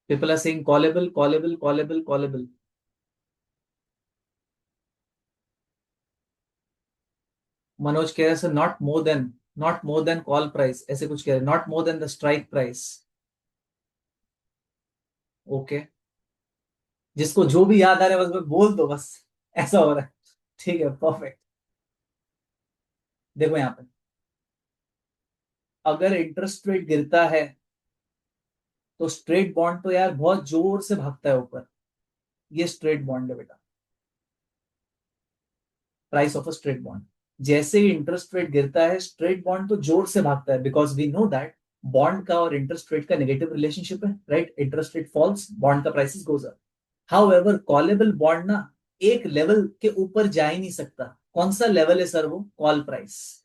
People are saying callable callable callable callable. Manoj कह रहे हैं sir not more than call price, ऐसे कुछ कह रहे हैं, not more than the strike price. Okay, जिसको जो भी याद आ रहा है बस बोल दो बस, ऐसा हो रहा है। ठीक है, परफेक्ट। देखो यहाँ पे, अगर इंटरेस्ट रेट गिरता है तो स्ट्रेट बॉन्ड तो यार बहुत जोर से भागता है ऊपर। ये स्ट्रेट बॉन्ड है बेटा, price of a straight bond. जैसे ही इंटरेस्ट रेट गिरता है स्ट्रेट बॉन्ड तो जोर से भागता है, because we know that bond का और इंटरेस्ट रेट का नेगेटिव रिलेशनशिप है, right? Interest rate falls, bond का prices goes up. However callable bond ना एक लेवल के ऊपर जा ही नहीं सकता। कौन सा लेवल है सर? वो कॉल प्राइस।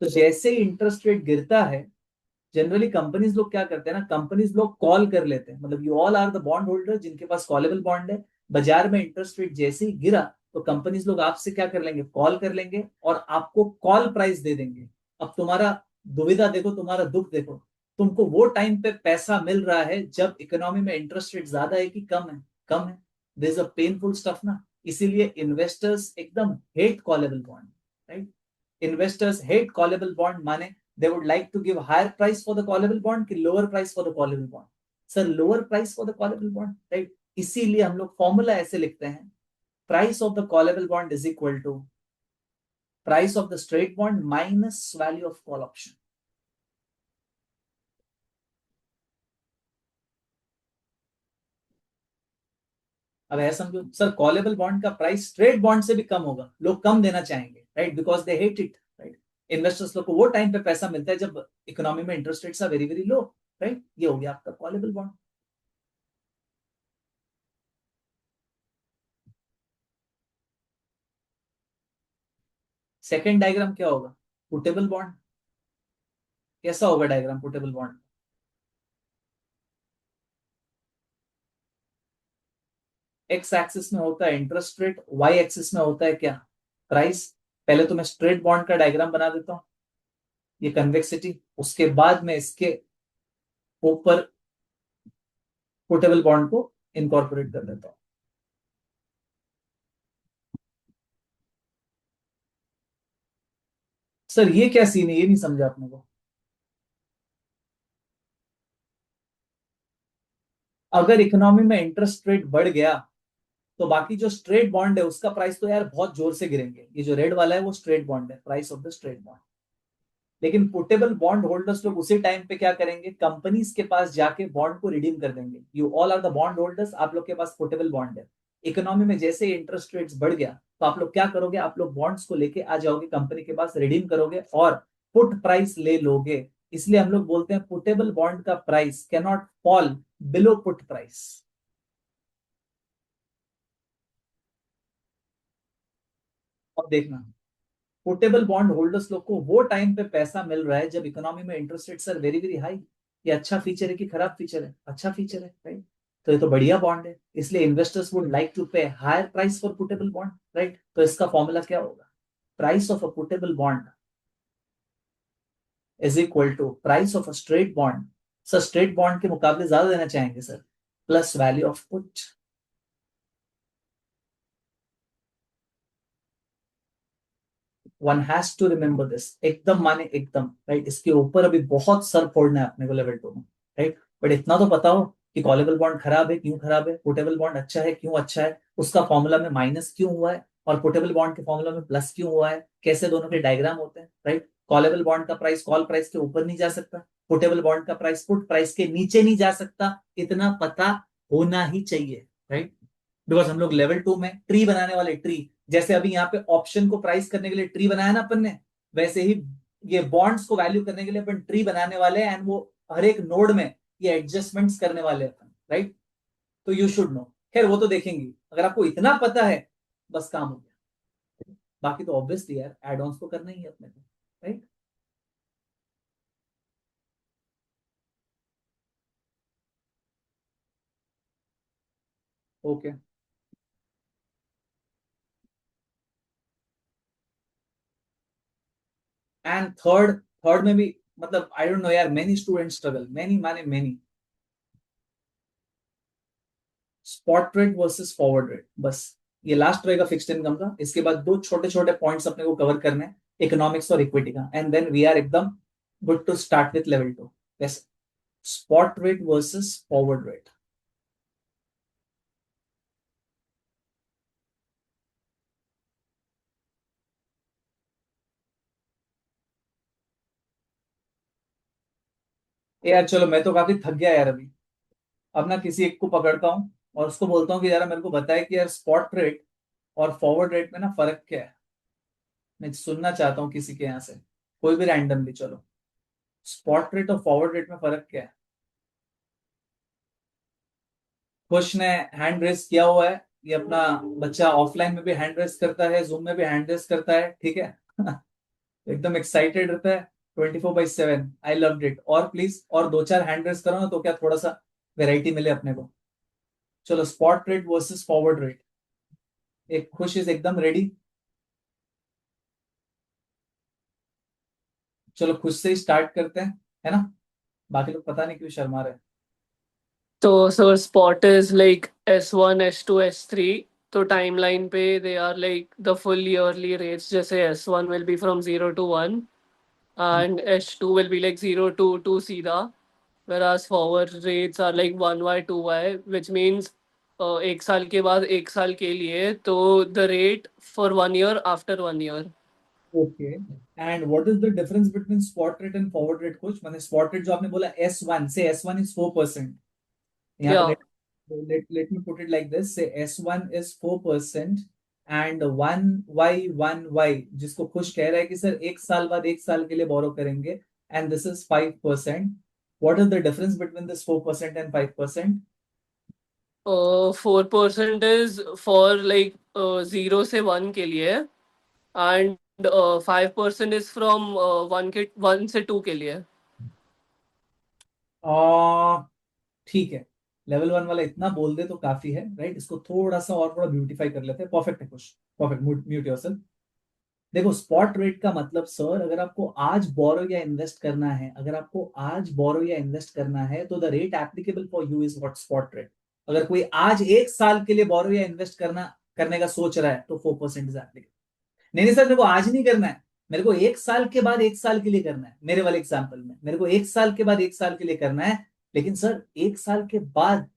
तो जैसे ही इंटरेस्ट रेट गिरता है, जनरली कंपनीज लोग क्या करते हैं ना, कंपनीज लोग कॉल कर लेते हैं, मतलब you all are the bond holder जिनके पास कॉलेबल बॉन्ड है। बाजार में इंटरेस्ट रेट जैसे ही गिरा तो कंपनीज लोग आपसे क्या कर लेंगे, कॉल कर लेंगे और आपको कॉल प्राइस दे देंगे। अब तुम्हारा दुविधा देखो, तुम्हारा दुख देखो, तुमको वो टाइम पे पैसा मिल रहा है जब इकोनॉमी में इंटरेस्ट रेट ज्यादा है कि कम है? कम है। This is a painful stuff ना। इसीलिए इन्वेस्टर्स एकदम hate callable bond, right? Investors hate callable bond, माने they would like to give higher price for the callable bond कि lower price for the callable bond? Sir lower price for the callable bond, right? इसीलिए हम लोग formula ऐसे लिखते हैं, price of the callable bond is equal to price of the straight bond minus value of call option. अब ऐसा समझो sir, callable bond का प्राइस स्ट्रेट बॉन्ड से भी कम होगा, लोग कम देना चाहेंगे, right, because they hate it, right. Investors लोग को वो टाइम पे पैसा मिलता है जब इकोनॉमी में interest rates are very very low, right. ये हो गया आपका कॉलेबल बॉन्ड। सेकेंड डायग्राम क्या होगा? Puttable bond. कैसा होगा diagram puttable bond? X axis में होता है इंटरेस्ट रेट, वाई एक्सिस में होता है क्या? प्राइस। पहले तो मैं स्ट्रेट बॉन्ड का डायग्राम बना देता हूँ, ये कन्वेक्सिटी, उसके बाद में इसके ऊपर पुटेबल बॉन्ड को इनकॉर्पोरेट कर देता हूँ। सर ये क्या सीन है, ये नहीं समझा आपने को? अगर इकोनॉमी में इंटरेस्ट रेट बढ़ गया तो बाकी जो स्ट्रेट बॉन्ड है उसका प्राइस तो यार बहुत जोर से गिरेंगे। ये जो रेड वाला है वो स्ट्रेट बॉन्ड है, price of the straight bond. लेकिन पुटेबल बॉन्ड होल्डर्स लोग उसी टाइम पे क्या करेंगे, कंपनीज के पास जाके बॉन्ड को रिडीम कर देंगे। You all are the bond holders, आप लोग के पास पुटेबल बॉन्ड है। इकोनॉमी में जैसे इंटरेस्ट रेट्स बढ़ गया तो आप लोग क्या करोगे, आप लोग बॉन्ड्स को लेके आ जाओगे कंपनी के पास, रिडीम करोगे और पुट प्राइस ले लोगे। इसलिए हम लोग बोलते हैं पुटेबल बॉन्ड का price can not fall below put price. अब देखना, पोर्टेबल बॉन्ड होल्डर्स लोग को वो टाइम पे पैसा मिल रहा है जब इकोनॉमी में interest rates are very very high. ये अच्छा फीचर है कि खराब फीचर है? अच्छा फीचर है, राइट। तो ये तो बढ़िया बॉन्ड है, इसलिए investors would like to pay higher price for puttable bond, right. तो इसका फॉर्मूला क्या होगा? Price of a puttable bond is equal to price of a straight bond. Sir straight bond के मुकाबले ज्यादा देना चाहेंगे sir, plus value of put. One has to remember this, एकदम माने एकदम, राइट। इसके ऊपर अभी बहुत सर फोड़ना है अपने को लेवल 2 में, राइट। बट इतना तो पता हो कि कॉलेबल बॉन्ड खराब है, क्यों खराब है, पोर्टेबल बॉन्ड अच्छा है, क्यों अच्छा है, उसका फॉर्मूला में माइनस क्यों हुआ है, और पोर्टेबल बॉन्ड के फॉर्मूला में प्लस क्यों हुआ है, कैसे दोनों के डायग्राम होते हैं, राइट। कॉलेबल बॉन्ड का प्राइस कॉल प्राइस के ऊपर नहीं जा सकता, पोर्टेबल बॉन्ड का प्राइस पुट प्राइस के नीचे नहीं जा सकता, इतना पता होना ही चाहिए, राइट। बिकॉज हम लोग लेवल 2 में ट्री बनाने वाले, ट्री, जैसे अभी यहाँ पे ऑप्शन को प्राइस करने के लिए ट्री बनाया ना अपन ने, वैसे ही ये बॉन्ड्स को वैल्यू करने के लिए अपन ट्री बनाने वाले हैं, एंड वो हर एक नोड में ये एडजस्टमेंट्स करने वाले हैं अपन, राइट। तो यू शुड नो, खैर वो तो देखेंगे। अगर आपको इतना पता है बस काम हो गया, बाकी तो ऑब्वियसली यार एड ऑन्स तो करना ही है अपने को, right. Okay. And third, third में भी मतलब आई डोंट नो यार, मेनी स्टूडेंट स्ट्रगल, मेनी माने many. Spot rate versus forward rate, बस ये लास्ट रहेगा फिक्स्ड इनकम का। इसके बाद दो छोटे छोटे पॉइंट्स अपने को कवर करने हैं, इकोनॉमिक्स और इक्विटी का, एंड देन वी आर एकदम good to start with level 2। Yes, spot rate versus forward rate. यार चलो, मैं तो काफी थक गया यार अभी। अब ना किसी एक को पकड़ता हूँ और उसको बोलता हूँ कि यार मेरे को बताए कि यार स्पॉट रेट और फॉरवर्ड रेट में ना फर्क क्या है। मैं सुनना चाहता हूँ किसी के यहाँ से, कोई भी रैंडमली, चलो। स्पॉट रेट और फॉरवर्ड रेट में फर्क क्या है? खुश ने हैंड रेस किया हुआ है, ये अपना बच्चा ऑफलाइन में भी हैंड रेस करता है, जूम में भी हैंड रेस करता है, ठीक है। एकदम एक्साइटेड रहता है 24/7। I loved it. और प्लीज और दो चार हैंड रेस करो ना, तो क्या थोड़ा सा वेराइटी मिले अपने को। चलो, spot rate versus forward rate. एक खुश इज एकदम रेडी। चलो खुश से ही स्टार्ट करते हैं, है ना। बाकी लोग पता नहीं क्यों शर्मा रहे हैं। So, so spot is like S1, S2, S3. So timeline पे they are like the full yearly rates. जैसे S1 will be from 0 to 1 and S2 will be like 0 to 2 सीधा. Whereas forward rates are like 1Y, 2Y, which means एक साल के बाद एक साल के लिए तो the rate for 1 year after 1 year. Okay. And what is the difference between spot rate and forward rate कुछ, मैंने स्पॉट रेट जो आपने बोला S1 से S1 इज 4%, यहाँ पे Yeah. let me put it like this. Say S1 is 4% and 1y जिसको खुश कह रहा है कि सर एक साल बाद एक साल के लिए बोरो करेंगे, and this is 5%. What is the difference between this 4% and 5%? 4% is for like 0 से 1 के लिए, एंड 5% इज फ्रॉम 1 से 2 के लिए. ठीक है, लेवल 1 वाला इतना बोल दे तो काफी है, राइट? इसको थोड़ा सा और थोड़ा ब्यूटीफाई कर लेते हैं. परफेक्ट है कुछ. परफेक्ट. Mute yourself. देखो, स्पॉट रेट का मतलब सर, अगर आपको आज बोरो या इन्वेस्ट करना है, अगर आपको आज बोरो या इन्वेस्ट करना है, तो the rate applicable for you is what? Spot rate. अगर कोई आज एक साल के लिए बोरो या इन्वेस्ट करने का सोच रहा है तो 4% इज एप्लीकेबल. नहीं नहीं सर, मेरे को आज नहीं करना है, मेरे को एक साल के बाद एक साल के लिए करना है. मेरे वाले एग्जाम्पल में मेरे को एक साल के बाद एक साल के लिए करना है, लेकिन सर एक साल के बाद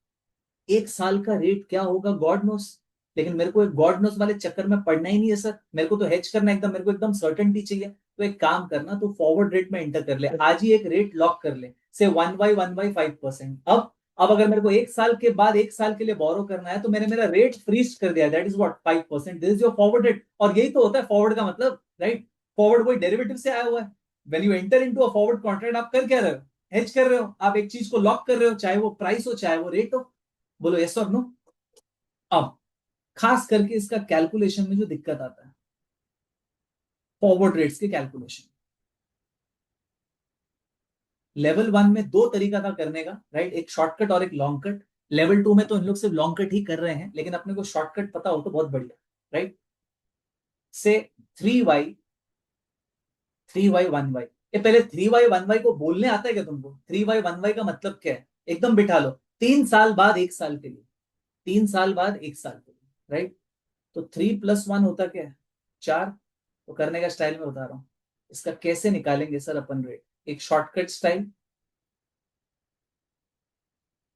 एक साल का रेट क्या होगा गॉड नोस. लेकिन मेरे को एक गॉड नोस वाले चक्कर में पड़ना ही नहीं है सर. मेरे को तो हेज करना है एकदम, मेरे को एकदम सर्टेनिटी चाहिए. तो एक काम करना, तो फॉरवर्ड रेट में एंटर कर ले, आज ही एक रेट लॉक कर ले, से 1/1 5%. अब अगर मेरे को एक साल के बाद एक साल के लिए बोरो करना है, तो मैंने मेरा रेट फ्रीज कर दिया. That is what? 5%. This is your forward rate. और यही तो होता है फॉरवर्ड का मतलब, राइट? फॉरवर्ड कोई डेरिवेटिव से आया हुआ है. When you enter into a forward contract, आप कर क्या रहे हो? हेज कर रहे हो. आप एक चीज को लॉक कर रहे हो, चाहे वो प्राइस हो चाहे वो रेट हो. बोलो यस और नो. अब खास करके इसका कैलकुलेशन में जो दिक्कत आता है, फॉरवर्ड रेट्स के कैलकुलेशन. लेवल 1 में दो तरीका था करने का, राइट? एक शॉर्टकट और एक लॉन्ग कट. लेवल 2 में तो इन लोग सिर्फ लॉन्ग कट ही कर रहे हैं, लेकिन अपने को शॉर्टकट पता हो तो बहुत बढ़िया, राइट? से 3y 1y. ये पहले 3y 1y को बोलने आता है क्या तुमको? 3y 1y का मतलब क्या है? एकदम बिठा लो. 3 साल बाद एक साल के लिए, 3 साल बाद एक साल के लिए, राइट? तो 3+1 होता क्या है? 4. तो करने का स्टाइल में बता रहा हूं. इसका कैसे निकालेंगे सर अपन रेट? एक शॉर्टकट स्टाइल.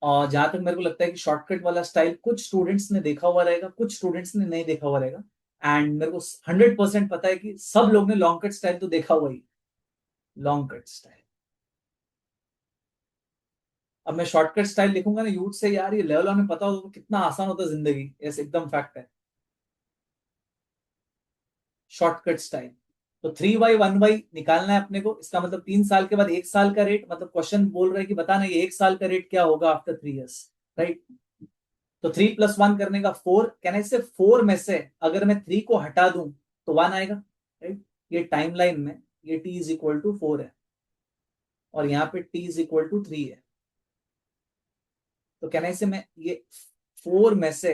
और जहां तक मेरे को लगता है कि शॉर्टकट वाला स्टाइल कुछ स्टूडेंट्स ने देखा हुआ रहेगा, कुछ स्टूडेंट्स ने नहीं देखा हुआ रहेगा. एंड मेरे को 100% पता है कि सब लोग ने लॉन्ग कट स्टाइल तो देखा हुआ ही. Long cut style. अब मैं शॉर्टकट स्टाइल लिखूंगा ना यूथ से, यार ये लेवल में पता हो तो कितना आसान होता जिंदगी. ऐसे एकदम फैक्ट है. Shortcut style. तो 3y 1y निकालना है अपने को. इसका मतलब 3 साल के बाद एक साल का रेट. मतलब क्वेश्चन बोल रहा है कि बताना ये एक साल का रेट क्या होगा आफ्टर 3 years, राइट? तो 3+1 करने का 4. कहना इससे 4 में से अगर मैं 3 को हटा दूं तो 1 आएगा, राइट? ये टाइमलाइन में ये t=4 है और यहाँ पे t=3 है. तो कहना इससे मैं ये 4 में से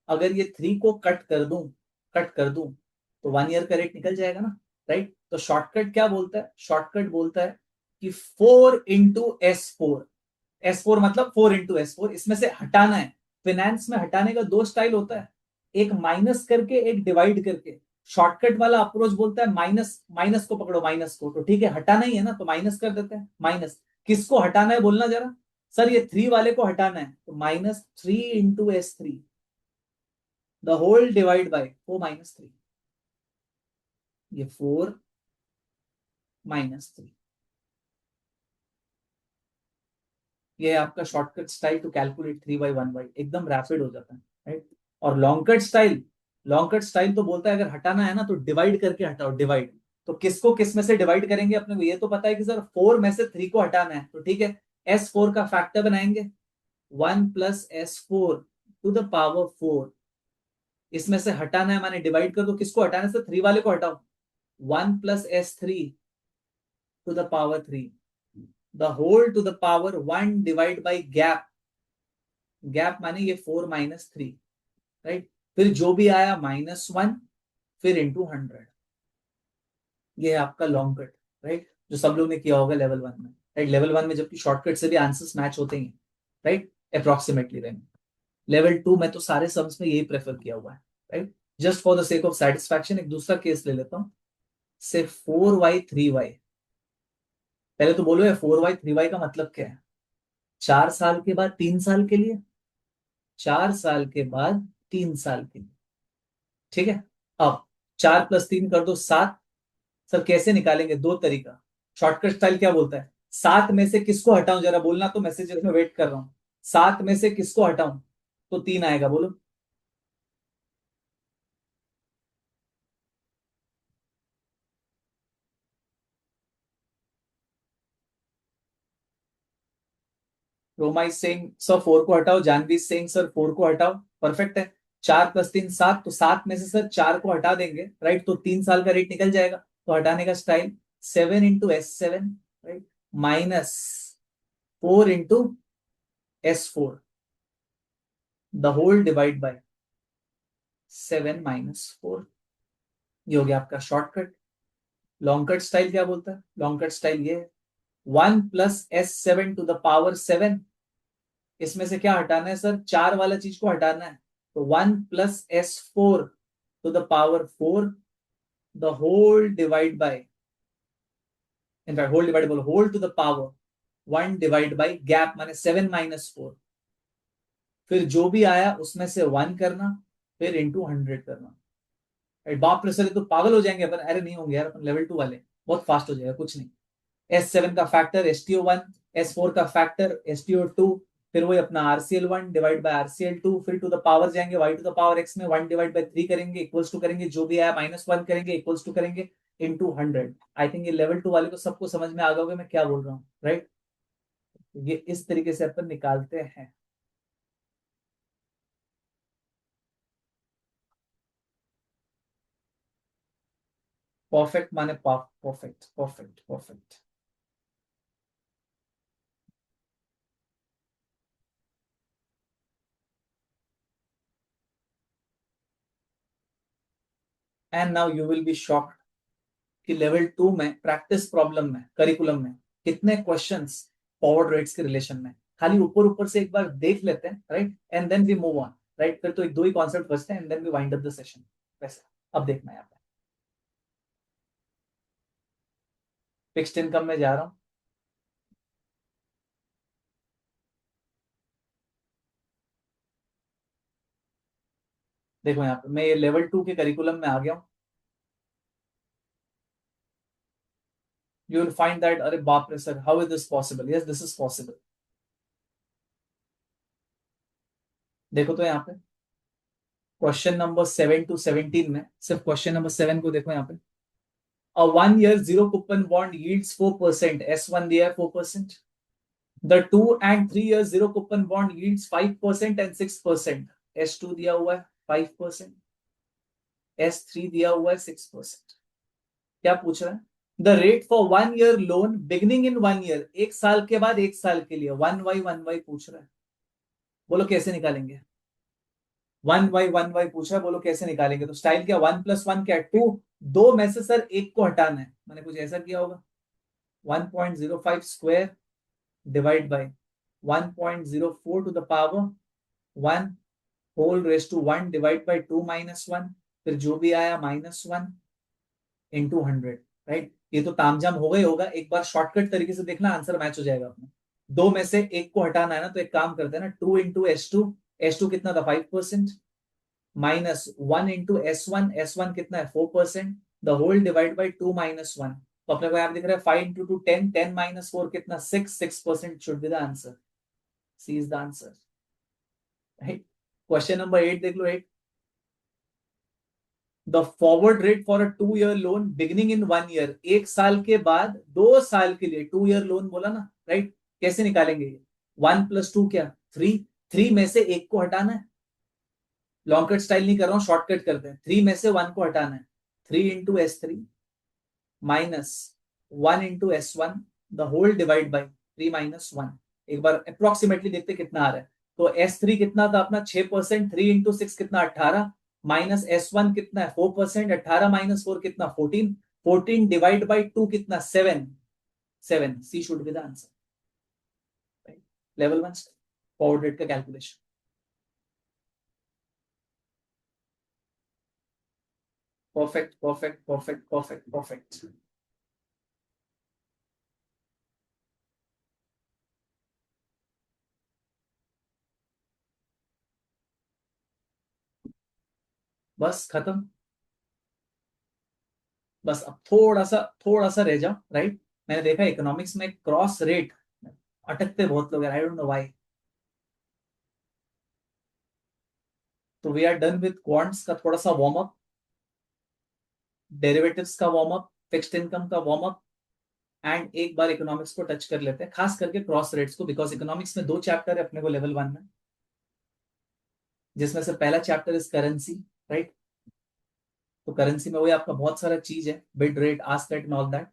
अगर ये 3 को कट कर दूं तो 1 year का रेट निकल जाएगा ना, राइट? तो शॉर्टकट क्या बोलता है? शॉर्टकट बोलता है कि 4 × S4. S4 मतलब 4 × S4. इसमें से हटाना है. फिनेंस में हटाने का दो स्टाइल होता है, एक माइनस करके एक डिवाइड करके. शॉर्टकट वाला अप्रोच बोलता है माइनस. माइनस को पकड़ो, माइनस को. तो ठीक है, हटाना ही है ना, तो माइनस कर देते हैं. माइनस किसको हटाना है बोलना जरा. सर ये 3 वाले को हटाना है, तो -3 × S3 the whole divide bye 4 - 3. ये 4 - 3. ये है आपका shortcut style to calculate 3y 1y. एकदम रैपिड हो जाता है, राइट? और लॉन्ग कट स्टाइल तो बोलता है अगर हटाना है ना तो डिवाइड करके हटाओ. डिवाइड. तो किसको किस में से डिवाइड करेंगे अपने को ये तो पता है कि सर 4 में से 3 को हटाना है, तो ठीक है, S4 का फैक्टर बनाएंगे. 1 + S4 टू द पावर 4. इसमें से हटाना है माने डिवाइड कर दो. किसको हटाना है सर? 3 वाले को हटाओ. 1 + S3 to the power 3. The whole to the power 1 divide by gap. Gap माने ये 4 - 3, राइट? फिर जो भी आया -1, फिर इंटू 100. ये है आपका लॉन्ग कट, राइट? जो सब लोग ने किया होगा लेवल 1 में, राइट? लेवल 1 में जबकि शॉर्टकट से भी आंसर्स मैच होते हैं, राइट? अप्रोक्सीमेटली रहेंगे. लेवल 2 में तो सारे सम्स में यही प्रेफर किया हुआ है, right? Just for the sake of satisfaction एक दूसरा केस ले लेता हूँ. से 4y 3y. पहले तो बोलो ये 4y 3y का मतलब क्या है? 4 साल के बाद 3 साल के लिए, 4 साल के बाद 3 साल के लिए, ठीक है? अब 4 + 3 कर दो 7. सर कैसे निकालेंगे? दो तरीका. शॉर्टकट स्टाइल क्या बोलता है? 7 में से किसको हटाऊं जरा बोलना तो, मैसेजेस में वेट कर रहा हूं. 7 में से किसको हटाऊं? तो 3 आएगा, बोलो। रोमा इज सेइंग सर 4 को हटाओ, जानवी इज सेइंग सर 4 को हटाओ। परफेक्ट है। 4 + 3 7, तो 7 में से सर 4 को हटा देंगे, राइट, तो 3 साल का रेट निकल जाएगा। तो हटाने का style 7 × S7, right, -4 × S4, the whole divide by 7 - 4। ये हो गया आपका शॉर्टकट। लॉन्ग कट स्टाइल क्या बोलता है? लॉन्ग कट स्टाइल ये है, 1 + S7 to the power 7। इसमें से क्या हटाना है सर? 4 वाला चीज को हटाना है। तो 1 + S4 to the power 4, the whole divide by, in fact whole divide बोलो, whole to the power 1 divide by gap माने 7 - 4। फिर जो भी आया उसमें से 1 करना, फिर इंटू 100 करना। बाप रे सर, ये तो पागल हो जाएंगे अपन। अरे नहीं होंगे यार, अपन लेवल 2 वाले, बहुत फास्ट हो जाएगा, कुछ नहीं। S7 का फैक्टर STO1, S4 का फैक्टर STO2, फिर वही अपना RCL1 डिवाइड बाय RCL2, फिर टू द पावर जाएंगे y to the power x में 1 डिवाइड बाय 3 करेंगे, इक्वल्स टू करेंगे, जो भी आया -1 करेंगे, इक्वल्स टू करेंगे, इनटू 100। आई थिंक ये लेवल 2 वाले को सबको समझ में आ गया होगा मैं क्या बोल रहा हूँ, राइट। ये इस तरीके से अपन निकालते हैं। परफेक्ट माने perfect perfect perfect. And now you will be shocked कि लेवल 2 में प्रैक्टिस प्रॉब्लम में, करिकुलम में कितने क्वेश्चंस फॉरवर्ड रेट्स के रिलेशन में। खाली ऊपर ऊपर से एक बार देख लेते हैं, right, and then we move on, right. फिर तो एक दो ही कॉन्सेप्ट बचते हैं and then we wind up the session. वैसे अब देखना है यहाँ पे फिक्स्ड इनकम में जा रहा हूँ। देखो यहाँ पे मैं ये लेवल 2 के करिकुलम में आ गया हूँ। यू विल फाइंड दैट, अरे बाप रे sir, how is this possible? Yes, this is possible. देखो तो यहाँ पे क्वेश्चन नंबर 7 to 17 में, सिर्फ क्वेश्चन नंबर 7 को देखो यहाँ पे। A 1 year zero coupon bond yields 4%. S1 दिया है 4%. The 2 and 3 year zero coupon bond yields 5% and 6%. S2 दिया हुआ है 5%. S3 दिया हुआ है 6%। क्या पूछ रहा है? The rate for 1 year loan beginning in 1 year, 1 साल के बाद 1 साल के लिए 1y पूछ रहा है। बोलो कैसे निकालेंगे? 1y पूछ रहा है, बोलो कैसे निकालेंगे? तो स्टाइल क्या, 1 + 1 क्या, 2। दो में से सर एक को हटाना है, मैंने कुछ ऐसा किया होगा। 1.05 square divide by 1.04 to the power 1 whole raise to 1 divide by 2 - 1, फिर जो भी आया -1 इंटू 100, राइट। ये तो तामझाम हो गई होगा, एक बार शॉर्टकट तरीके से देखना, आंसर मैच हो जाएगा अपना। दो में से एक को हटाना है ना, तो एक काम करते हैं ना, 2 × S2, S2 कितना था 5%, -1 × S1, S1 कितना है 4%, द होल डिवाइड बाई 2 - 1। तो अपने को यहाँ दिख रहा है 5 × 2 10, 10 - 4 कितना 6% should be the answer. C is the answer, right. Question number 8 देख लो, 8। The forward rate for a 2 year loan beginning in 1 year, 1 साल के बाद 2 साल के लिए 2 year लोन बोला ना, राइट। कैसे निकालेंगे ये? 1 + 2 क्या, 3। 3 में से एक को हटाना है। लॉन्ग कट स्टाइल नहीं कर रहा हूं, शॉर्टकट करते हैं। 3 में से 1 को हटाना है, 3 × S3 -1 × S1, the whole divide by 3 - 1। एक बार अप्रोक्सीमेटली देखते कितना आ रहा है। तो S3 कितना था अपना 6%, 3 × 6 कितना 18, -S1 कितना है 4%, 18 - 4 कितना 14, 14 डिवाइड बाई 2 कितना 7, 7। See should be the answer, level 1 forward rate का calculation. Perfect perfect perfect perfect perfect. बस खत्म। बस अब थोड़ा सा रह जाओ, राइट। मैंने देखा इकोनॉमिक्स में क्रॉस रेट अटकते बहुत लोग, आई डोंट नो व्हाई। तो we are done with quants का थोड़ा सा वार्म अप, डेरिवेटिव्स का वार्म अप, फिक्स्ड इनकम का वार्म अप, एंड एक बार इकोनॉमिक्स को टच कर लेते हैं, खास करके क्रॉस रेट्स को, बिकॉज इकोनॉमिक्स में 2 चैप्टर है अपने को लेवल 1 में, जिसमें से पहला चैप्टर इज करेंसी, राइट। तो करेंसी में वही आपका बहुत सारा चीज है, bid rate, ask rate and all that.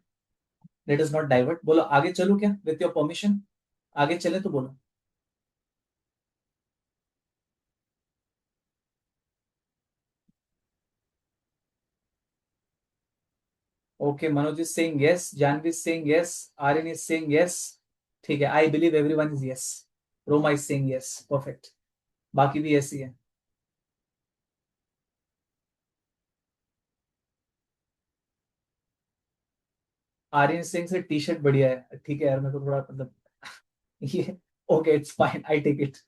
Let is not divert. बोलो आगे चलो क्या, विथ योर परमिशन आगे चले तो बोलो। Okay, Manoj is saying yes, Janvi is saying yes, Aryan is saying yes. ठीक है, I believe everyone is yes. Roma is saying yes, perfect. बाकी भी ऐसी है। आर्यन सिंह से टी शर्ट बढ़िया है, ठीक है यार, मेरे को थोड़ा मतलब ये okay, it's fine, I take it.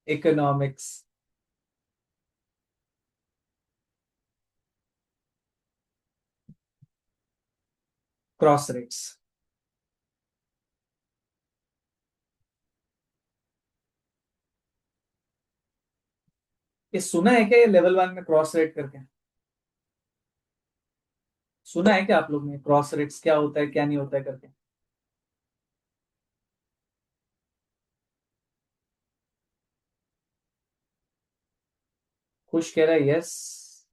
Economics. Cross rates. ये सुना है क्या, ये लेवल 1 में क्रॉस रेट करके? सुना है क्या आप लोग ने क्रॉस रेट्स क्या होता है क्या नहीं होता है करके? खुश कह रहा है यस।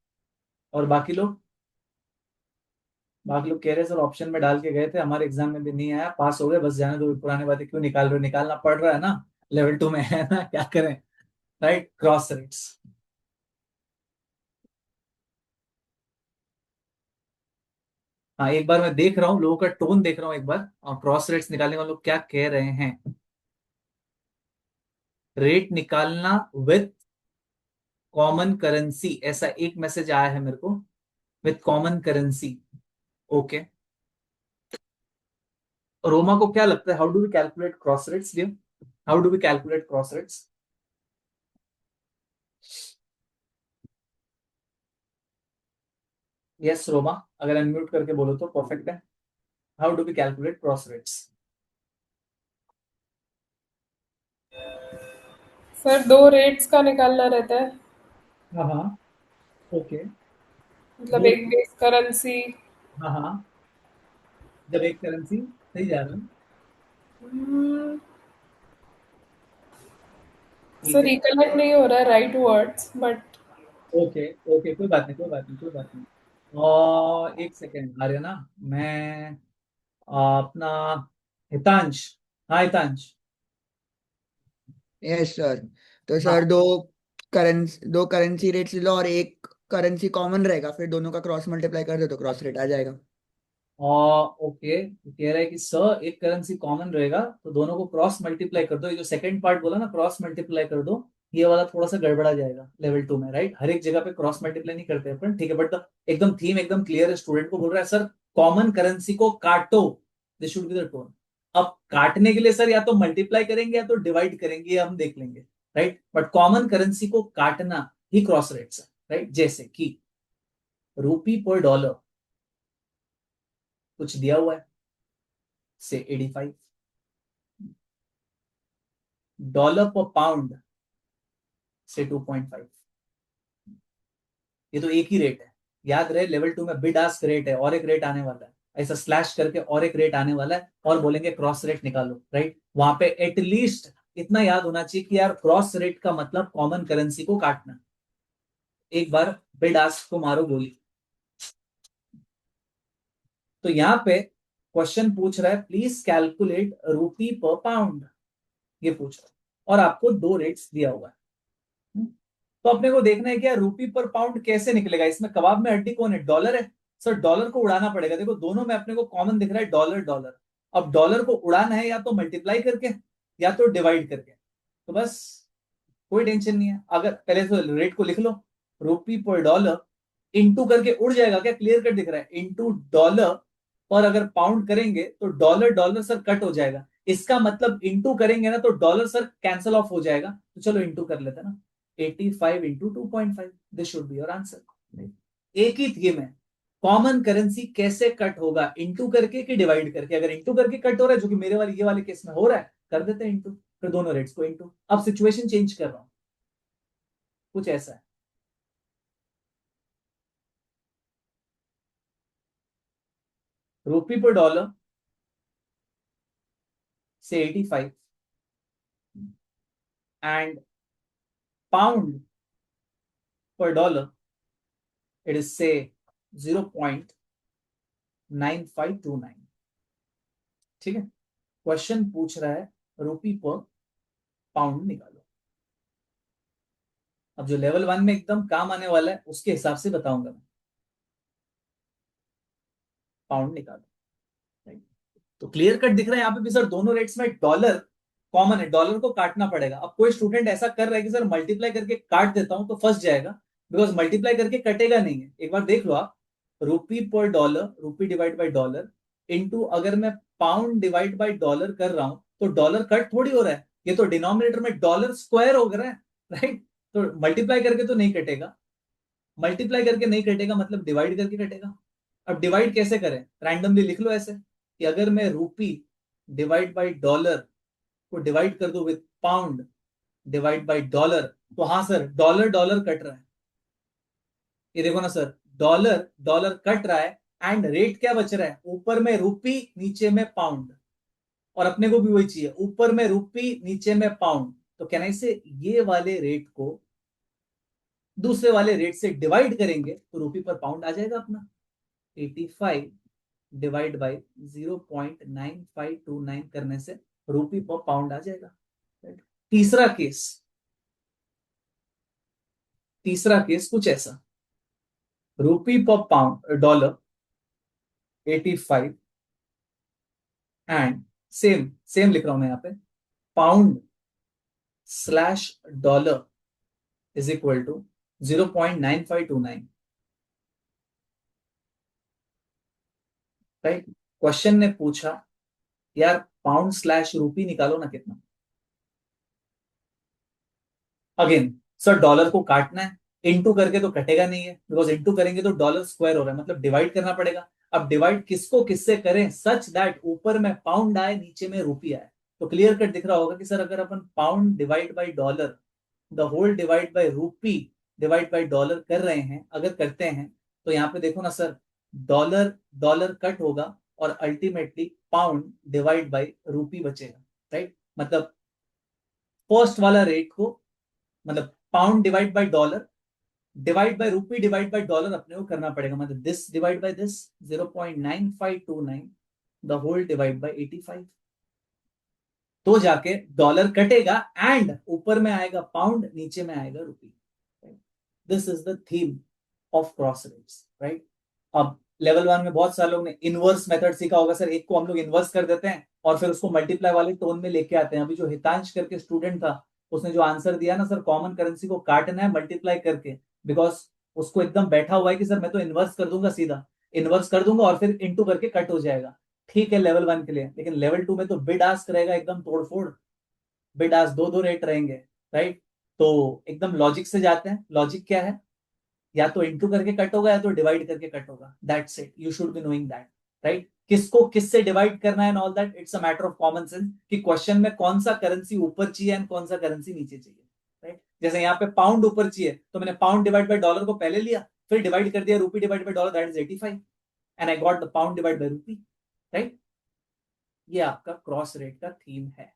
और बाकी लोग? बाकी लोग कह रहे हैं सर ऑप्शन में डाल के गए थे, हमारे एग्जाम में भी नहीं आया, पास हो गए, बस जाने दो, पुरानी बातें क्यों निकाल रहे हो, निकालना पड़ रहा है ना, लेवल 2 में है ना, क्या करें। Right, cross rates. हाँ, एक बार मैं देख रहा हूँ लोगों का टोन, देख रहा हूँ एक बार, और क्रॉस रेट्स निकालने वाले लोग क्या कह रहे हैं। रेट निकालना विथ कॉमन करेंसी, ऐसा एक मैसेज आया है मेरे को, with common currency. Okay. Roma को क्या लगता है, how do we calculate cross rates dear? How do we calculate cross rates? Yes Roma, अगर अनम्यूट करके बोलो तो परफेक्ट है। How do we calculate cross rates? Sir 2 rates का निकालना रहता है। हाँ हाँ। ओके। मतलब दो। एक बेस करेंसी। हाँ हाँ। जब एक करेंसी, सही जा रहा है। ठीक सर है। रिकलेक्ट नहीं हो रहा है right words but. Okay okay, कोई बात नहीं, कोई बात नहीं, कोई बात नहीं। और एक सेकेंड आ रहे ना, मैं अपना हितांश। हाँ हितांश। Yes sir. तो सर हाँ। दो करेंसी रेट्स लो और एक करेंसी कॉमन रहेगा, फिर दोनों का क्रॉस मल्टीप्लाई कर दो तो क्रॉस रेट आ जाएगा। और ओके, तो कह रहा है कि सर एक करेंसी कॉमन रहेगा तो दोनों को क्रॉस मल्टीप्लाई कर दो, ये जो सेकंड पार्ट बोला ना क्रॉस मल्टीप्लाई कर दो, ये वाला थोड़ा सा गड़बड़ा जाएगा लेवल 2 में, राइट। हर एक जगह पे क्रॉस मल्टीप्लाई नहीं करते अपन, ठीक है, बट एकदम थीम एकदम क्लियर है, स्टूडेंट को बोल रहा है सर कॉमन करेंसी को काटो, this should be the tone. अब काटने के लिए सर या तो मल्टीप्लाई करेंगे या तो डिवाइड करेंगे, ये हम देख लेंगे, राइट, बट कॉमन करेंसी को काटना ही क्रॉस रेट्स है, राइट। जैसे कि रूपी पर डॉलर कुछ दिया हुआ है, से 85, डॉलर पर पाउंड से 2.5। ये तो एक ही रेट है, याद रहे लेवल 2 में बिड आस्क रेट है, और एक रेट आने वाला है, ऐसा स्लैश करके और एक रेट आने वाला है, और बोलेंगे क्रॉस रेट निकालो, राइट। वहां पे एटलीस्ट इतना याद होना चाहिए कि यार क्रॉस रेट का मतलब कॉमन करेंसी को काटना। एक बार बिड आस्क को मारो गोली। तो यहाँ पे क्वेश्चन पूछ रहा है प्लीज कैलकुलेट रूपी पर पाउंड, ये पूछ रहा है, और आपको 2 रेट्स दिया हुआ है। तो अपने को देखना है कि यार रूपी पर पाउंड कैसे निकलेगा, इसमें कबाब में हड्डी कौन है, डॉलर है। सर डॉलर को उड़ाना पड़ेगा, देखो दोनों में अपने को कॉमन दिख रहा है डॉलर डॉलर। अब डॉलर को उड़ाना है या तो मल्टीप्लाई करके या तो डिवाइड करके, तो बस कोई टेंशन नहीं है, अगर पहले तो रेट को लिख लो, रूपी पर डॉलर इंटू करके उड़ जाएगा क्या, क्लियर कट दिख रहा है, इंटू डॉलर। और अगर पाउंड करेंगे तो डॉलर डॉलर सर कट हो जाएगा, इसका मतलब इंटू करेंगे ना तो डॉलर सर कैंसल ऑफ हो जाएगा, तो चलो इंटू कर लेते हैं ना, 85 into 2.5, this should be your answer. एक ही थीम है, कॉमन करेंसी कैसे कट होगा, इंटू करके कि डिवाइड करके। अगर इंटू करके कट हो रहा है, जो कि मेरे वाले ये वाले केस में हो रहा है, कर देते हैं इंटू, फिर दोनों रेट्स को इंटू। अब सिचुएशन चेंज कर रहा हूं, कुछ ऐसा है। रुपी पर डॉलर से 85 एंड पाउंड पर डॉलर इट इज से 0.9529। ठीक है, क्वेश्चन पूछ रहा है रुपी पर पाउंड निकालो। अब जो लेवल 1 में एकदम काम आने वाला है उसके हिसाब से बताऊंगा मैं। पाउंड निकालो, राइट। तो क्लियर कट दिख रहा है यहाँ पे भी सर, दोनों रेट्स में डॉलर कॉमन है, डॉलर को काटना पड़ेगा। अब कोई स्टूडेंट ऐसा कर रहा है कि सर मल्टीप्लाई करके काट देता हूं, तो फंस जाएगा, बिकॉज मल्टीप्लाई करके कटेगा नहीं है। एक बार देख लो आप, रुपी पर dollar, rupee divide by dollar into अगर मैं पाउंड डिवाइड बाय डॉलर कर रहा हूं, तो डॉलर कट थोड़ी हो रहा है, ये तो डिनोमिनेटर में डॉलर स्क्वायर हो रहा है, राइट। तो मल्टीप्लाई करके तो नहीं कटेगा, मल्टीप्लाई करके नहीं कटेगा, मतलब डिवाइड करके कटेगा। अब डिवाइड कैसे करें, रैंडमली लिख लो ऐसे कि अगर मैं रूपी डिवाइड बाय डॉलर को डिवाइड कर दो with pound divide by dollar, तो हाँ सर डॉलर डॉलर कट रहा है। ये देखो ना सर, डॉलर डॉलर कट रहा है एंड रेट क्या बच रहा है, ऊपर में रूपी नीचे में पाउंड, और अपने को भी वही चाहिए, ऊपर में रूपी नीचे में पाउंड। तो कहना से ये वाले रेट को दूसरे वाले रेट से डिवाइड करेंगे तो रूपी पर पाउंड आ जाएगा अपना। 85 डिवाइड बाई 0.9529 करने से रुपी पर पाउंड आ जाएगा। तीसरा केस, तीसरा केस कुछ ऐसा, रुपी पर pound dollar 85 and same same लिख रहा हूं मैं यहां पे, pound slash dollar is equal to 0.9529, right. Question ने पूछा यार पाउंड स्लैश रुपी निकालो ना कितना। अगेन सर डॉलर को काटना है, इनटू करके तो कटेगा नहीं है, बिकॉज इनटू करेंगे तो डॉलर स्क्वायर हो रहा है, मतलब डिवाइड करना पड़ेगा। अब डिवाइड किसको किससे करें सच दैट ऊपर में पाउंड आए नीचे में रुपी आए। तो क्लियर कट दिख रहा होगा कि सर अगर अपन pound divide by dollar the whole divide by rupee divide by dollar कर रहे हैं, अगर करते हैं, तो यहाँ पे देखो ना सर, डॉलर डॉलर कट होगा और अल्टीमेटली पाउंड डिवाइड बाय रूपी बचेगा, राइट। मतलब फर्स्ट वाला रेट को, मतलब pound divide by dollar divide by rupee divide by dollar अपने को करना पड़ेगा, मतलब this divide by this 0.9529 the whole divide by 85, तो जाके डॉलर कटेगा एंड ऊपर में आएगा पाउंड, नीचे में आएगा rupee. This is the theme of cross rates, right. अब लेवल 1 में बहुत सारे लोग ने इनवर्स मेथड सीखा होगा सर, एक को हम लोग इनवर्स कर देते हैं और फिर उसको मल्टीप्लाई वाले टोन में लेके आते हैं। अभी जो हितांश करके स्टूडेंट था उसने जो आंसर दिया ना सर, कॉमन करेंसी को काटना है मल्टीप्लाई करके, बिकॉज उसको एकदम बैठा हुआ है कि सर मैं तो इनवर्स कर दूंगा, सीधा इनवर्स कर दूंगा और फिर इंटू करके कट हो जाएगा। ठीक है लेवल 1 के लिए, लेकिन लेवल 2 में तो बिड आस्क रहेगा एकदम तोड़फोड़, बिड आस्क दो दो रेट रहेंगे, राइट। तो एकदम लॉजिक से जाते हैं, लॉजिक क्या है, या तो इंटू करके कट होगा या तो डिवाइड करके कट होगा, that's it, you should be knowing that, right. किसको किससे डिवाइड करना है and all that, it's a matter of common sense कि क्वेश्चन में कौन सा करेंसी ऊपर चाहिए एंड कौन सा करेंसी नीचे चाहिए, राइट। जैसे यहाँ पे पाउंड ऊपर चाहिए तो मैंने पाउंड डिवाइड बाय डॉलर को पहले लिया, फिर डिवाइड कर दिया रूपी divide by dollar, that is 85 and I got the pound divide by रूपी, राइट। ये आपका क्रॉस रेट का थीम है।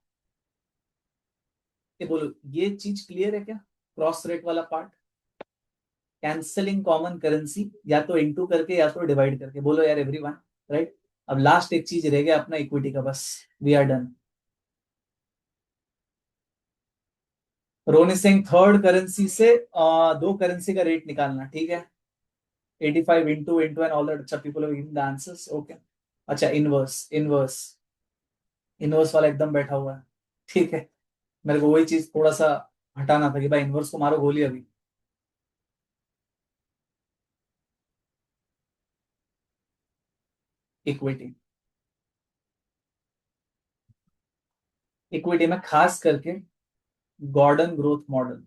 ये बोलो, ये चीज क्लियर है क्या, क्रॉस रेट वाला पार्ट, कैंसलिंग कॉमन करेंसी या तो इनटू करके या तो डिवाइड करके, बोलो यार एवरीवन, राइट। अब लास्ट एक चीज रह गया अपना इक्विटी का, बस we are done. Roni Singh, third currency से दो करेंसी का रेट निकालना, ठीक है। 85 into into and all that, अच्छा people have given the answers, okay. अच्छा इनवर्स इनवर्स इनवर्स वाला एकदम बैठा हुआ है, ठीक है। मेरे को वही चीज थोड़ा सा हटाना था कि भाई इनवर्स को मारो गोली अभी। इक्विटी, इक्विटी में खास करके गॉर्डन ग्रोथ मॉडल,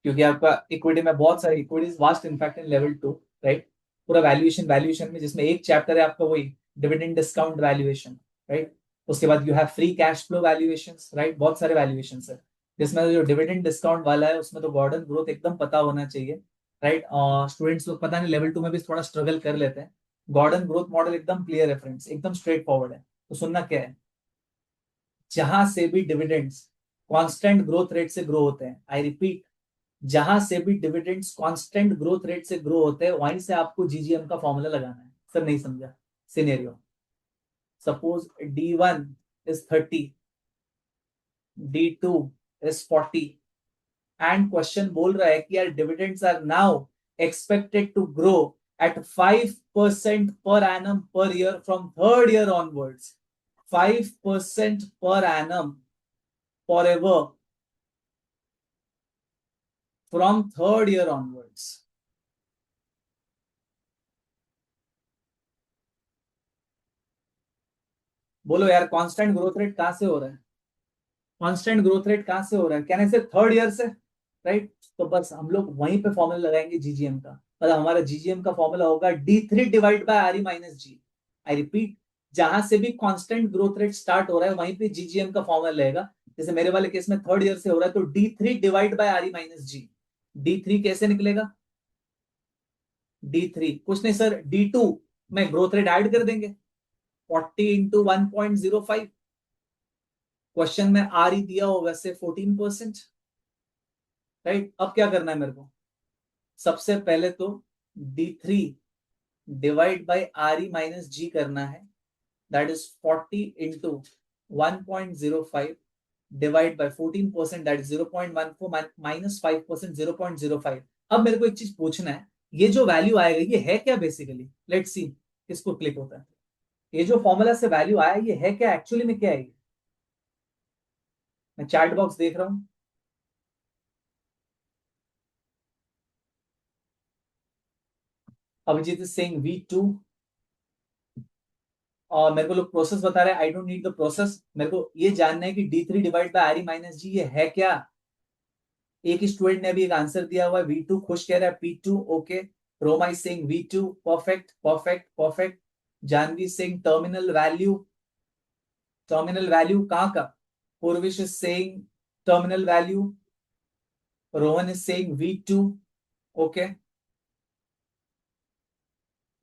क्योंकि आपका इक्विटी में बहुत सारी equities vast in fact in level 2, right. पूरा वैल्यूएशन में जिसमें एक चैप्टर है आपका वही डिविडेंड डिस्काउंट वैल्यूएशन, राइट। उसके बाद you have free cash flow valuations, right. बहुत सारे वैल्यूएशंस है जिसमें जो डिविडेंड डिस्काउंट वाला है उसमें तो गॉर्डन ग्रोथ एकदम पता होना चाहिए, राइट। स्टूडेंट्स लोग पता नहीं लेवल 2 में भी थोड़ा स्ट्रगल कर लेते हैं। गॉर्डन ग्रोथ मॉडल एकदम क्लियर है फ्रेंड्स, एकदम स्ट्रेट फॉरवर्ड है। तो सुनना क्या है, जहां से भी डिविडेंड्स कांस्टेंट ग्रोथ रेट से ग्रो होते हैं, आई रिपीट, जहां से भी डिविडेंड्स कांस्टेंट ग्रोथ रेट से ग्रो होते हैं वहीं से आपको जीजीएम का फॉर्मूला लगाना है। सर नहीं समझा scenario, suppose D1 is 30, D2 is 40 and question बोल रहा है कि यार dividends are now expected to grow at 5% per annum per year from third year onwards, 5% per annum forever from third year onwards. बोलो यार constant growth rate कहां से हो रहा है, कांस्टेंट ग्रोथ रेट कहां से हो रहा है, कहने से थर्ड ईयर से, राइट। तो बस हम लोग वहीं पे फॉर्मूला लगाएंगे जीजीएम का, मतलब हमारा जीजीएम का फॉर्मूला होगा D3 divide by R E minus G. I repeat, जहां से भी कांस्टेंट ग्रोथ रेट स्टार्ट हो रहा है वहीं पे जीजीएम का फॉर्मूला रहेगा। जैसे मेरे वाले केस में थर्ड ईयर से हो रहा है तो D3 divide by R E minus G. D3 कैसे निकलेगा, D3 कुछ नहीं सर, D2 में ग्रोथ रेट ऐड कर देंगे 40 इंटू 1.05। क्वेश्चन में आर ई दिया होगा से 14%, राइट। अब क्या करना है मेरे को, सबसे पहले तो D3 divide by R E minus G करना है, that is 40 into 1.05 divide by 14%, that is 0.14 minus 5% 0.05। अब मेरे को एक चीज पूछना है, ये जो वैल्यू आएगा ये है क्या बेसिकली, लेट्स सी किसको क्लिक होता है। ये जो फॉर्मूला से वैल्यू आया ये है क्या, एक्चुअली में क्या है ये? मैं चैट बॉक्स देख रहा हूं, अभिजीत इज सेइंग V2, और मेरे को लोग प्रोसेस बता रहे हैं, I don't need the process, मेरे को ये जानना है कि D3 divide by R E minus G ये है क्या। एक स्टूडेंट ने अभी एक आंसर दिया हुआ है V2, खुश कह रहा है P2, okay. Roma is saying V2, perfect perfect perfect. Janvi Singh terminal value कहाँ का, Purvish is saying terminal value, Rohan is saying V2, okay.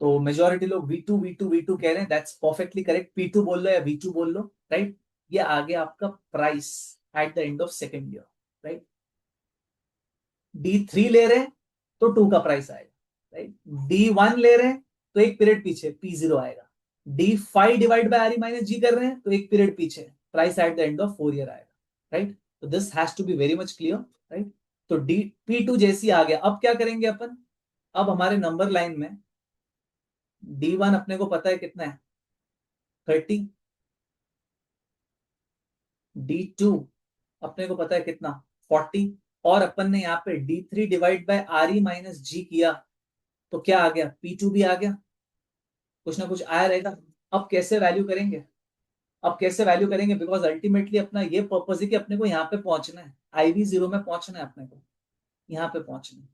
तो मेजोरिटी लोग V2 कह रहे हैं, दैट्स परफेक्टली करेक्ट। P2 बोल लो या V2 बोल लो, राइट। ये आ गया आपका price at the end of second year, right. D3 ले रहे हैं तो 2 का प्राइस आएगा, राइट। D1 ले रहे हैं तो एक पीरियड पीछे P0 आएगा। D5 divide by R E minus G कर रहे हैं तो एक पीरियड पीछे price at the end of 4 year आएगा, राइट। तो this has to be very much clear, right. तो P2 जैसी आ गया, अब क्या करेंगे अपन, अब हमारे नंबर लाइन में D1 अपने को पता है कितना है 30, D2 अपने को पता है कितना 40, और अपन ने यहाँ पे D3 divide by R E minus G किया तो क्या आ गया, P2 भी आ गया, कुछ ना कुछ आया रहेगा। अब कैसे वैल्यू करेंगे, अब कैसे वैल्यू करेंगे, बिकॉज अल्टीमेटली अपना ये पर्पज है कि अपने को यहाँ पे पहुंचना है, IV0 में पहुंचना है अपने को, यहाँ पे पहुंचना है।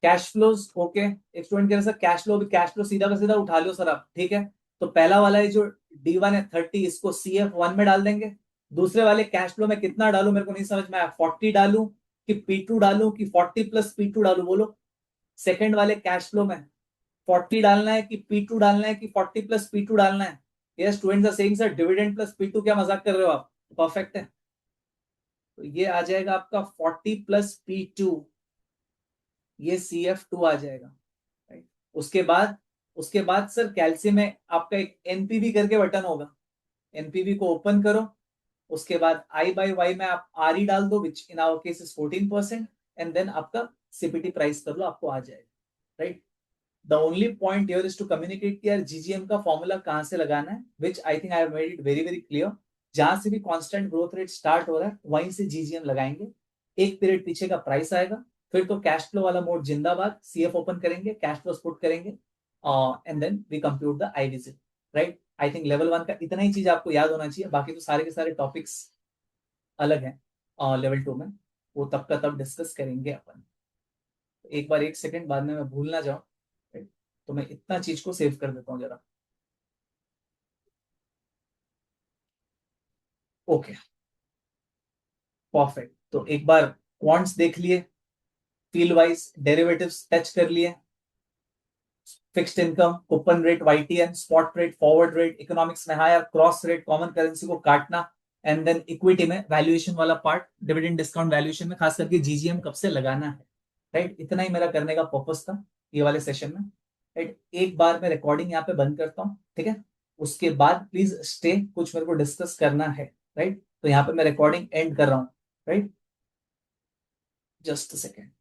Cash flows, okay. एक स्टूडेंट कह रहे सर कैश फ्लो सीधा का सीधा उठा लो सर आप, ठीक है। तो पहला वाला है जो D1 है 30, इसको CF1 में डाल देंगे। दूसरे वाले कैश फ्लो में कितना डालू मेरे को नहीं समझ में आया, 40 डालू कि P2 डालू कि 40 प्लस P2 डालू, बोलो। सेकंड वाले कैश फ्लो में 40 डालना है कि P2 डालना है कि 40 प्लस P2 डालना है। ये students are saying sir dividend plus P2, क्या मजाक कर रहे हो आप, परफेक्ट है। तो ये आ जाएगा आपका 40 प्लस P2, ये CF2 आ जाएगा, राइट। उसके बाद सर कैल्शियम में आपका एक NPV करके बटन होगा, NPV को ओपन करो। उसके बाद I/Y में आप RE डाल दो, which in our case is 14%, and then आपका CPT प्राइस कर लो, आपको आ जाएगा, right. The only point here is to communicate कि यार जीजीएम का फॉर्मूला कहां से लगाना है, which I think I have made it very very clear. जहां से भी कांस्टेंट ग्रोथ रेट स्टार्ट हो रहा है वहीं से जीजीएम लगाएंगे, एक पीरियड पीछे का प्राइस आएगा, फिर तो कैश फ्लो वाला मोड जिंदाबाद, CF ओपन करेंगे, कैश फ्लो पुट करेंगे, and then we compute the I visit, right. I think level 1 का इतना ही चीज आपको याद होना चाहिए, बाकी तो सारे के सारे टॉपिक्स अलग हैं। लेवल 2 में, वो तब का तब डिस्कस करेंगे अपन। एक बार 1 सेकंड, बाद में मैं भूल ना जाऊं, right? तो मैं इतना चीज को सेव कर देता हूँ जरा। Okay, perfect. तो एक बार क्वांट्स देख लिए, फील्ड वाइज डेरिवेटिव्स टच कर लिए, fixed income, coupon rate, YTM, spot rate, forward rate, economics में higher, cross rate, common currency को काटना, एंड देन इक्विटी में वैल्यूएशन वाला पार्ट, डिविडेंड डिस्काउंट वैल्यूएशन में खास करके जीजीएम कब से लगाना है, राइट? इतना ही मेरा करने का पर्पस था ये वाले सेशन में, राइट? एक बार मैं रिकॉर्डिंग यहाँ पे बंद करता हूँ, ठीक है? उसके बाद प्लीज स्टे, कुछ मेरे को डिस्कस करना है, राइट? तो यहाँ पे मैं रिकॉर्डिंग एंड कर रहा हूँ, राइट? Just a second.